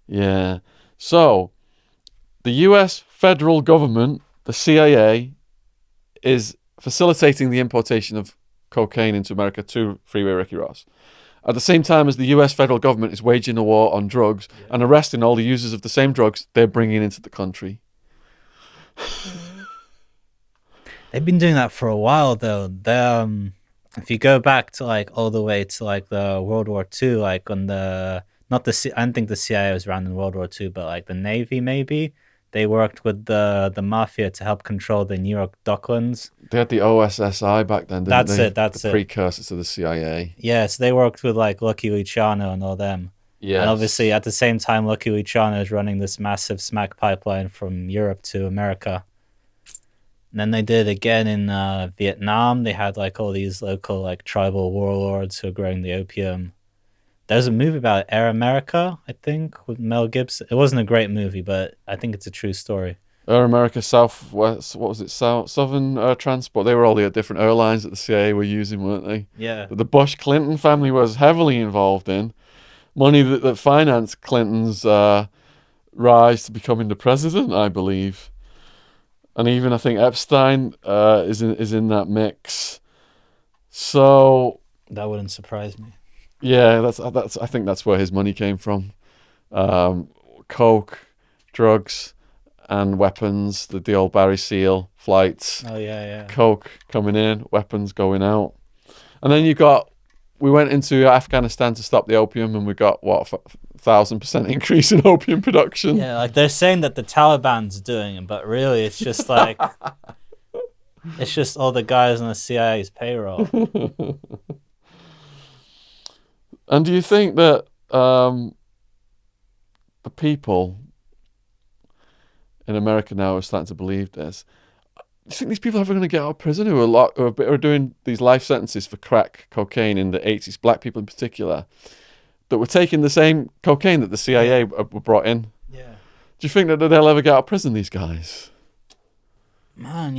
A: Yeah. So, the US federal government, the CIA, is facilitating the importation of cocaine into America to Freeway Ricky Ross. At the same time as the US federal government is waging a war on drugs and arresting all the users of the same drugs they're bringing into the country.
B: They've been doing that for a while, though. If you go back to like all the way to like the World War II, like on the I don't think the CIA was around in World War II, but like the Navy maybe. They worked with the mafia to help control the New York Docklands.
A: They had the OSSI back then, didn't they?
B: That's
A: the precursor to the CIA.
B: Yeah, so they worked with like Lucky Luciano and all them. Yeah. And obviously at the same time, Lucky Luciano is running this massive smack pipeline from Europe to America. And then they did it again in Vietnam. They had like all these local like tribal warlords who are growing the opium. There's a movie about Air America, I think, with Mel Gibson. It wasn't a great movie, but I think it's a true story.
A: Air America, Southwest, what was it, Southern Transport. They were all the different airlines that the CIA were using, weren't they?
B: Yeah.
A: That the Bush-Clinton family was heavily involved in. Money that financed Clinton's rise to becoming the president, I believe. And even, I think, Epstein is in that mix. So...
B: That wouldn't surprise me.
A: Yeah, that's. I think that's where his money came from. Coke, drugs, and weapons. The old Barry Seal flights.
B: Oh yeah.
A: Coke coming in, weapons going out, and then we went into Afghanistan to stop the opium, and we got 1,000% increase in opium production.
B: Yeah, like they're saying that the Taliban's doing it, but really it's just like it's just all the guys on the CIA's payroll.
A: And do you think that the people in America now are starting to believe this? Do you think these people are ever going to get out of prison who are doing these life sentences for crack cocaine in the 80s, black people in particular, that were taking the same cocaine that the CIA were brought in?
B: Yeah.
A: Do you think that they'll ever get out of prison, these guys?
B: Man,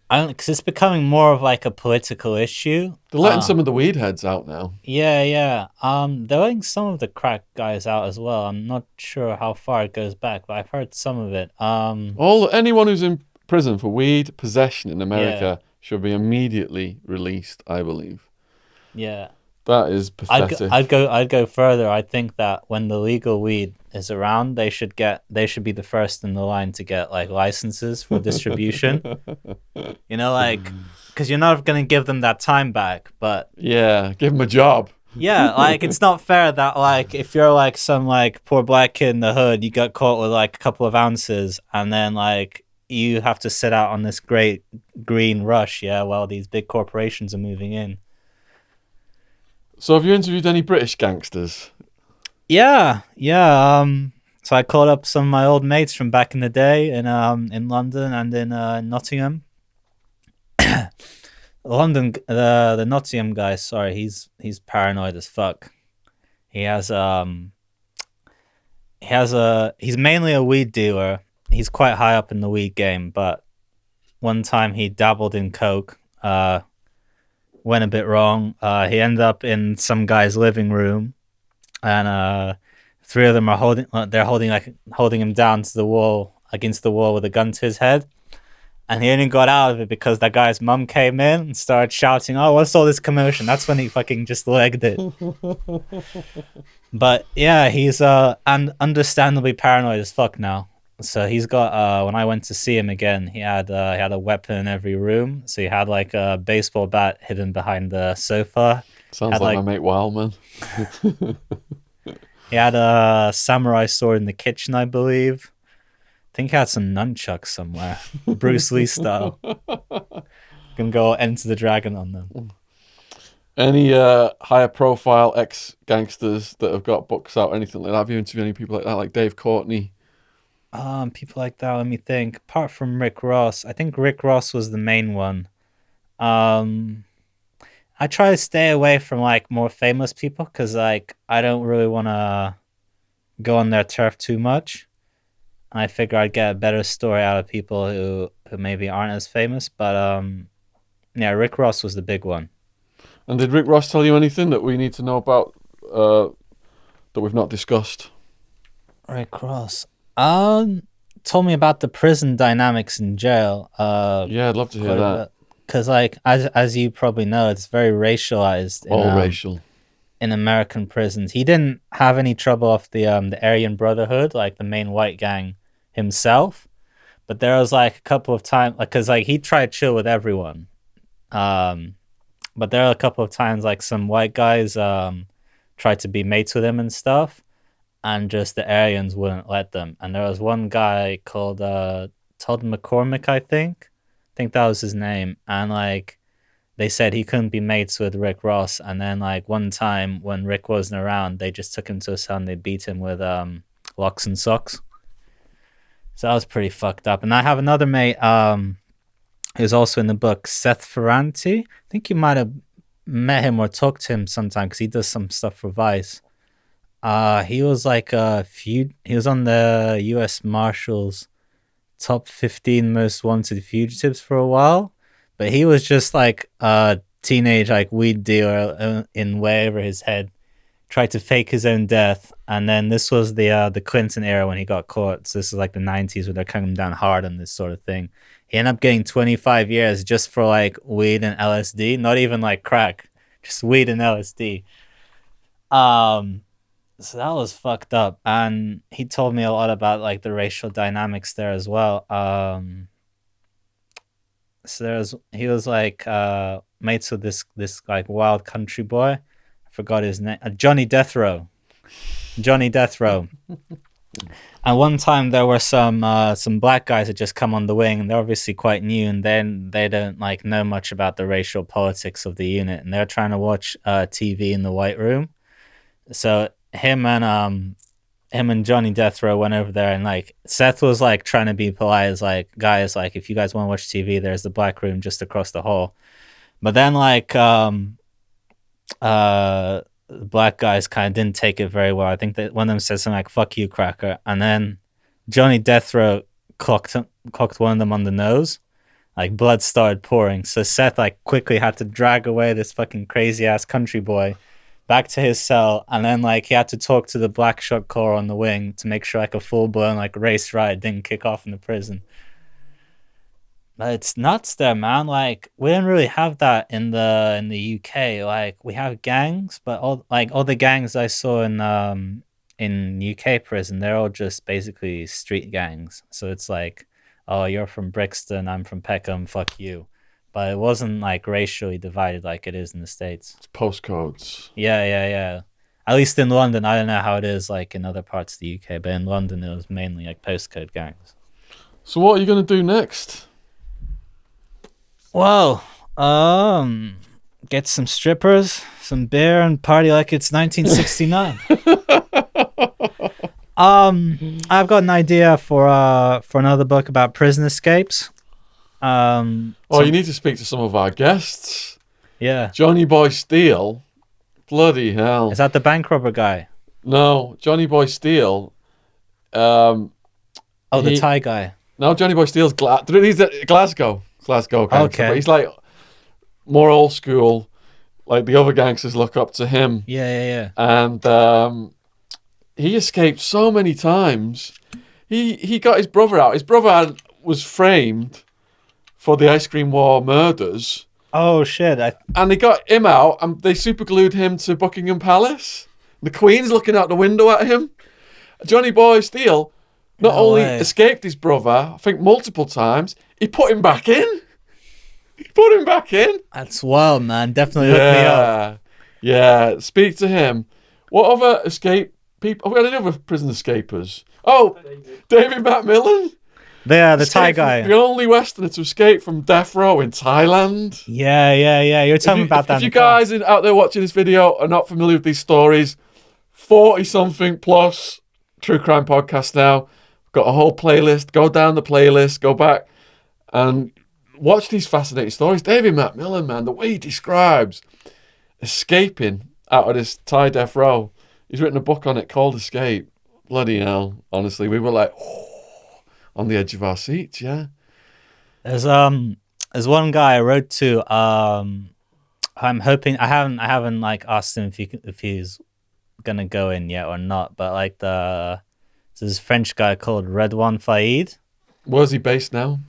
B: because it's becoming more of like a political issue.
A: They're letting some of the weed heads out now.
B: Yeah. They're letting some of the crack guys out as well. I'm not sure how far it goes back, but I've heard some of it.
A: Anyone who's in prison for weed possession in America should be immediately released, I believe.
B: Yeah.
A: That is pathetic.
B: I'd go further. I think that when the legal weed is around, they should be the first in the line to get like licenses for distribution. Like, because you're not gonna give them that time back, but
A: Yeah, give them a job.
B: yeah, like it's not fair that like if you're like some like poor black kid in the hood, you got caught with like a couple of ounces, and then like you have to sit out on this great green rush, while these big corporations are moving in.
A: So have you interviewed any British gangsters?
B: Yeah. So I called up some of my old mates from back in the day in London and in Nottingham. The Nottingham guy. Sorry, he's paranoid as fuck. He has he's mainly a weed dealer. He's quite high up in the weed game, but one time he dabbled in coke. Went a bit wrong. He ended up in some guy's living room, and three of them are holding him down to the wall, against the wall with a gun to his head. And he only got out of it because that guy's mum came in and started shouting, "Oh, what's all this commotion?" That's when he fucking just legged it. But yeah, he's and understandably paranoid as fuck now. So he's got when I went to see him again, he had a weapon in every room. So he had like a baseball bat hidden behind the sofa.
A: Sounds like my mate Wildman.
B: He had a samurai sword in the kitchen, I believe. I think he had some nunchucks somewhere, Bruce Lee style. Can go Enter the Dragon on them.
A: Any higher profile ex gangsters that have got books out, anything like that? Have you interviewed any people like that, like Dave Courtney?
B: People like that. Let me think. Apart from Rick Ross, I think Rick Ross was the main one. I try to stay away from like more famous people because like I don't really want to go on their turf too much. I figure I'd get a better story out of people who maybe aren't as famous. But yeah, Rick Ross was the big one.
A: And did Rick Ross tell you anything that we need to know about that we've not discussed?
B: Rick Ross, told me about the prison dynamics in jail.
A: Yeah, I'd love to hear that.
B: Because like as you probably know, it's very racialized.
A: All racial.
B: In American prisons. He didn't have any trouble off the Aryan Brotherhood, like the main white gang himself. But there was like a couple of times, like, cause like he tried to chill with everyone. But there are a couple of times like some white guys tried to be mates with him and stuff, and just the Aryans wouldn't let them. And there was one guy called Todd McCormick, I think that was his name, and like they said he couldn't be mates with Rick Ross. And then like one time when Rick wasn't around, they just took him to a cell and they beat him with locks and socks. So that was pretty fucked up. And I have another mate who's also in the book, Seth Ferranti. I think you might have met him or talked to him sometime because he does some stuff for Vice. He was like he was on the U.S. Marshals top 15 most wanted fugitives for a while. But he was just like a teenage like weed dealer in way over his head. Tried to fake his own death, and then this was the Clinton era when he got caught. So this is like the 90s where they're coming down hard on this sort of thing. He ended up getting 25 years just for like weed and LSD, not even like crack, just weed and LSD. So that was fucked up, and he told me a lot about like the racial dynamics there as well. So he was like mates with this like wild country boy. I forgot his name. Johnny Death Row. And one time there were some black guys that just come on the wing, and they're obviously quite new, and then they don't like know much about the racial politics of the unit, and they're trying to watch TV in the white room. So him and Johnny Death Row went over there, and like Seth was like trying to be polite, as like, guys, like if you guys want to watch TV, there's the black room just across the hall. But then like black guys kind of didn't take it very well. I think that one of them said something like "fuck you, cracker," and then Johnny Death Row clocked one of them on the nose. Like blood started pouring. So Seth like quickly had to drag away this fucking crazy ass country boy back to his cell, and then like he had to talk to the black shot caller on the wing to make sure like a full blown like race riot didn't kick off in the prison. It's nuts there, man. Like we don't really have that in the UK. Like we have gangs, but all the gangs I saw in UK prison, they're all just basically street gangs. So it's like, oh, you're from Brixton, I'm from Peckham, fuck you. But it wasn't like racially divided like it is in the States.
A: It's postcodes.
B: Yeah, yeah, yeah. At least in London, I don't know how it is like in other parts of the UK, but in London it was mainly like postcode gangs.
A: So what are you going to do next?
B: Well, get some strippers, some beer, and party like it's 1969. I've got an idea for another book about prison escapes.
A: You need to speak to some of our guests.
B: Yeah.
A: Johnny Boy Steele. Bloody hell.
B: Is that the bank robber guy?
A: No, Johnny Boy Steele.
B: The Thai guy.
A: No, Johnny Boy Steele's he's at Glasgow. Glasgow gangster,
B: Okay.
A: but he's like more old school. Like the other gangsters look up to him.
B: Yeah.
A: And he escaped so many times. He got his brother out. His brother was framed for the ice cream war murders.
B: Oh shit!
A: And they got him out, and they superglued him to Buckingham Palace. The Queen's looking out the window at him. Johnny Boy Steele not only escaped his brother, I think multiple times, he put him back in.
B: That's wild, man. Definitely hook me up.
A: Yeah, speak to him. What other escape people? Have we had any other prison escapers? Oh, David Macmillan.
B: The Thai guy.
A: The only Westerner to escape from death row in Thailand.
B: Yeah. You're telling me about that.
A: If you guys out there watching this video are not familiar with these stories, 40-something plus true crime podcast now. Got a whole playlist. Go down the playlist. Go back and watch these fascinating stories. David Macmillan, man, the way he describes escaping out of this Thai death row. He's written a book on it called Escape. Bloody hell. Honestly, we were like, on the edge of our seats, yeah.
B: There's one guy I wrote to. I'm hoping I haven't like asked him if he's gonna go in yet or not. But like there's this French guy called Redouane Faïd.
A: Where's he based now?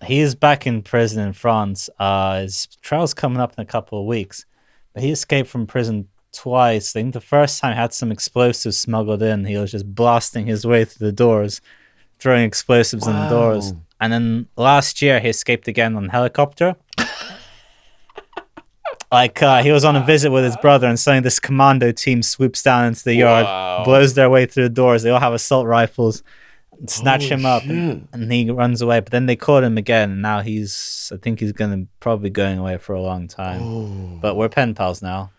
B: He's back in prison in France. His trial's coming up in a couple of weeks. But he escaped from prison twice. I think the first time he had some explosives smuggled in. He was just blasting his way through the doors, throwing explosives in the doors. And then last year he escaped again on helicopter. He was on a visit with his brother, and suddenly this commando team swoops down into the yard, blows their way through the doors. They all have assault rifles, snatch him up, and he runs away. But then they caught him again, and now I think he's gonna probably going away for a long time. But we're pen pals now.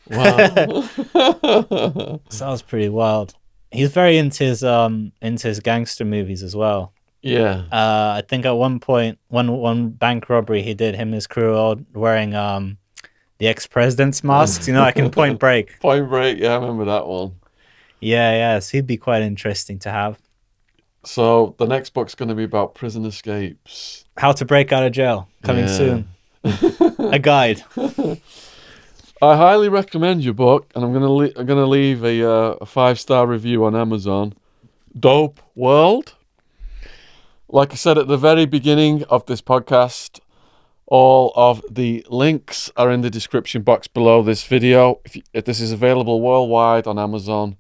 A: Wow.
B: Sounds pretty wild. He's very into his gangster movies as well.
A: Yeah.
B: I think at one point, one bank robbery he did, him and his crew all wearing the ex-president's masks, like in Point Break.
A: Point Break, yeah, I remember that one.
B: Yeah, so he'd be quite interesting to have.
A: So the next book's going to be about prison escapes.
B: How to break out of jail, coming soon. A guide.
A: I highly recommend your book, and I'm gonna leave a 5-star review on Amazon. Dope World. Like I said at the very beginning of this podcast, all of the links are in the description box below this video. If this is available worldwide on Amazon,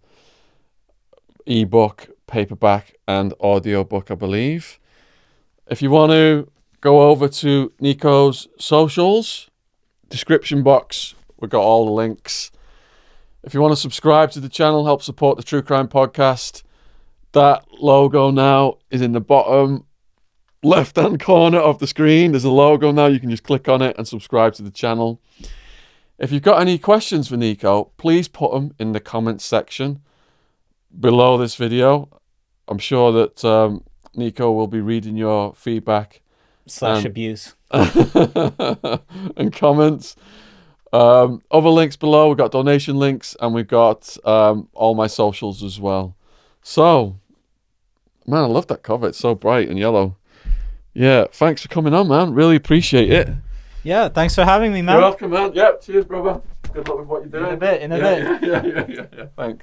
A: ebook, paperback, and audiobook, I believe. If you want to go over to Niko's socials, description box, we've got all the links. If you want to subscribe to the channel, help support the True Crime Podcast, that logo now is in the bottom left-hand corner of the screen. There's a logo now. You can just click on it and subscribe to the channel. If you've got any questions for Niko, please put them in the comments section below this video. I'm sure that Niko will be reading your feedback
B: / abuse
A: and comments. Other links below. We've got donation links, and we've got all my socials as well. So, man, I love that cover. It's so bright and yellow. Yeah, thanks for coming on, man. Really appreciate it.
B: Yeah, thanks for having me, man.
A: You're welcome, man. Yeah, cheers, brother. Good luck with what you're doing.
B: In a bit.
A: Yeah. Thanks.